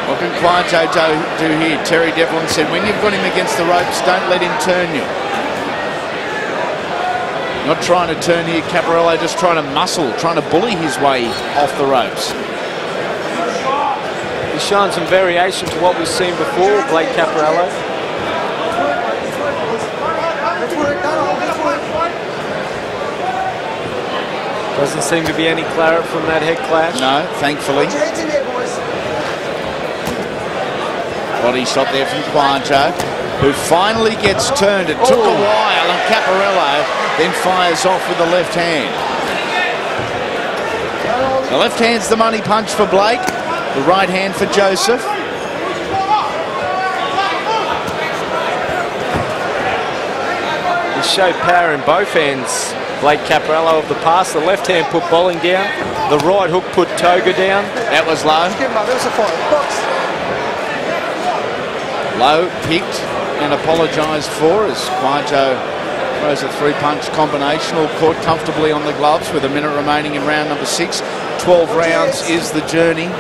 What can Kwadjo do here? Terry Devlin said, when you've got him against the ropes, don't let him turn you. Not trying to turn here, Caparello just trying to muscle, trying to bully his way off the ropes. He's shown some variation to what we've seen before, Blake Caparello. Doesn't seem to be any claret from that head clash. No, thankfully. Body shot there from Kwadjo, who finally gets turned. It took a while, and Caparello then fires off with the left hand. The left hand's the money punch for Blake. The right hand for Joseph. He showed power in both hands. Blake Caparello of the past. The left hand put Bolling down. The right hook put Toga down. That was low. Low picked and apologised for as Kwadjo throws a three-punch combination, all caught comfortably on the gloves with a minute remaining in round number 6. 12 rounds is the journey.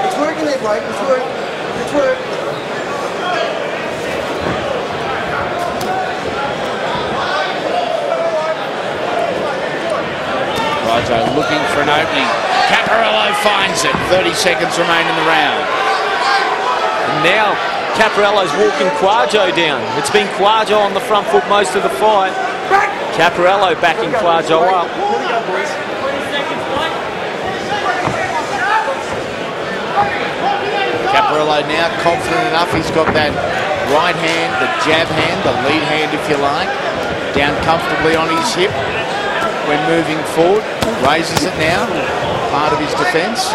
It's working there, Blake. It's work. It's work. Kwadjo looking for an opening. Caparello finds it. 30 seconds remain in the round. And now Caparello's walking Kwadjo down. It's been Kwadjo on the front foot most of the fight. Caparello backing Kwadjo up. Caparello now confident enough. He's got that right hand, the jab hand, the lead hand if you like, down comfortably on his hip when moving forward. Raises it now, part of his defence.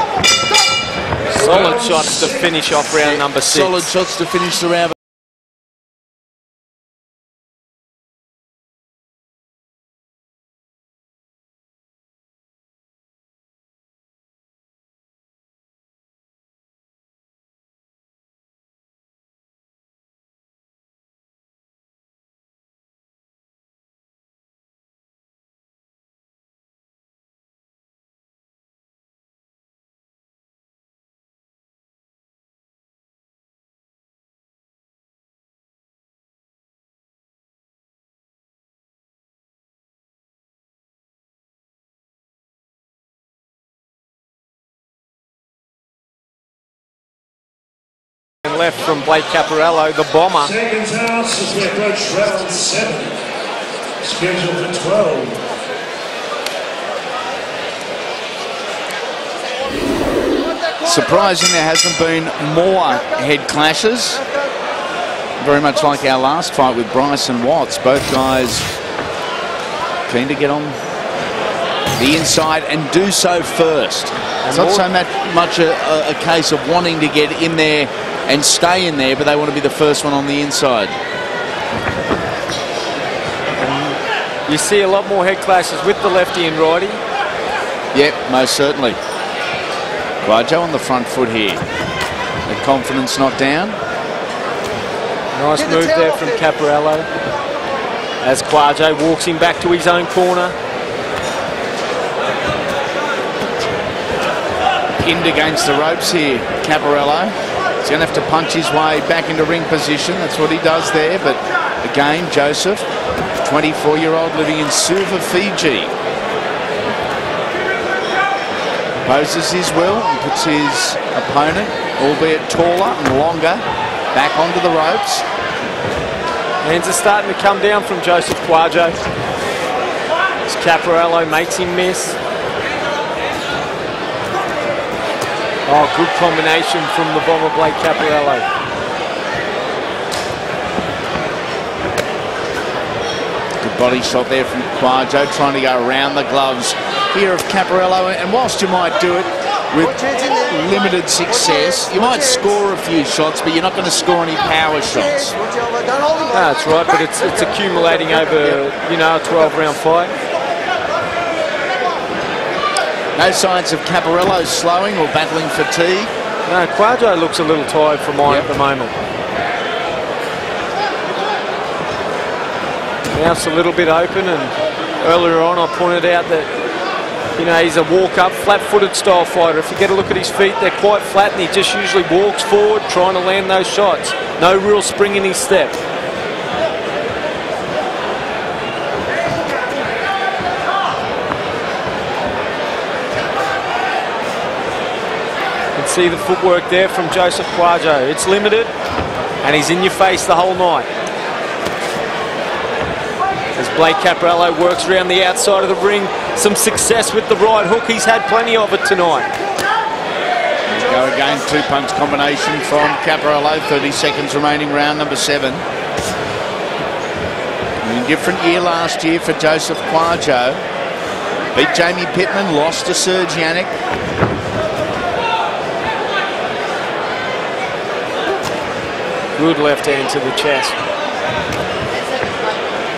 Solid shots to finish off round number 6. Solid shots to finish the round. Left from Blake Caparello, the bomber. Seconds house as we approach round 7. Scheduled for 12. Surprising there hasn't been more head clashes. Very much like our last fight with Bryce and Watts. Both guys keen to get on the inside and do so first. It's not so much a case of wanting to get in there and stay in there, but they want to be the first one on the inside. You see a lot more head clashes with the lefty and righty. Yep, most certainly. Kwadjo on the front foot here. The confidence not down. Nice move there from Caparello as Kwadjo walks him back to his own corner. Pinned against the ropes here, Caparello. He's going to have to punch his way back into ring position. That's what he does there. But again, Joseph, 24-year-old living in Suva, Fiji. Poses his will and puts his opponent, albeit taller and longer, back onto the ropes. Hands are starting to come down from Joseph Kwadjo as Caparello makes him miss. Oh, good combination from the bomber Blake Caparello. Good body shot there from Kwadjo, trying to go around the gloves here of Caparello. And whilst you might do it with limited success, you might score a few shots, but you're not going to score any power shots. That's right, but it's accumulating over, you know, a 12-round fight. No signs of Caparello slowing or battling fatigue. No, Kwadjo looks a little tired from mine at the moment. Mouth's a little bit open, and earlier on I pointed out that, you know, he's a walk-up, flat-footed style fighter. If you get a look at his feet, they're quite flat, and he just usually walks forward trying to land those shots. No real spring in his step. See the footwork there from Joseph Kwadjo. It's limited, and he's in your face the whole night. As Blake Caparello works around the outside of the ring, some success with the right hook. He's had plenty of it tonight. Go again, two-punch combination from Caparello. 30 seconds remaining, round number 7. A different year last year for Joseph Kwadjo. Beat Jamie Pittman, lost to Serge Yannick. Good left hand to the chest.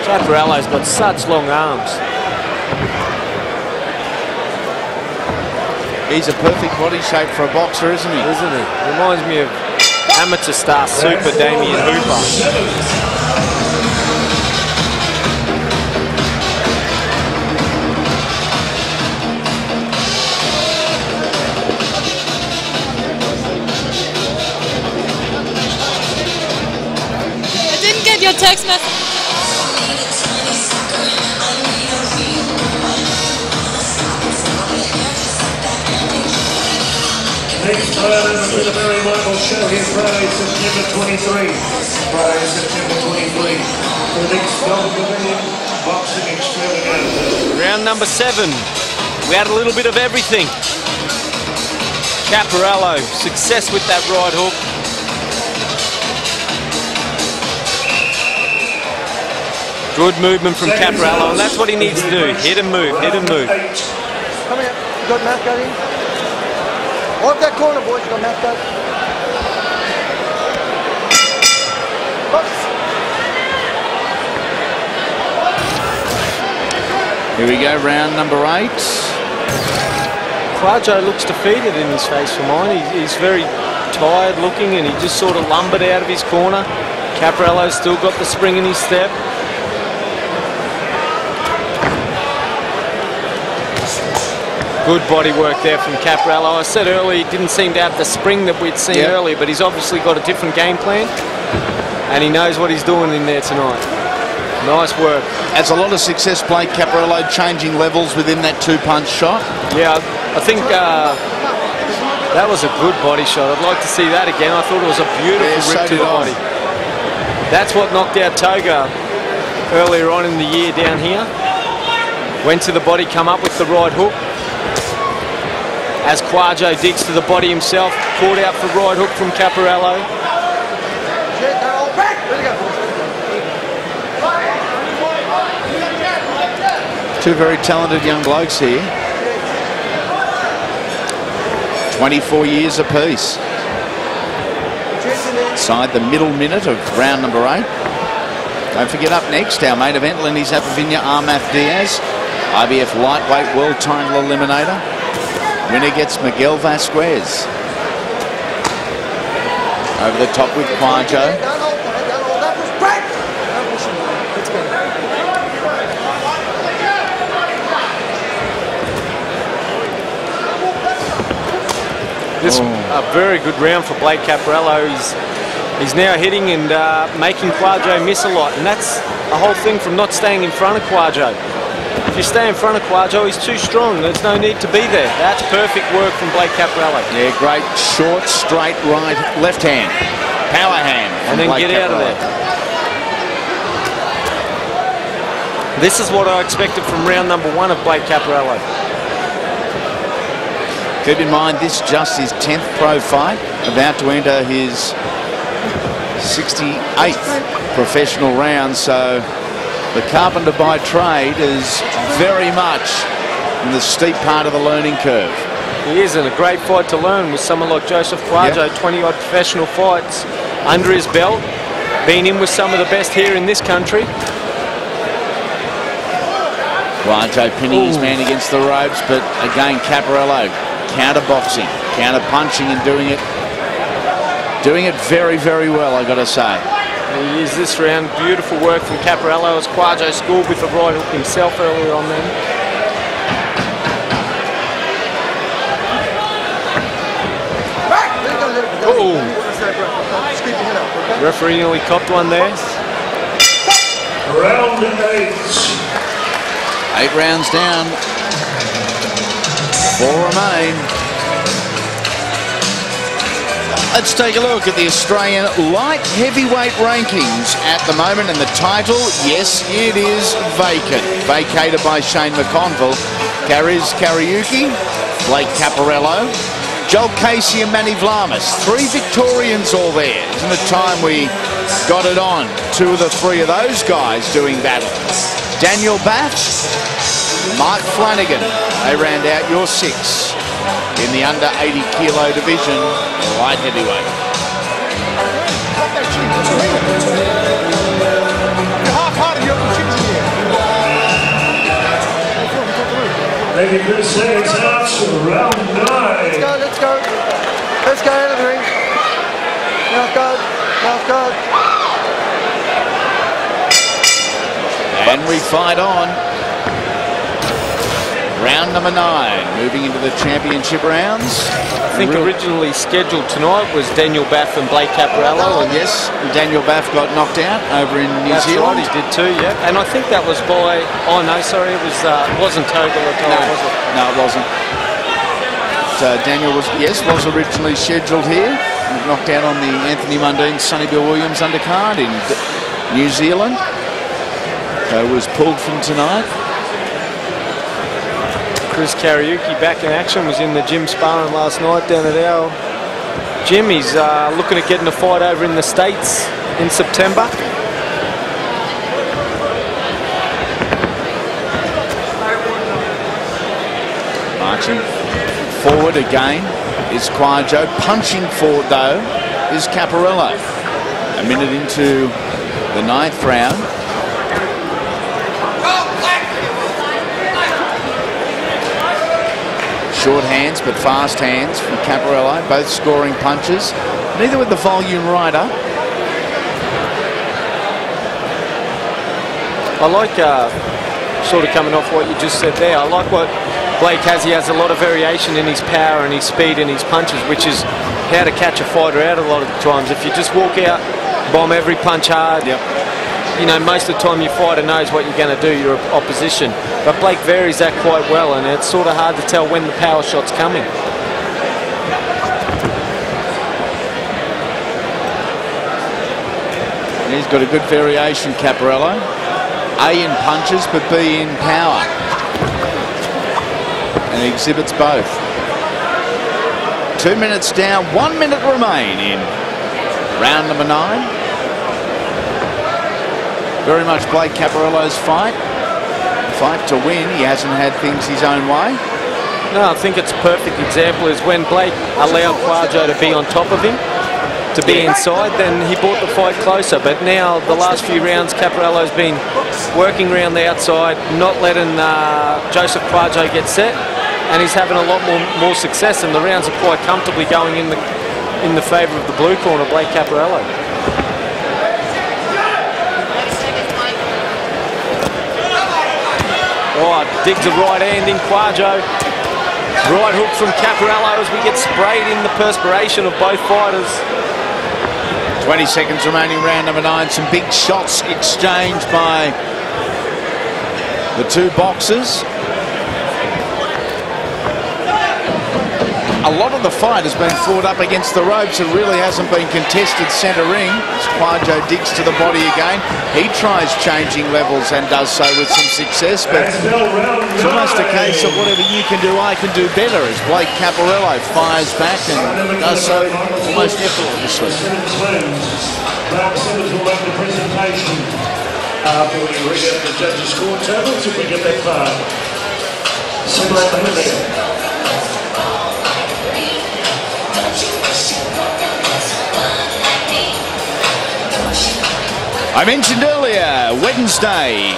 Caparello's got such long arms. He's a perfect body shape for a boxer, isn't he? Isn't he? Reminds me of amateur star Super Damien Hooper. Your text message. Next Friday to the Mary Michael Show here Friday, September 23. Friday, September 23. The next Pavilion boxing extravaganza. Round number 7. We had a little bit of everything. Caparello, success with that right hook. Good movement from Caparello, and that's what he needs to do. Hit and move, hit and move. Come here. You got mouth guard in? Off that corner, boys. You got mouth guard. Here we go, round number 8. Kwadjo looks defeated in his face for mine. He's very tired looking, and he just sort of lumbered out of his corner. Caparello's still got the spring in his step. Good body work there from Caparello. I said earlier he didn't seem to have the spring that we'd seen earlier, but he's obviously got a different game plan, and he knows what he's doing in there tonight. Nice work. Has a lot of success played Caparello, changing levels within that two-punch shot. Yeah, I think that was a good body shot. I'd like to see that again. I thought it was a beautiful rip to the body. That's what knocked out Toga earlier on in the year down here. Went to the body, come up with the right hook. As Kwadjo digs to the body himself, caught out for right hook from Caparello. Two very talented young blokes here. 24 years apiece. Inside the middle minute of round number 8. Don't forget, up next, our main event, Lenny Zappavigna, Ammeth Diaz, IBF lightweight world title eliminator. Winner gets Miguel Vasquez. Over the top with Kwadjo. This a very good round for Blake Caparello. He's now hitting and making Kwadjo miss a lot, and that's the whole thing from not staying in front of Kwadjo. If you stay in front of Kwadjo, he's too strong. There's no need to be there. That's perfect work from Blake Caparello. Yeah, great short, straight, right, left hand. Power hand. And then Blake get out of there. This is what I expected from round number 1 of Blake Caparello. Keep in mind, this just his 10th pro fight, about to enter his 68th professional round, so the carpenter by trade is very much in the steep part of the learning curve. He is in a great fight to learn with someone like Joseph Kwadjo, 20-odd professional fights under his belt, been in with some of the best here in this country. Kwadjo pinning his man against the ropes, but again Caparello counter-boxing, counter-punching and doing it very, very well, I got to say. He is this round. Beautiful work from Caparello as Kwadjo scored with the right hook himself earlier on then. Referee nearly copped one there. Round 8. 8 rounds down. 4 remain. Let's take a look at the Australian light heavyweight rankings at the moment, and the title, yes, it is vacant. Vacated by Shane McConville. Kariz Kariuki, Blake Caparello, Joel Casey and Manny Vlamis. 3 Victorians all there. Isn't it time we got it on? 2 of the 3 of those guys doing battle. Daniel Baff, Mark Flanagan. They round out your 6 in the under 80 kilo division, light heavyweight. Maybe Chris seconds out to round 9. Let's go, let's go. Let's go out of the ring. Now go, now go. And we fight on. Round number 9, moving into the championship rounds. I think originally scheduled tonight was Daniel Baff and Blake Caparello. Yes, Daniel Baff got knocked out over in New Zealand. Right, he did too, yeah. And I think that was by, oh no, sorry, it wasn't Toggle at all, was it? No, it wasn't. But, Daniel was originally scheduled here. Knocked out on the Anthony Mundine, Sonny Bill Williams undercard in New Zealand. So was pulled from tonight. Chris Kariuki back in action, was in the gym sparring last night down at our gym. He's looking at getting a fight over in the States in September. Marching forward again is Kwadjo. Punching forward though is Caparello. A minute into the 9th round. Short hands but fast hands from Caparello, both scoring punches, neither with the volume rider. I like, sort of coming off what you just said there, I like what Blake has. He has a lot of variation in his power and his speed and his punches, which is how to catch a fighter out a lot of the times. If you just walk out, bomb every punch hard, you know, most of the time your fighter knows what you're going to do, your opposition. But Blake varies that quite well, and it's sort of hard to tell when the power shot's coming. He's got a good variation, Caparello. A in punches, but B in power. And he exhibits both. 2 minutes down, 1 minute remain in round number 9. Very much Blake Caparello's fight. Fight to win. He hasn't had things his own way. No, I think it's a perfect example is when Blake allowed Kwadjo to be on top of him, to be inside, then he brought the fight closer. But now, the last few rounds, Caparello's been working around the outside, not letting Joseph Kwadjo get set, and he's having a lot more success, and the rounds are quite comfortably going in the favour of the blue corner, Blake Caparello. Oh, digs a right hand in Kwadjo. Right hook from Caparello as we get sprayed in the perspiration of both fighters. 20 seconds remaining, round number 9. Some big shots exchanged by the 2 boxers. A lot of the fight has been fought up against the ropes. It really hasn't been contested centre ring. As Kwadjo digs to the body again. He tries changing levels and does so with some success, but it's almost a case of whatever you can do, I can do better, as Blake Caparello fires back and does so almost effortlessly. Mark Simmons will make the presentation after we read out the judges' score tables if we get that far. I mentioned earlier, Wednesday,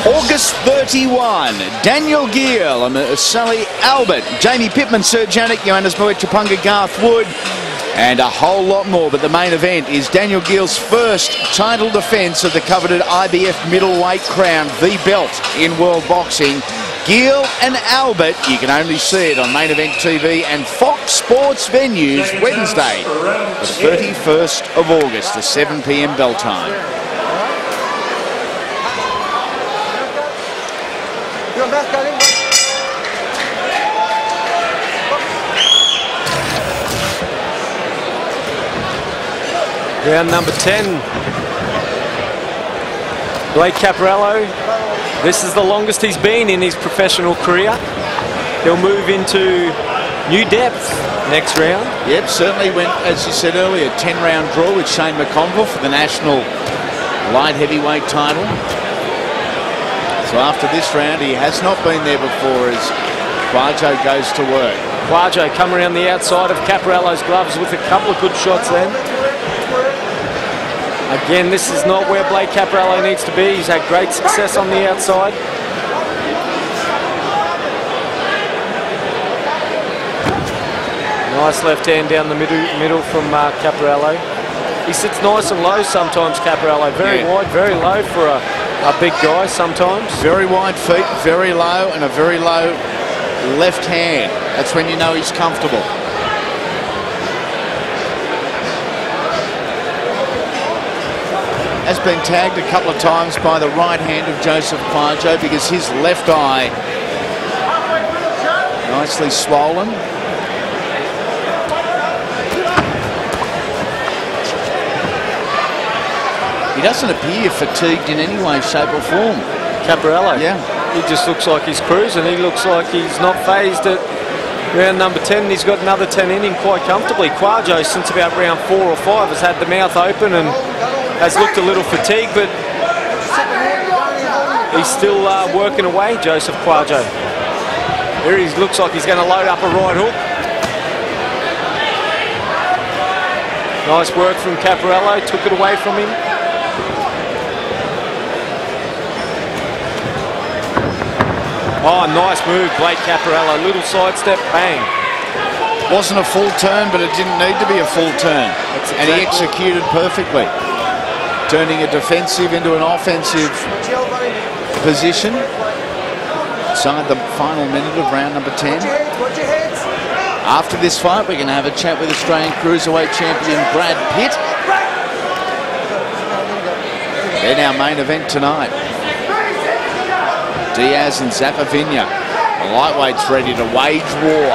August 31, Daniel Gill, Sally Albert, Jamie Pittman, Sir Janik, Johannes Moechapunga, Garth Wood, and a whole lot more. But the main event is Daniel Gill's first title defence of the coveted IBF middleweight crown, the belt in world boxing. Gill and Albert, you can only see it on Main Event TV and Fox Sports venues Wednesday, the 31st of August, the 7 p.m. bell time. Round number 10. Blake Caparello. This is the longest he's been in his professional career. He'll move into new depth next round. Yep, certainly went, as you said earlier, 10-round draw with Shane McConville for the national light heavyweight title. So after this round, he has not been there before as Kwadjo goes to work. Kwadjo come around the outside of Caparello's gloves with a couple of good shots then. Again, this is not where Blake Caparello needs to be. He's had great success on the outside. Nice left hand down the middle from Caparello. He sits nice and low sometimes, Caparello. Very wide, very low for a big guy sometimes. Very wide feet, very low, and a very low left hand. That's when you know he's comfortable. Has been tagged a couple of times by the right hand of Joseph Kwadjo because his left eye nicely swollen. He doesn't appear fatigued in any way, shape or form. Caparello? Yeah. He just looks like he's cruising. He looks like he's not phased at round number 10. He's got another 10 in him quite comfortably. Kwadjo, since about round 4 or 5, has had the mouth open and has looked a little fatigued, but he's still working away, Joseph Kwadjo. Here he looks like he's going to load up a right hook. Nice work from Caparello, took it away from him. Oh, nice move, Blake Caparello. Little sidestep, bang. Wasn't a full turn, but it didn't need to be a full turn. And he executed perfectly. Turning a defensive into an offensive position. Inside the final minute of round number 10. After this fight, we're going to have a chat with Australian Cruiserweight champion Brad Pitt. Then our main event tonight. Diaz and Zappavigna. The lightweights ready to wage war.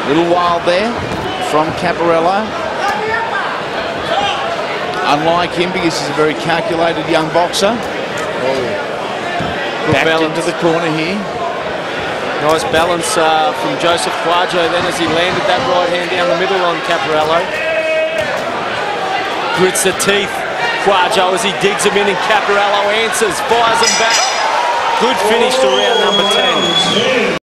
Little wild there from Caparello. Unlike him, because he's a very calculated young boxer. Back into the corner here. Nice balance from Joseph Kwadjo then as he landed that right hand down the middle on Caparello. Grits the teeth. Kwadjo as he digs him in and Caparello answers, fires him back. Good finish to round number 10.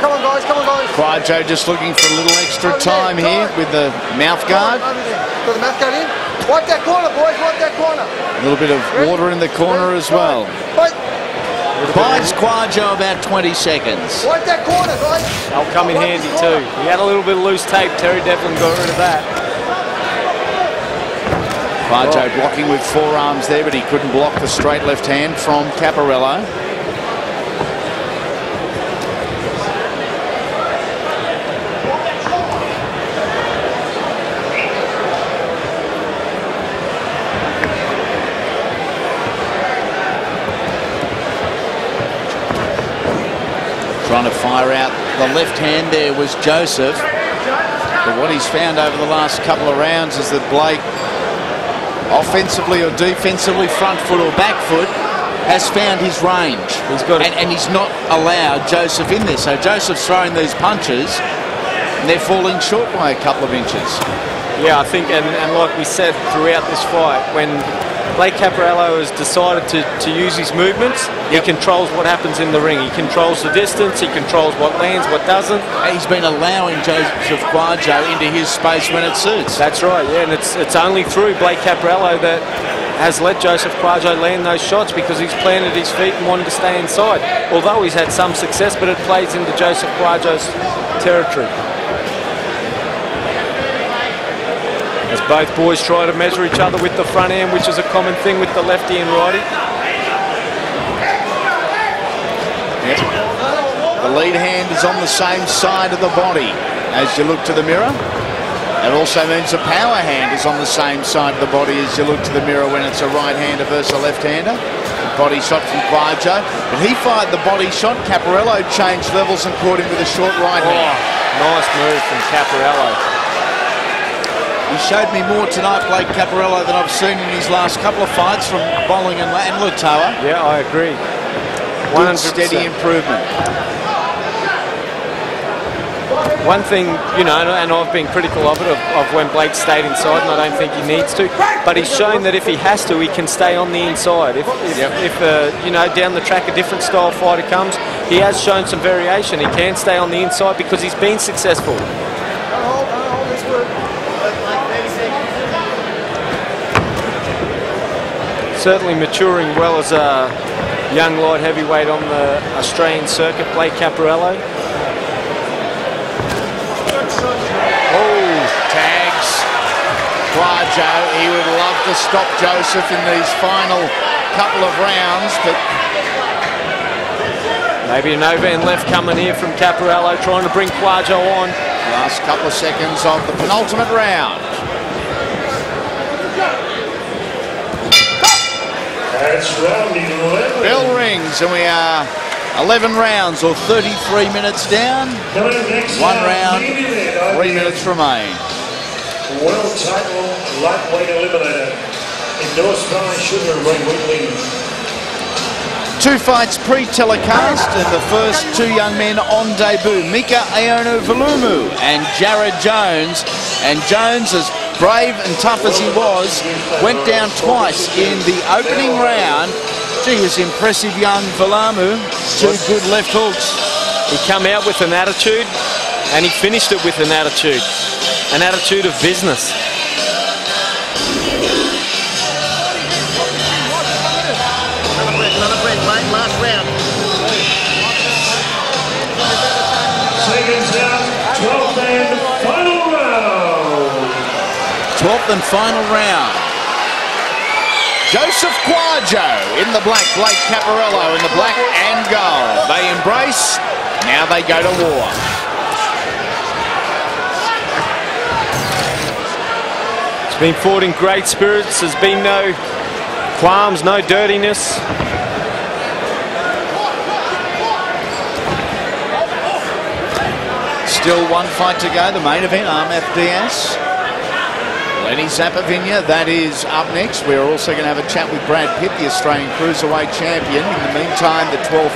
Come on guys, Kwadjo just looking for a little extra time here with the mouth guard. Got the mouth guard in. Wipe that corner, boys, wipe that corner. A little bit of water in the corner as well. Buys Kwadjo about 20 seconds. Wipe that corner, guys. That'll come in handy too. He had a little bit of loose tape. Terry Devlin got rid of that. Kwadjo blocking with forearms there, but he couldn't block the straight left hand from Caparello. Trying to fire out the left hand there was Joseph. But what he's found over the last couple of rounds is that Blake, offensively or defensively, front foot or back foot, has found his range. He's got and he's not allowed Joseph in there. So Joseph's throwing these punches and they're falling short by a couple of inches. Yeah, I think, and like we said throughout this fight, when Blake Caparello has decided to use his movements. He controls what happens in the ring. He controls the distance. He controls what lands, what doesn't. He's been allowing Joseph Kwadjo into his space when it suits. That's right, yeah, and it's only through Blake Caparello that has let Joseph Kwadjo land those shots, because he's planted his feet and wanted to stay inside. Although he's had some success, but it plays into Joseph Kwadjo's territory. As both boys try to measure each other with the front hand, which is a common thing with the lefty and righty. Yep. The lead hand is on the same side of the body as you look to the mirror. It also means the power hand is on the same side of the body as you look to the mirror when it's a right-hander versus a left-hander. Body shot from Kwadjo, but he fired the body shot. Caparello changed levels and caught him with a short right hand. Nice move from Caparello. He showed me more tonight, Blake Caparello, than I've seen in his last couple of fights from Bowling and Latoa. Yeah, I agree. 100% steady improvement. One thing, you know, and I've been critical of it, of when Blake stayed inside, and I don't think he needs to, but he's shown that if he has to, he can stay on the inside. If you know, down the track a different style fighter comes, he has shown some variation. He can stay on the inside because he's been successful. Certainly maturing well as a young light heavyweight on the Australian circuit, Blake Caparello. Kwadjo, he would love to stop Joseph in these final couple of rounds, but maybe an overhand left coming here from Caparello, trying to bring Kwadjo on. Last couple of seconds of the penultimate round. That's round 11. Bell rings, and we are 11 rounds, or 33 minutes down. One round, 3 minutes remain. World title lightweight eliminator, endorsed by Sugar Ray Whitley. Two fights pre-telecast, and the first two young men on debut, Micah Villamu and Jarrod Jones. And Jones, as brave and tough as he was, went down twice in the opening round. Gee, was impressive young Villamu. Two good left hooks. He come out with an attitude, and he finished it with an attitude. An attitude of business. Last round. Seconds down, 12th and final round. 12th and final round. Joseph Kwadjo in the black, Blake Caparello in the black and gold. They embrace, now they go to war. Been fought in great spirits. There's been no qualms, no dirtiness. Still one fight to go, the main event, Ammeth Diaz. Lenny Zappavigna, that is up next. We're also going to have a chat with Brad Pitt, the Australian Cruiserweight Champion. In the meantime, the 12th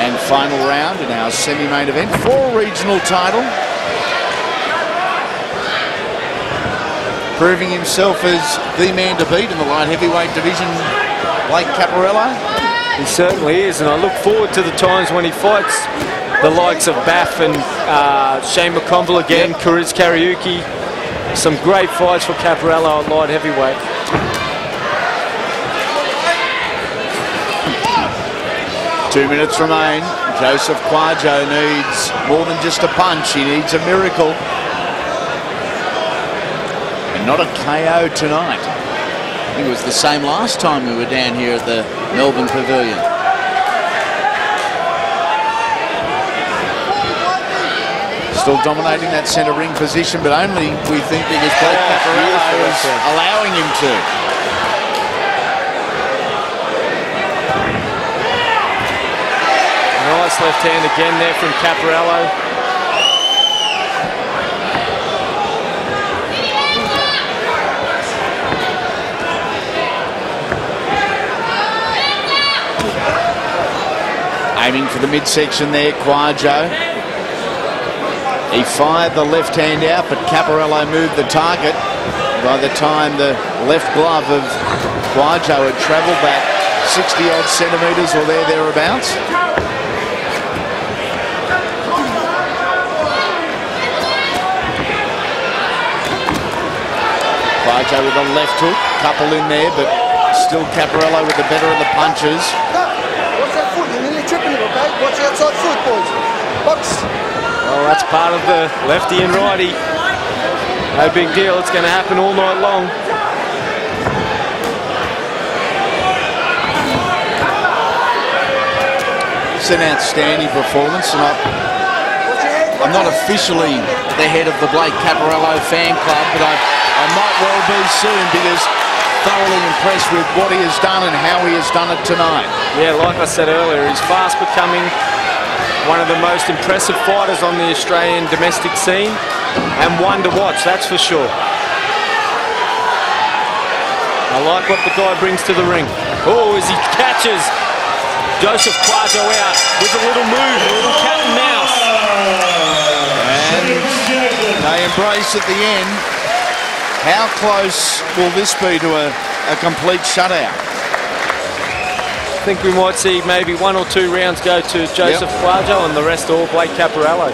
and final round in our semi-main event for a regional title. Proving himself as the man to beat in the light heavyweight division, Blake Caparello. He certainly is, and I look forward to the times when he fights the likes of Baff and Shane McConville again, Kuriz Kariuki. Some great fights for Caparello at light heavyweight. Two minutes remain. Joseph Kwadjo needs more than just a punch, he needs a miracle. Not a KO tonight. I think it was the same last time we were down here at the Melbourne Pavilion. Still dominating that centre ring position, but only, we think, because Blake Caparello is allowing him to. Nice left hand again there from Caparello. Aiming for the midsection there, Kwadjo. He fired the left hand out, but Caparello moved the target. by the time the left glove of Kwadjo had travelled that 60-odd centimetres or thereabouts. Kwadjo with a left hook, couple in there, but still Caparello with the better of the punches. Watch that foot, you're nearly tripping it, okay? Watch the outside foot, boys. Box. Well, that's part of the lefty and righty. No big deal, it's going to happen all night long. It's an outstanding performance, and I'm not officially the head of the Blake Caparello fan club, but I might well be soon, because thoroughly impressed with what he has done and how he has done it tonight. Yeah, like I said earlier, he's fast becoming one of the most impressive fighters on the Australian domestic scene, and one to watch, that's for sure. I like what the guy brings to the ring. Oh, as he catches Joseph Kwadjo out with a little move, a little cat and mouse. And they embrace at the end. How close will this be to a complete shutout? I think we might see maybe 1 or 2 rounds go to Joseph Kwadjo and the rest all Blake Caparello.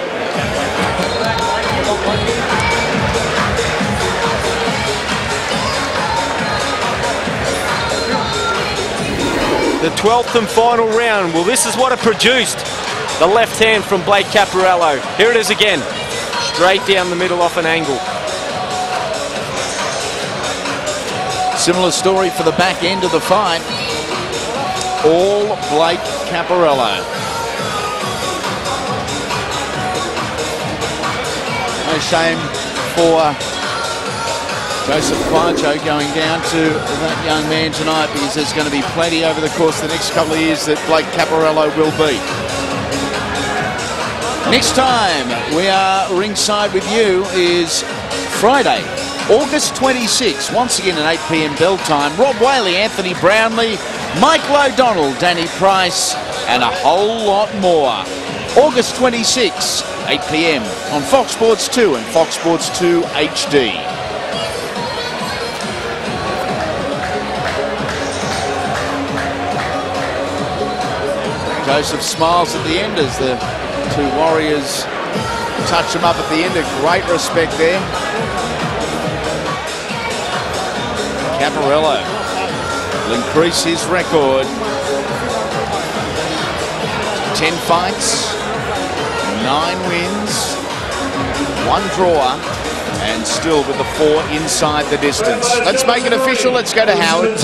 The 12th and final round. Well, this is what it produced. The left hand from Blake Caparello. Here it is again. Straight down the middle off an angle. Similar story for the back end of the fight. All Blake Caparello. No shame for Joseph Kwadjo going down to that young man tonight, because there's going to be plenty over the course of the next couple of years that Blake Caparello will beat. Next time we are ringside with you is Friday, August 26, once again at 8 p.m. bell time. Rob Whaley, Anthony Brownlee, Michael O'Donnell, Danny Price, and a whole lot more. August 26, 8 p.m. on Fox Sports 2 and Fox Sports 2 HD. Joseph smiles at the end as the two warriors touch him up at the end. A great respect there. Caparello will increase his record. 10 fights, 9 wins, 1 draw, and still with the 4 inside the distance. Let's make it official. Let's go to Howard.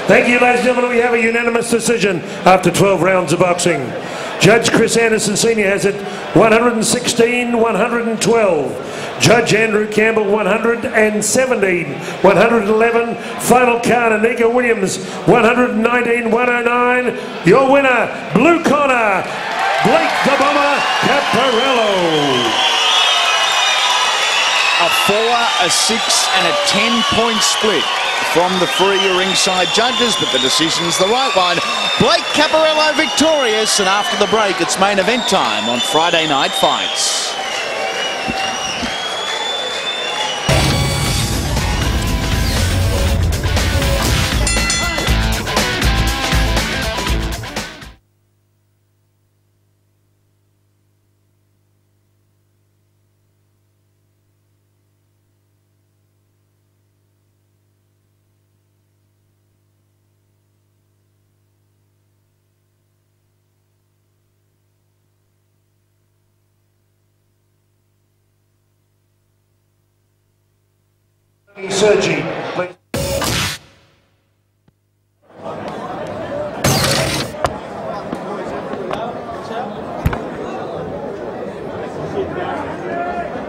Thank you, ladies and gentlemen. We have a unanimous decision after 12 rounds of boxing. Judge Chris Anderson Sr. has it 116-112. Judge Andrew Campbell 117-111. Final count, Anika Williams 119-109. Your winner, blue corner, Blake the Bomber Caparello. A 4, a 6 and a 10-point split from the 3 ringside judges, but the decision's the right one. Blake Caparello victorious, and after the break it's main event time on Friday Night Fights. Sergi, please.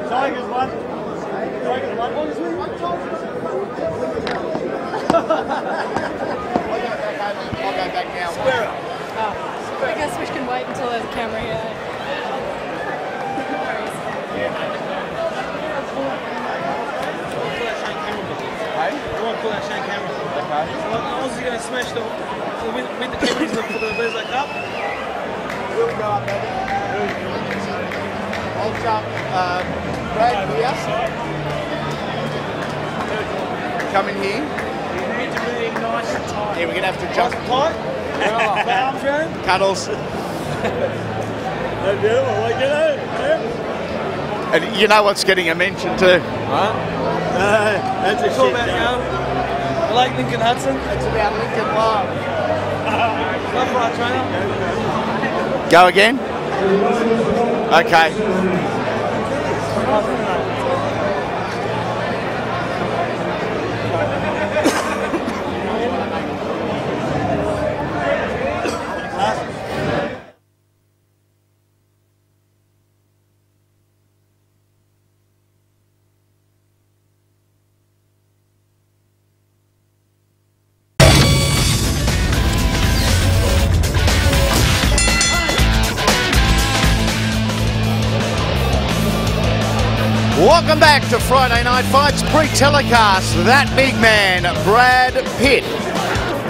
Tigers one. Tigers one. I'll go back now. Square up. I guess we can wait until there's a camera here. How's he going to smash the with the cameras for the Bezak Cup? We'll go up there. I'll jump Brad here. coming here. Yeah, we're going to have to jump. Cuddles. And you know what's getting a mention too? That's a shit. I like Lincoln Hudson. It's about Lincoln Love. Love for our trainer. Go again? Okay. Welcome back to Friday Night Fights pre-telecast. That big man, Brad Pitt,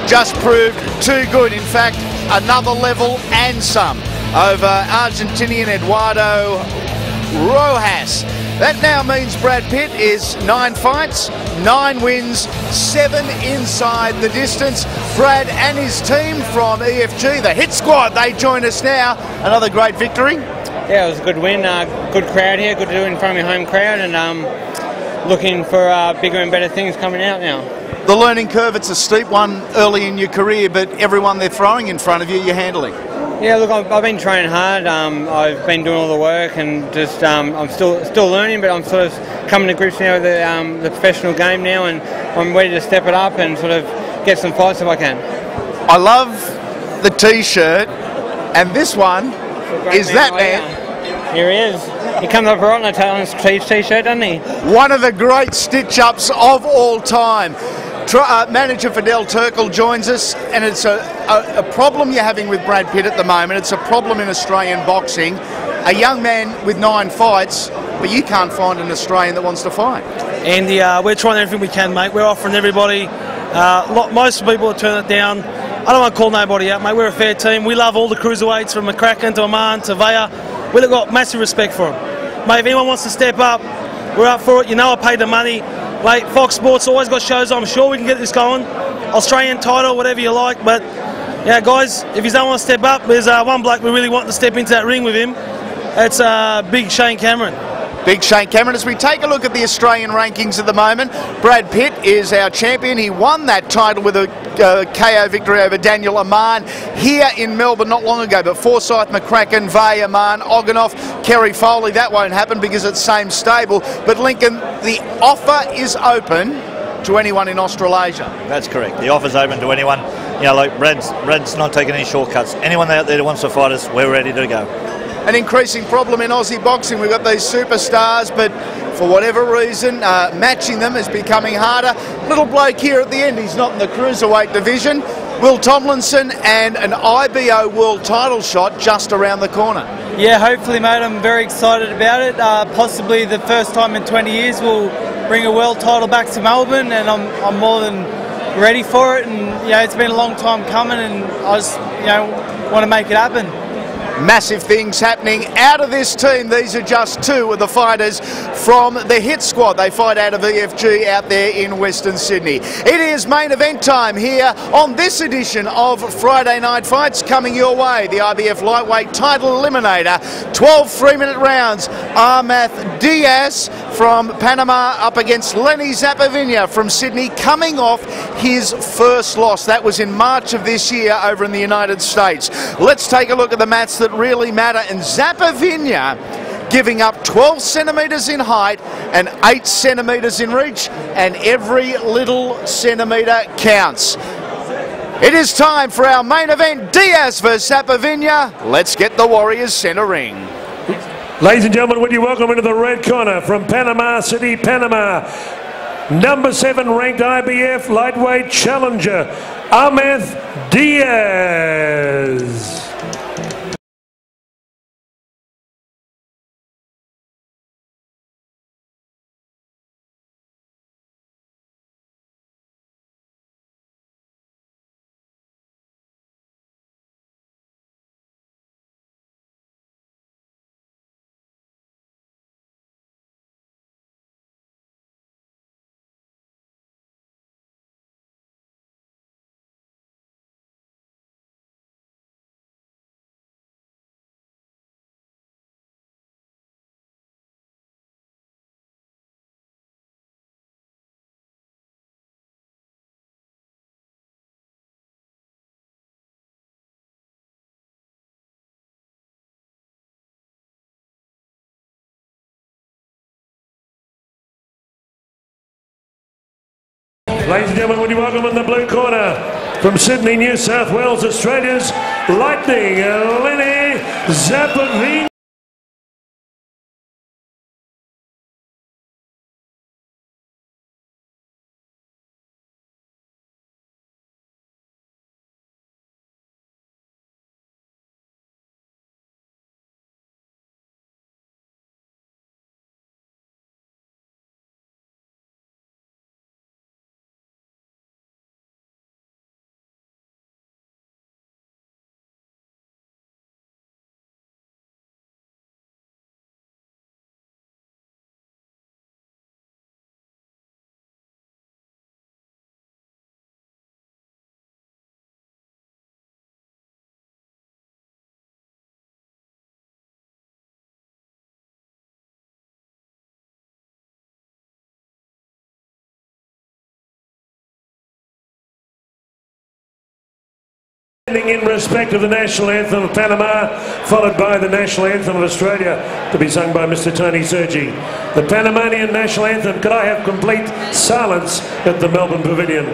just proved too good. In fact, another level and some over Argentinian Eduardo Rojas. That now means Brad Pitt is 9 fights, 9 wins, 7 inside the distance. Brad and his team from EFG, the hit squad, they join us now. Another great victory. Yeah, it was a good win, good crowd here, good to do in front of your home crowd, and looking for bigger and better things coming out now. The learning curve, it's a steep one early in your career, but everyone they're throwing in front of you, you're handling. Yeah, look, I've been training hard, I've been doing all the work, and just I'm still learning, but I'm sort of coming to grips now with the professional game now, and I'm ready to step it up and sort of get some fights if I can. I love the T-shirt, and this one is that man. Here he is. He comes up right on a T-shirt, doesn't he? One of the great stitch-ups of all time. Manager Fidel Turkel joins us, and it's a problem you're having with Brad Pitt at the moment. It's a problem in Australian boxing. A young man with 9 fights, but you can't find an Australian that wants to fight. Andy, we're trying everything we can, mate. We're offering everybody. Most people will turn it down. I don't want to call nobody out, mate. We're a fair team. We love all the cruiserweights, from McCracken to Oman to Vaya. We've got massive respect for them. Mate, if anyone wants to step up, we're up for it. You know I paid the money. Mate, Fox Sports always got shows. I'm sure we can get this going. Australian title, whatever you like. But, yeah, guys, if you don't want to step up, there's one bloke we really want to step into that ring with him. It's Big Shane Cameron. Big Shane Cameron. As we take a look at the Australian rankings at the moment, Brad Pitt is our champion. He won that title with a KO victory over Daniel Aman here in Melbourne not long ago. But Forsyth, McCracken, Vay, Aman, Oganoff, Kerry Foley, that won't happen because it's same stable. But Lincoln, the offer is open to anyone in Australasia. That's correct. The offer's open to anyone. You know, like Brad's not taking any shortcuts. Anyone out there that wants to fight us, we're ready to go. An increasing problem in Aussie boxing. We've got these superstars, but for whatever reason, matching them is becoming harder. Little bloke here at the end, he's not in the cruiserweight division. Will Tomlinson, and an IBO world title shot just around the corner. Yeah, hopefully, mate. I'm very excited about it. Possibly the first time in 20 years we'll bring a world title back to Melbourne, and I'm more than ready for it. And you know, it's been a long time coming, and I just want to make it happen. Massive things happening out of this team. These are just 2 of the fighters from the hit squad. They fight out of EFG out there in Western Sydney. It is main event time here on this edition of Friday Night Fights. Coming your way, the IBF lightweight title eliminator. 12 3-minute rounds. Ammeth Diaz from Panama up against Lenny Zappavigna from Sydney, coming off his first loss. That was in March of this year over in the United States. Let's take a look at the match that really matter, and Zappavigna giving up 12 centimetres in height and 8 centimetres in reach, and every little centimetre counts. It is time for our main event, Diaz versus Zappavigna. Let's get the Warriors centre ring. Ladies and gentlemen, would you welcome into the red corner from Panama City, Panama, number 7 ranked IBF lightweight challenger, Ammeth Diaz. Ladies and gentlemen, would you welcome in the blue corner from Sydney, New South Wales, Australia's Lightning, Lenny Zappavigna. In respect of the national anthem of Panama, followed by the national anthem of Australia, to be sung by Mr. Tony Sergi. The Panamanian national anthem. Could I have complete silence at the Melbourne Pavilion?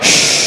Shh.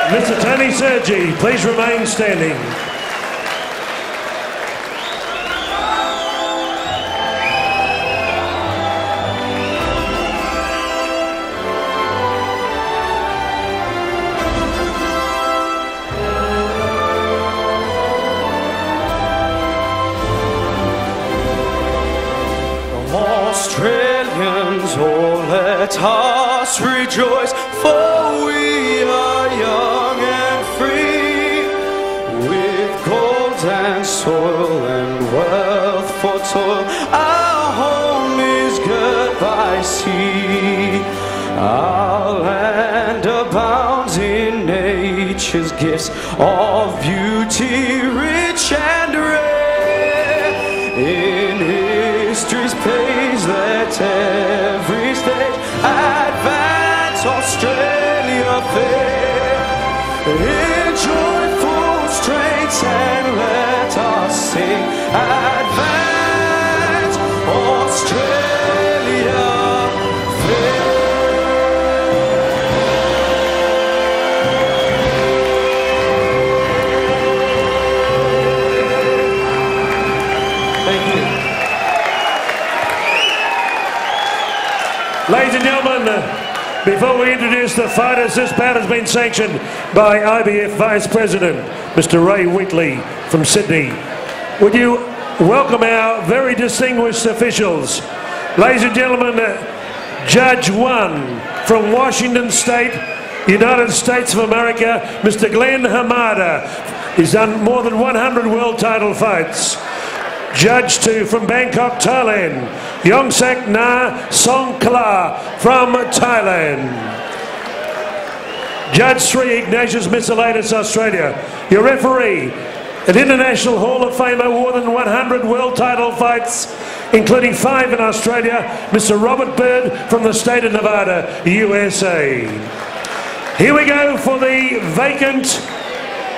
Mr. Tony Sergi, please remain standing. Australians, oh, let us rejoice, for we are young and free, with gold and soil and wealth for toil. Our home is good by sea. Our land abounds in nature's gifts of beauty, rich and rare. In history's page, let every stage advance Australia fair. In joyful strains, and let us sing, advance Australia fair. Thank you. Ladies and gentlemen, before we introduce the fighters, this bout has been sanctioned by IBF Vice President, Mr. Ray Wheatley from Sydney. Would you welcome our very distinguished officials? Ladies and gentlemen, Judge 1 from Washington State, United States of America, Mr. Glenn Hamada. He's done more than 100 world title fights. Judge 2 from Bangkok, Thailand, Yongsak Na Songkla from Thailand. Judge 3, Ignatius Mitselatis, Australia. Your referee, an International Hall of Famer, more than 100 world title fights, including 5 in Australia, Mr. Robert Bird from the state of Nevada, USA. Here we go for the vacant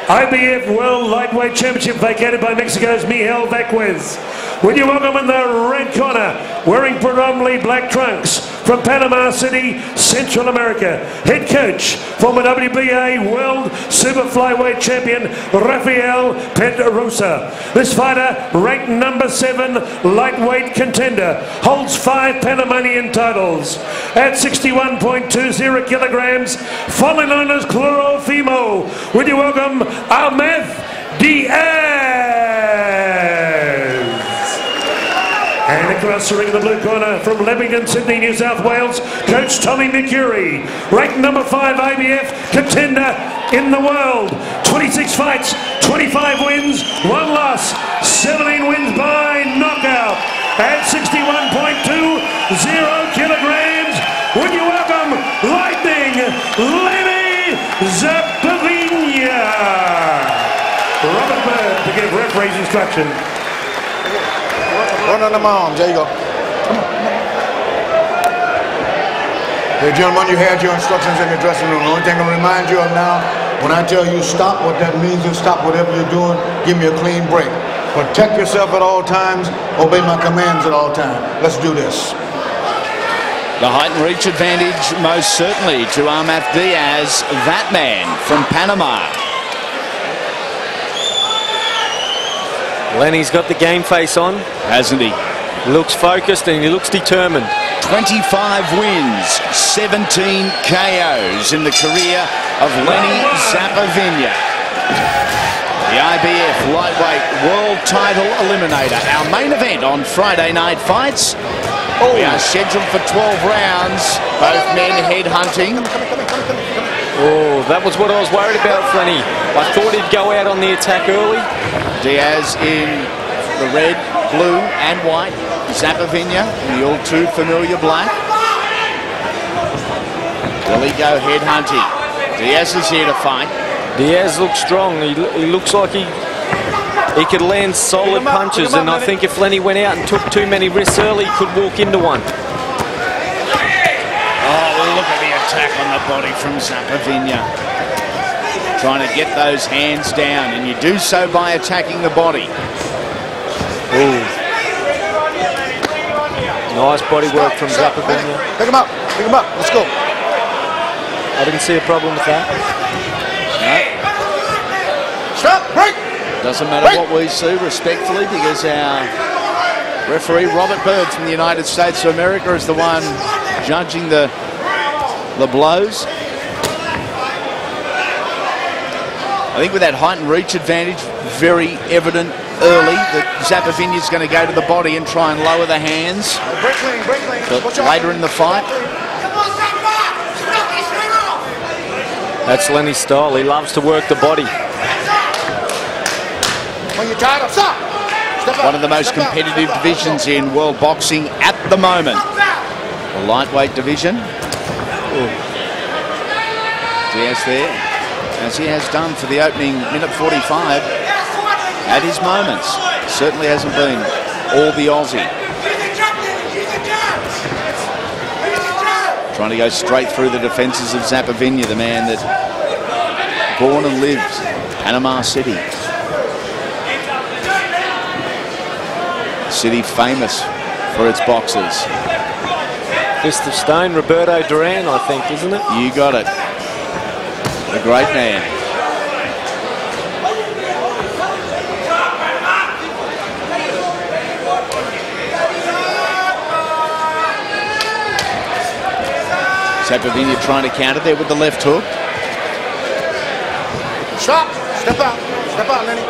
IBF World Lightweight Championship, vacated by Mexico's Miguel Vazquez. Would you welcome in the red corner, wearing predominantly black trunks, from Panama City, Central America, head coach, former WBA World Super Flyweight Champion, Rafael Pedrosa. This fighter, ranked number 7 lightweight contender, holds 5 Panamanian titles. At 61.20 kilograms, falling known as Chlorofimo. Would you welcome Ammeth Diaz. And across the ring in the blue corner from Leamington, Sydney, New South Wales, Coach Tommy McCurry, ranked number 5 IBF contender in the world. 26 fights, 25 wins, 1 loss, 17 wins by knockout. At 61.20 kilograms, would you welcome Lightning Lenny Zappavigna. Robert Bird to give referees instruction. One on the arms, there you go. Hey, gentlemen, you had your instructions in the dressing room. The only thing I'll remind you of now, when I tell you stop, what that means is stop whatever you're doing, give me a clean break. Protect yourself at all times, obey my commands at all times. Let's do this. The height and reach advantage, most certainly, to Ammeth Diaz, that man from Panama. Lenny's got the game face on, hasn't he? Looks focused and he looks determined. 25 wins, 17 KOs in the career of Lenny Zappavigna. The IBF Lightweight World Title Eliminator. Our main event on Friday Night Fights. We are scheduled for 12 rounds, both men head-hunting. Oh, that was what I was worried about, Lenny. I thought he'd go out on the attack early. Diaz in the red, blue and white. Zappavigna in the all too familiar black. Will he go head-hunting? Diaz is here to fight. Diaz looks strong. He looks like he could land solid punches, and I think if Lenny went out and took too many risks early, he could walk into one. Oh, look at the attack on the body from Zappavigna. Trying to get those hands down, and you do so by attacking the body. Ooh. Nice body work from Zappavigna. Pick him up, let's go. I didn't see a problem with that. No. Stop, break! Doesn't matter what we see, respectfully, because our referee, Robert Bird from the United States of America, is the one judging the blows. I think with that height and reach advantage, very evident early that Zappavigna's going to go to the body and try and lower the hands. But later in the fight, that's Lenny's style. He loves to work the body. One of the most competitive divisions in world boxing at the moment. The lightweight division. Diaz there, as he has done for the opening minute 45. At his moments, certainly hasn't been all the Aussie. Trying to go straight through the defences of Zappavigna, the man that born and lived Panama City. City famous for its boxers. Fist of Stone, Roberto Duran, I think, isn't it? You got it. A great man. Zappavigna trying to counter there with the left hook. Stop! Step out, Lenny.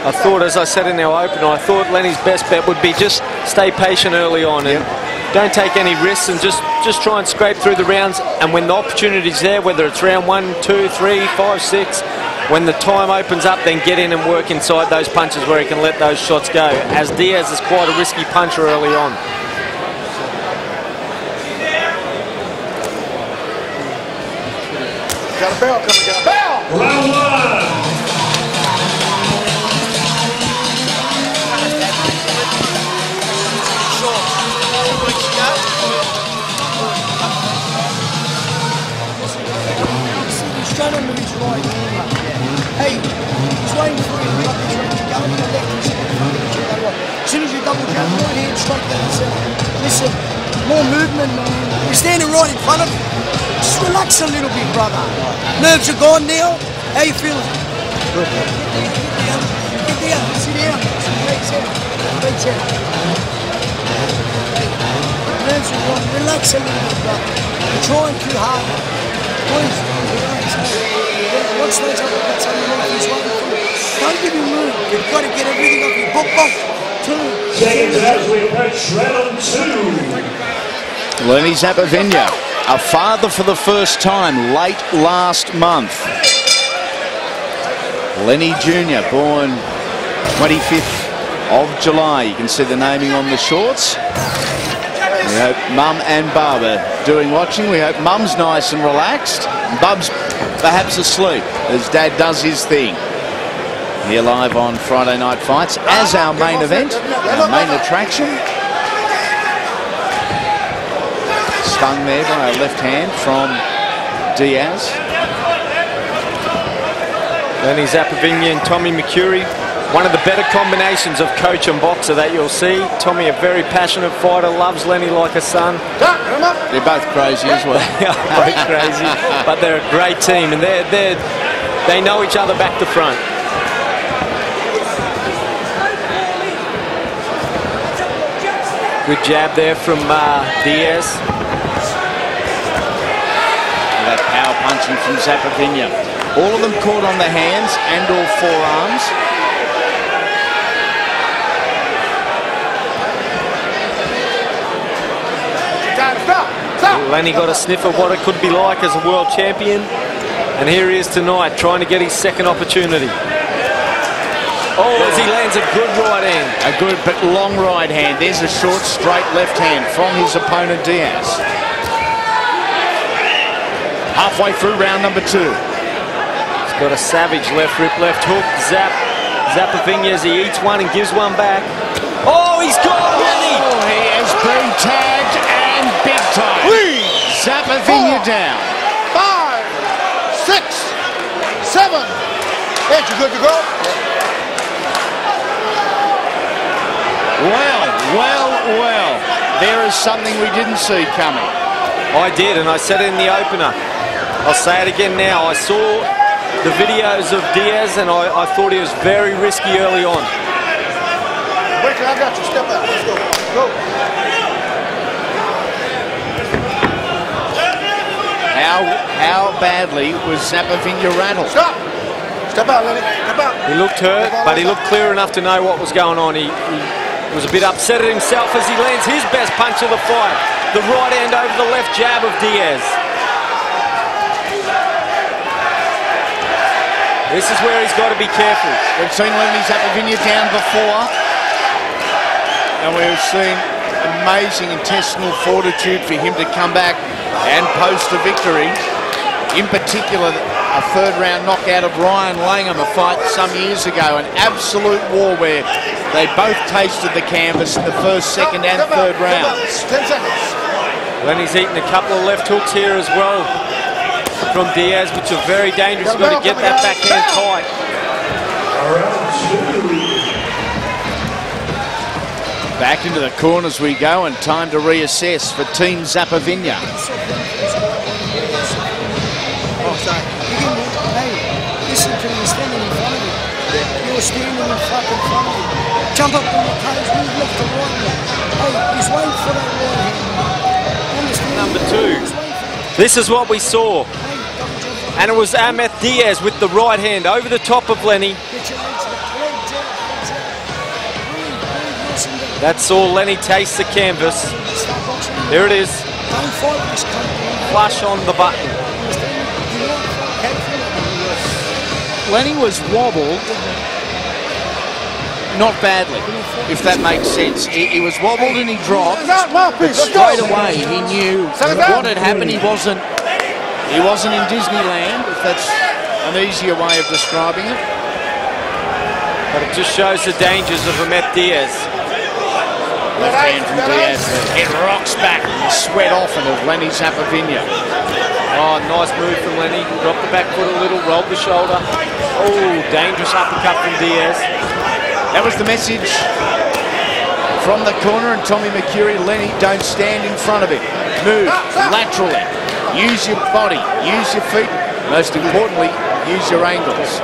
I thought, as I said in our opener, I thought Lenny's best bet would be just stay patient early on and don't take any risks and just try and scrape through the rounds. And when the opportunity's there, whether it's round 1, 2, 3, 5, 6, when the time opens up, then get in and work inside those punches where he can let those shots go, as Diaz is quite a risky puncher early on. Got a bell coming, got a bell! Round one. Straight on with his right hand. Hey, he's waiting for him. He's ready to go. On the left, he's as soon as you double jab, right hand straight down the centre. Listen, more movement, man. You're standing right in front of him. Just relax a little bit, brother. Nerves are gone now. How you feeling? Good. Get down. Sit down. Legs out. Legs out. Nerves are gone. Relax a little bit, brother. You're trying too hard. Please, relax. Watch those other bits underneath his right foot. Don't give him room. You've got to get everything off your book. Seconds as we approach round two. Lenny Zappavigna, a father for the first time late last month. Lenny Jr., born 25th of July. You can see the naming on the shorts. We hope Mum and Bub are doing watching. We hope Mum's nice and relaxed. Bub's perhaps asleep as Dad does his thing. Here live on Friday Night Fights as our main event, our main attraction. Stung there by a left hand from Diaz. Lenny Zappavigna and Tommy McCurry, one of the better combinations of coach and boxer that you'll see. Tommy, a very passionate fighter, loves Lenny like a son. They're both crazy as well. They are both crazy, but they're a great team, and they know each other back to front. Good jab there from Diaz. That power punching from Zappavigna. All of them caught on the hands and or forearms. Lenny got a sniff of what it could be like as a world champion, and here he is tonight trying to get his second opportunity. Oh, as he lands a good right hand. A good but long right hand. There's a short straight left hand from his opponent Diaz. Halfway through round number two. He's got a savage left rip, left hook. Zappavigna as he eats one and gives one back. Oh, he's got Lenny! Oh, he has been tagged and big time. Zappavigna down. 5, 6, 7. Ed, you good to go? Well. There is something we didn't see coming. I did, and I said it in the opener. I'll say it again now. I saw the videos of Diaz, and I thought he was very risky early on. Wait till I got you. Step out. Let's go. Go. How badly was Zappavigna rattled? Stop. Step out, Lenny. Step out. He looked hurt, but he looked clear enough to know what was going on. He was a bit upset at himself as he lands his best punch of the fight. The right hand over the left jab of Diaz. This is where he's got to be careful. We've seen Lenny Zappavigna down before, and we've seen amazing intestinal fortitude for him to come back and post a victory. In particular, a third-round knockout of Ryan Langham, a fight some years ago, an absolute war where they both tasted the canvas in the first, second and third rounds. 10 seconds. Lenny's eaten a couple of left hooks here as well from Diaz, which are very dangerous. You've got to get that backhand tight. Back into the corners we go, and time to reassess for Team Zappavigna. Listen to me, standing in front of you. You're standing in fucking front of you. Jump up on your toes, move left to right. Hey, he's waiting for that right hand. Number two. This is what we saw. And it was Ammeth Diaz with the right hand over the top of Lenny. That's all. Lenny tastes the canvas. Here it is. Flush on the button. Lenny was wobbled, not badly, if that makes sense. He was wobbled and he dropped, but straight away he knew what had happened. He wasn't in Disneyland, if that's an easier way of describing it. But it just shows the dangers of Ammeth Diaz. Left hand from Diaz, the head rocks back, the sweat off of Lenny Zappavigna. Oh, nice move from Lenny. Dropped the back foot a little, rolled the shoulder. Oh, dangerous uppercut from Diaz. That was the message from the corner, and Tommy McCurry, Lenny, don't stand in front of him. Move laterally. Use your body, use your feet. Most importantly, use your angles.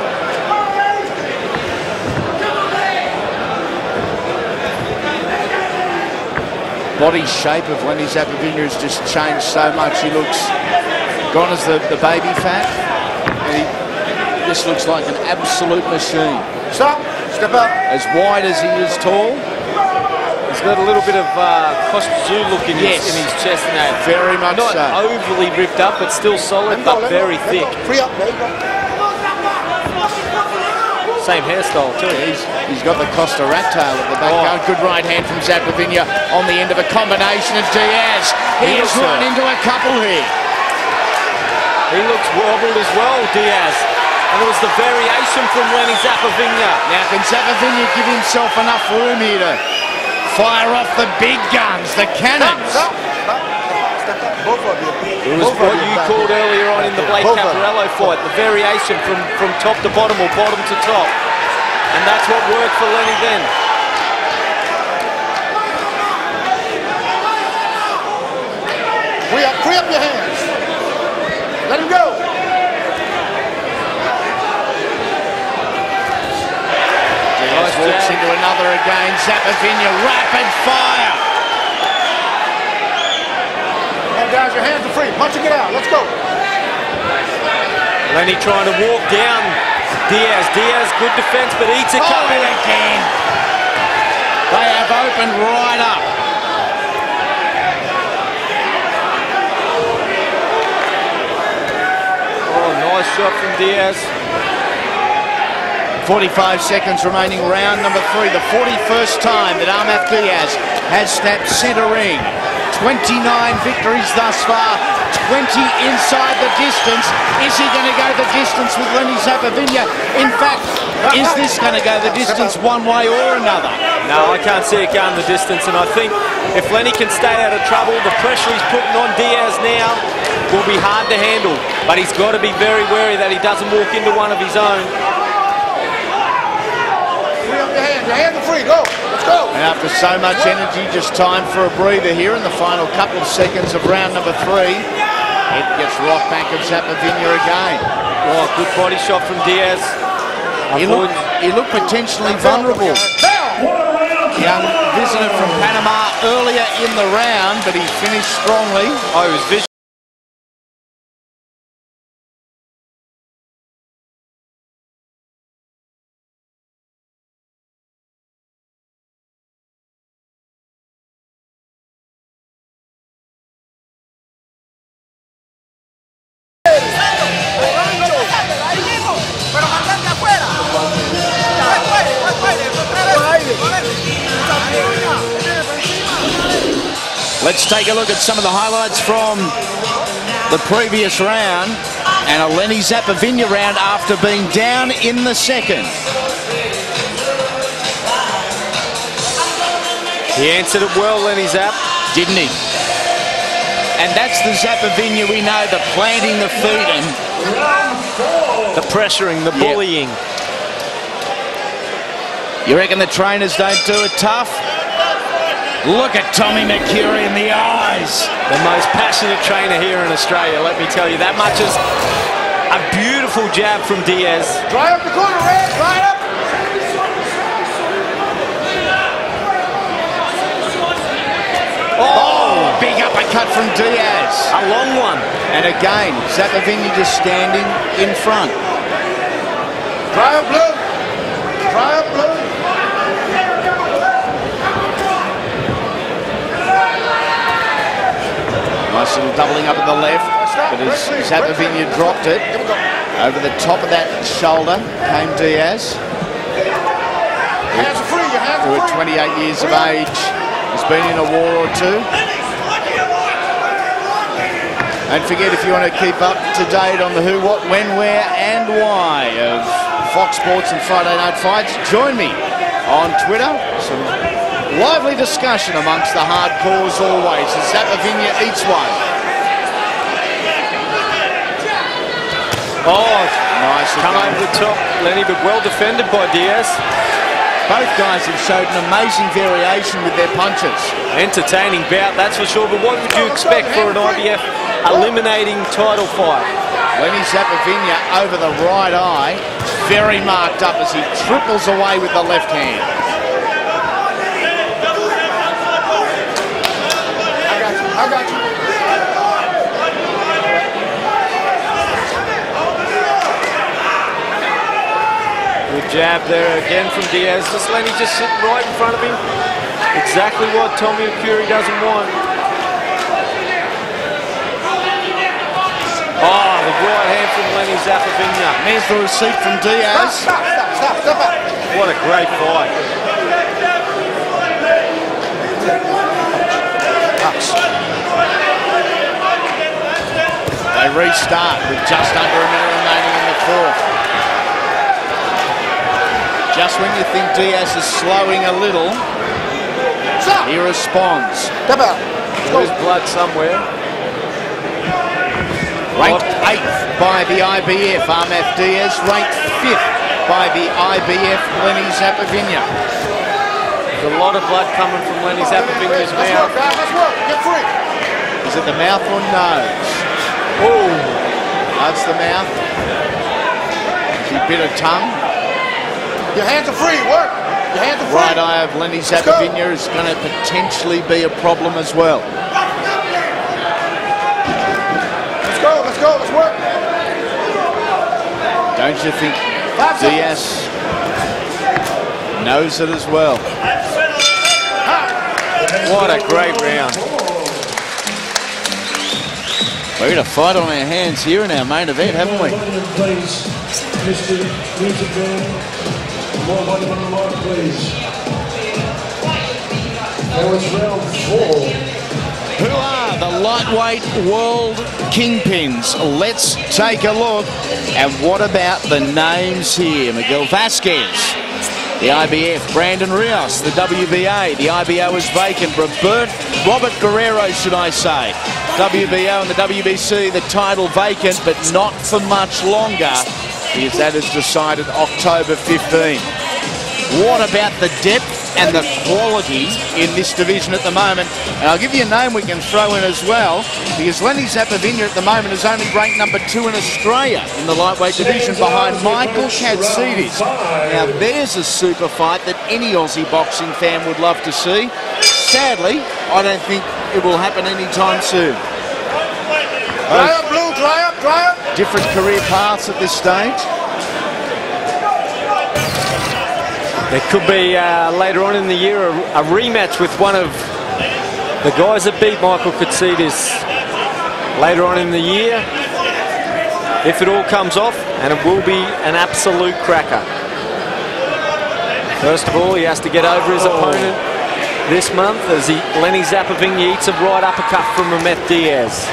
Body shape of Lenny Zappavigna has just changed so much. He looks gone as the baby fat, and he just looks like an absolute machine. Stop. Step up. As wide as he is tall. He's got a little bit of Kwadjo look in his chest now. Very much Not so. overly ripped up, but still solid, but very thick. Free up, there you go. Same hairstyle too. He's got the Costa rat tail at the back guard. Good right hand from Zappavigna on the end of a combination of Diaz. He has run into a couple here. He looks wobbled as well, Diaz. And it was the variation from Lenny Zappavigna. Now can Zappavigna give himself enough room here to fire off the big guns, the cannons? It was what you called earlier on in the Blake Caparello fight, the variation from top to bottom or bottom to top. And that's what worked for Lenny then. Free up your hands. Let him go. Diaz walks into another again. Zappavigna, rapid fire. Guys, your hands are free. Punch and get out. Let's go. Lenny trying to walk down Diaz. Diaz, good defense, but eats a couple. Again. They have opened right up. Oh, nice shot from Diaz. 45 seconds remaining, round number 3. The 41st time that Ammeth Diaz has snapped centre ring. 29 victories thus far, 20 inside the distance. Is he going to go the distance with Lenny Zappavigna? In fact, is this going to go the distance one way or another? No, I can't see it going the distance, and I think if Lenny can stay out of trouble, the pressure he's putting on Diaz now will be hard to handle. But he's got to be very wary that he doesn't walk into one of his own. Free up your hands. Your hands are free. Go. Let's go. And after so much energy, just time for a breather here in the final couple of seconds of round number 3. It gets rocked back at Zappavigna again. Oh, good body shot from Diaz. He looked potentially vulnerable. Young visitor from Panama earlier in the round, but he finished strongly. Oh, he was vicious. Let's take a look at some of the highlights from the previous round, and a Lenny Zappavigna round after being down in the second. He answered it well, Lenny Zapp. Didn't he? And that's the Zappavigna we know, the planting the feet and the pressuring, the bullying. You reckon the trainers don't do it tough? Look at Tommy McCurry in the eyes. The most passionate trainer here in Australia, let me tell you. That much is a beautiful jab from Diaz. Dry up the corner, Red. Dry up. Oh, big uppercut from Diaz. A long one. And again, Zappavigna just standing in front. Dry up, Blue. Dry up, Blue. Nice little doubling up at the left, but as Zappavigna dropped it, Over the top of that shoulder came Diaz. Who at 28 years of age has been in a war or two. Don't forget, if you want to keep up to date on the who, what, when, where and why of Fox Sports and Friday Night Fights, join me on Twitter. Some lively discussion amongst the hardcores always as Zappavigna eats one. Oh, nice. Come over the top, Lenny, but well defended by Diaz. Both guys have showed an amazing variation with their punches. Entertaining bout, that's for sure, but what would you expect for an IBF eliminating title fight? Lenny Zappavigna over the right eye, very marked up as he triples away with the left hand. I got you. Good jab there again from Diaz. Just Lenny just sitting right in front of him. Exactly what Tommy Fury doesn't want. Oh, the right hand from Lenny Zappavigna. There's the receipt from Diaz. Stop. What a great fight. They restart with just under a minute remaining in the fourth. Just when you think Diaz is slowing a little, he responds. There's blood somewhere. Ranked 8th by the IBF, Ammeth Diaz. Ranked 5th by the IBF, Lenny Zappavigna. There's a lot of blood coming from Lenny Zappavigna's mouth. Let's work. Get free. Is it the mouth or nose? Oh, that's the mouth. He bit a tongue. Your hands are free. Work. Your hands are free. Right eye of Lenny Zappavigna is going to potentially be a problem as well. Let's go. Let's work. Don't you think Diaz knows it as well? What a great round. We're going to fight on our hands here in our main event, haven't we? Please, Mr. Music Man. More volume on the line, please. That was round 4. Who are the lightweight world kingpins? Let's take a look. And what about the names here? Miguel Vasquez, the IBF. Brandon Rios, the WBA. The IBO is vacant. Robert Guerrero, should I say. WBO and the WBC, the title vacant, but not for much longer, because that is decided October 15. What about the depth and the quality in this division at the moment? And I'll give you a name we can throw in as well, because Lenny Zappavigna at the moment is only ranked number 2 in Australia in the lightweight division behind Michael Katsidis. Now there's a super fight that any Aussie boxing fan would love to see. Sadly, I don't think it will happen anytime soon. Dry up, Blue. Dry up. Different career paths at this stage. There could be later on in the year a rematch with one of the guys that beat Michael Katsidis later on in the year, if it all comes off, and it will be an absolute cracker. First of all, he has to get over his opponent this month as Lenny Zappavigna eats a right uppercut from Ammeth Diaz.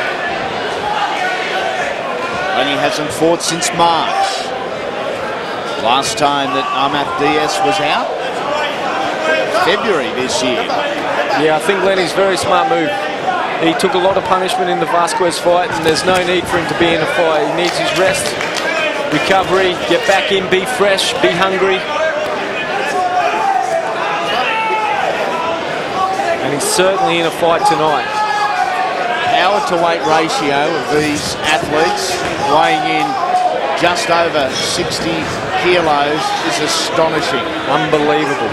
Lenny hasn't fought since March. Last time that Ammeth Diaz was out, February this year. Yeah, I think Lenny's very smart move. He took a lot of punishment in the Vasquez fight, and there's no need for him to be in a fight. He needs his rest, recovery, get back in, be fresh, be hungry. And he's certainly in a fight tonight. Power to weight ratio of these athletes weighing in just over 60 kilos is astonishing. Unbelievable.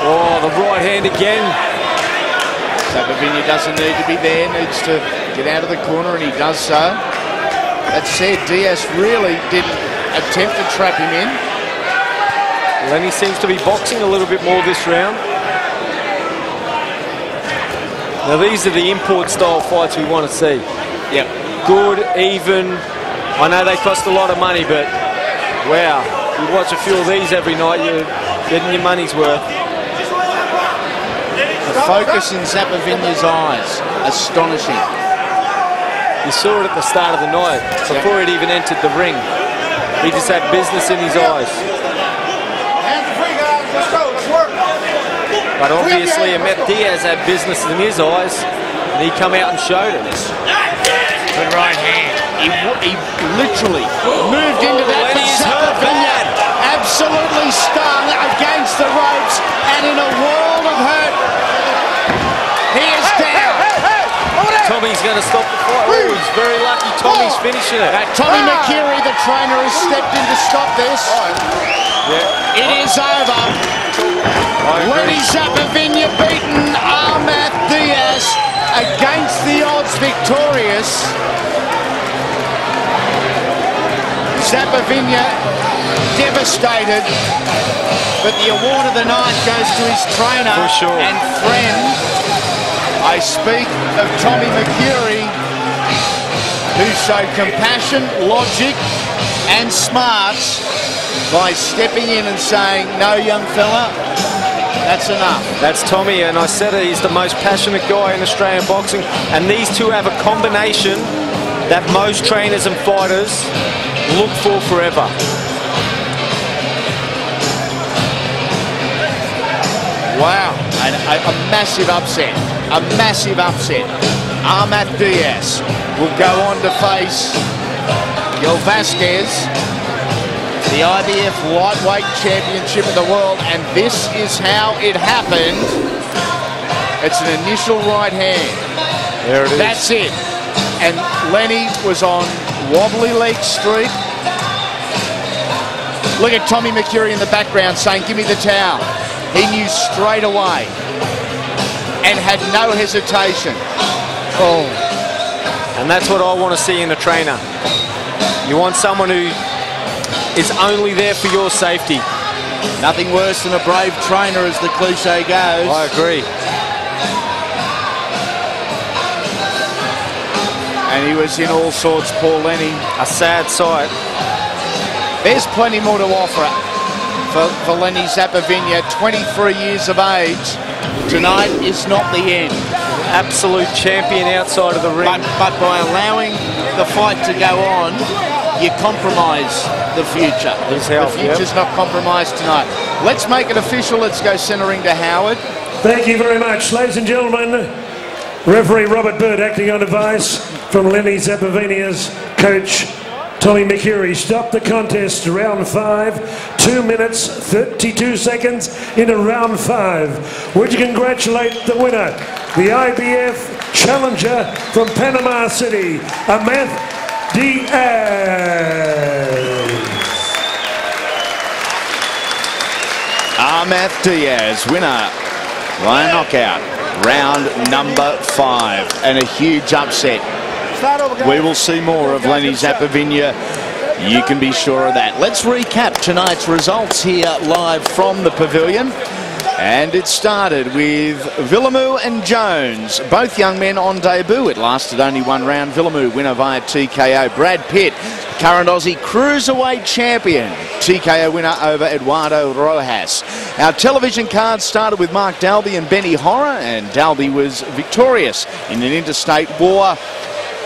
Oh, the right hand again. Zappavigna doesn't need to be there, needs to get out of the corner, and he does so. That said, Diaz really didn't attempt to trap him in. Lenny seems to be boxing a little bit more this round. Now these are the import style fights we want to see. Yep. Good, even. I know they cost a lot of money, but wow, you watch a few of these every night, you're getting your money's worth. The focus in Zappavigna's eyes, astonishing. You saw it at the start of the night, before he'd even entered the ring. He just had business in his eyes. But obviously Ammeth Diaz had business in his eyes, and he come out and showed it. Good right hand. He literally moved into that. Zappavigna absolutely stung against the ropes, and in a world of hurt, he is down. Tommy's going to stop the fight. Oh, he's very lucky. Tommy's finishing it. Tommy McKeary, the trainer, has stepped in to stop this. Yeah. It is over. Lenny Zappavigna beaten Ammeth Diaz, against the odds victorious. Zappavigna devastated, but the award of the night goes to his trainer and friend. I speak of Tommy McKeary, who showed compassion, logic and smarts by stepping in and saying, no, young fella, that's enough. That's Tommy, and I said it, he's the most passionate guy in Australian boxing, and these two have a combination that most trainers and fighters look for forever. Wow, and a massive upset. A massive upset. Ammeth Diaz will go on to face Gil Vasquez, the IBF lightweight championship of the world, and this is how it happened. It's an initial right hand. There it is. That's it. And Lenny was on wobbly leg street. Look at Tommy McKeary in the background saying, give me the towel. He knew straight away and had no hesitation. Oh. And that's what I want to see in a trainer. You want someone who is only there for your safety. Nothing worse than a brave trainer, as the cliche goes. I agree. And he was in all sorts, poor Lenny. A sad sight. There's plenty more to offer for Lenny Zappavigna, 23 years of age. Tonight is not the end. Absolute champion outside of the ring. But by allowing the fight to go on, you compromise the future. His health, the future's not compromised tonight. Let's make it official. Let's go centering to Howard. Thank you very much, ladies and gentlemen. Referee Robert Bird acting on advice from Lenny Zappavigna's coach Tommy McKeary. Stop the contest, round 5, 2 minutes 32 seconds into round 5. Would you congratulate the winner, the IBF challenger from Panama City, Ammeth Diaz. Ammeth Diaz, winner by knockout, round number 5, and a huge upset. We will see more of Lenny Zappavigna, you can be sure of that. Let's recap tonight's results here live from the Pavilion. And it started with Villamu and Jones, both young men on debut. It lasted only 1 round. Villamu winner via TKO. Brad Pitt, current Aussie Cruiserweight champion, TKO winner over Eduardo Rojas. Our television card started with Mark Dalby and Benny Horra, and Dalby was victorious in an interstate war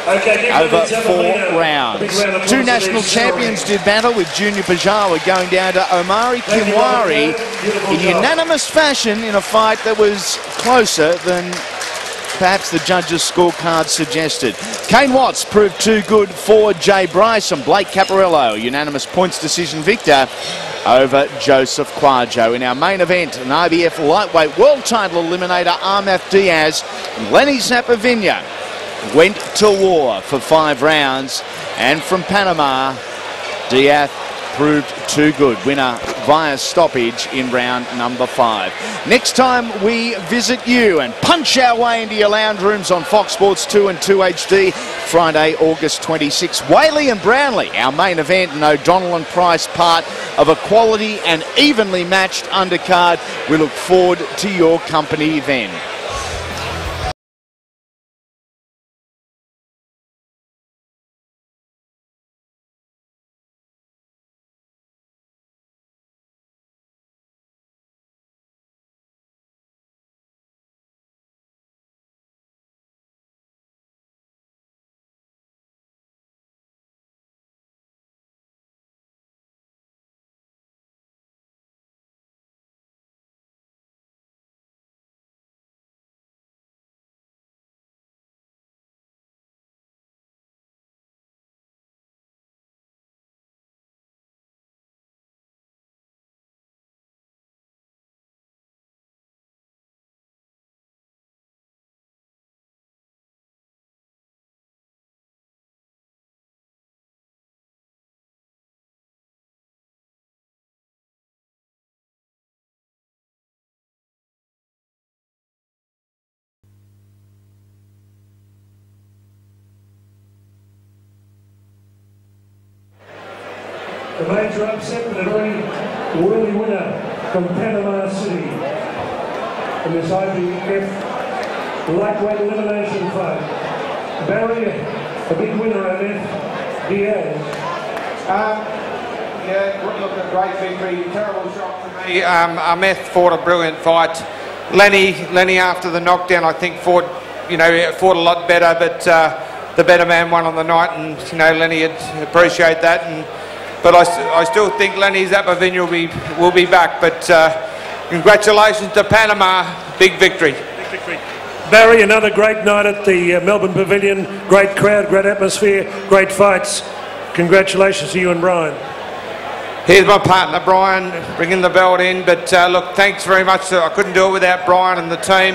over 4 rounds. 2 national champions did battle, with Junior Bajawa going down to Omari Kimweri in unanimous fashion in a fight that was closer than perhaps the judges' scorecard suggested. Kane Watts proved too good for Bryce, and Blake Caparello, unanimous points decision victor over Joseph Kwadjo. In our main event, an IBF lightweight world title eliminator, Ammeth Diaz and Lenny Zappavigna went to war for 5 rounds, and from Panama, Diaz proved too good. Winner via stoppage in round number 5. Next time we visit you and punch our way into your lounge rooms on Fox Sports 2 and 2 HD, Friday, August 26. Whaley and Brownlee, our main event, and O'Donnell and Price, part of a quality and evenly matched undercard. We look forward to your company then. you're upset with a very worthy winner from Panama City in this IBF lightweight elimination fight. Barry, a big winner, Ammeth. Diaz. Yeah, look, a great victory. Terrible shock for me. Ammeth fought a brilliant fight. Lenny after the knockdown, I think fought a lot better, but the better man won on the night, and Lenny would appreciate that. But I still think Lenny Zappavigna will be back. But congratulations to Panama, big victory. Barry, another great night at the Melbourne Pavilion. Great crowd, great atmosphere, great fights. Congratulations to you and Brian. Here's my partner Brian bringing the belt in, but look, thanks very much. I couldn't do it without Brian and the team.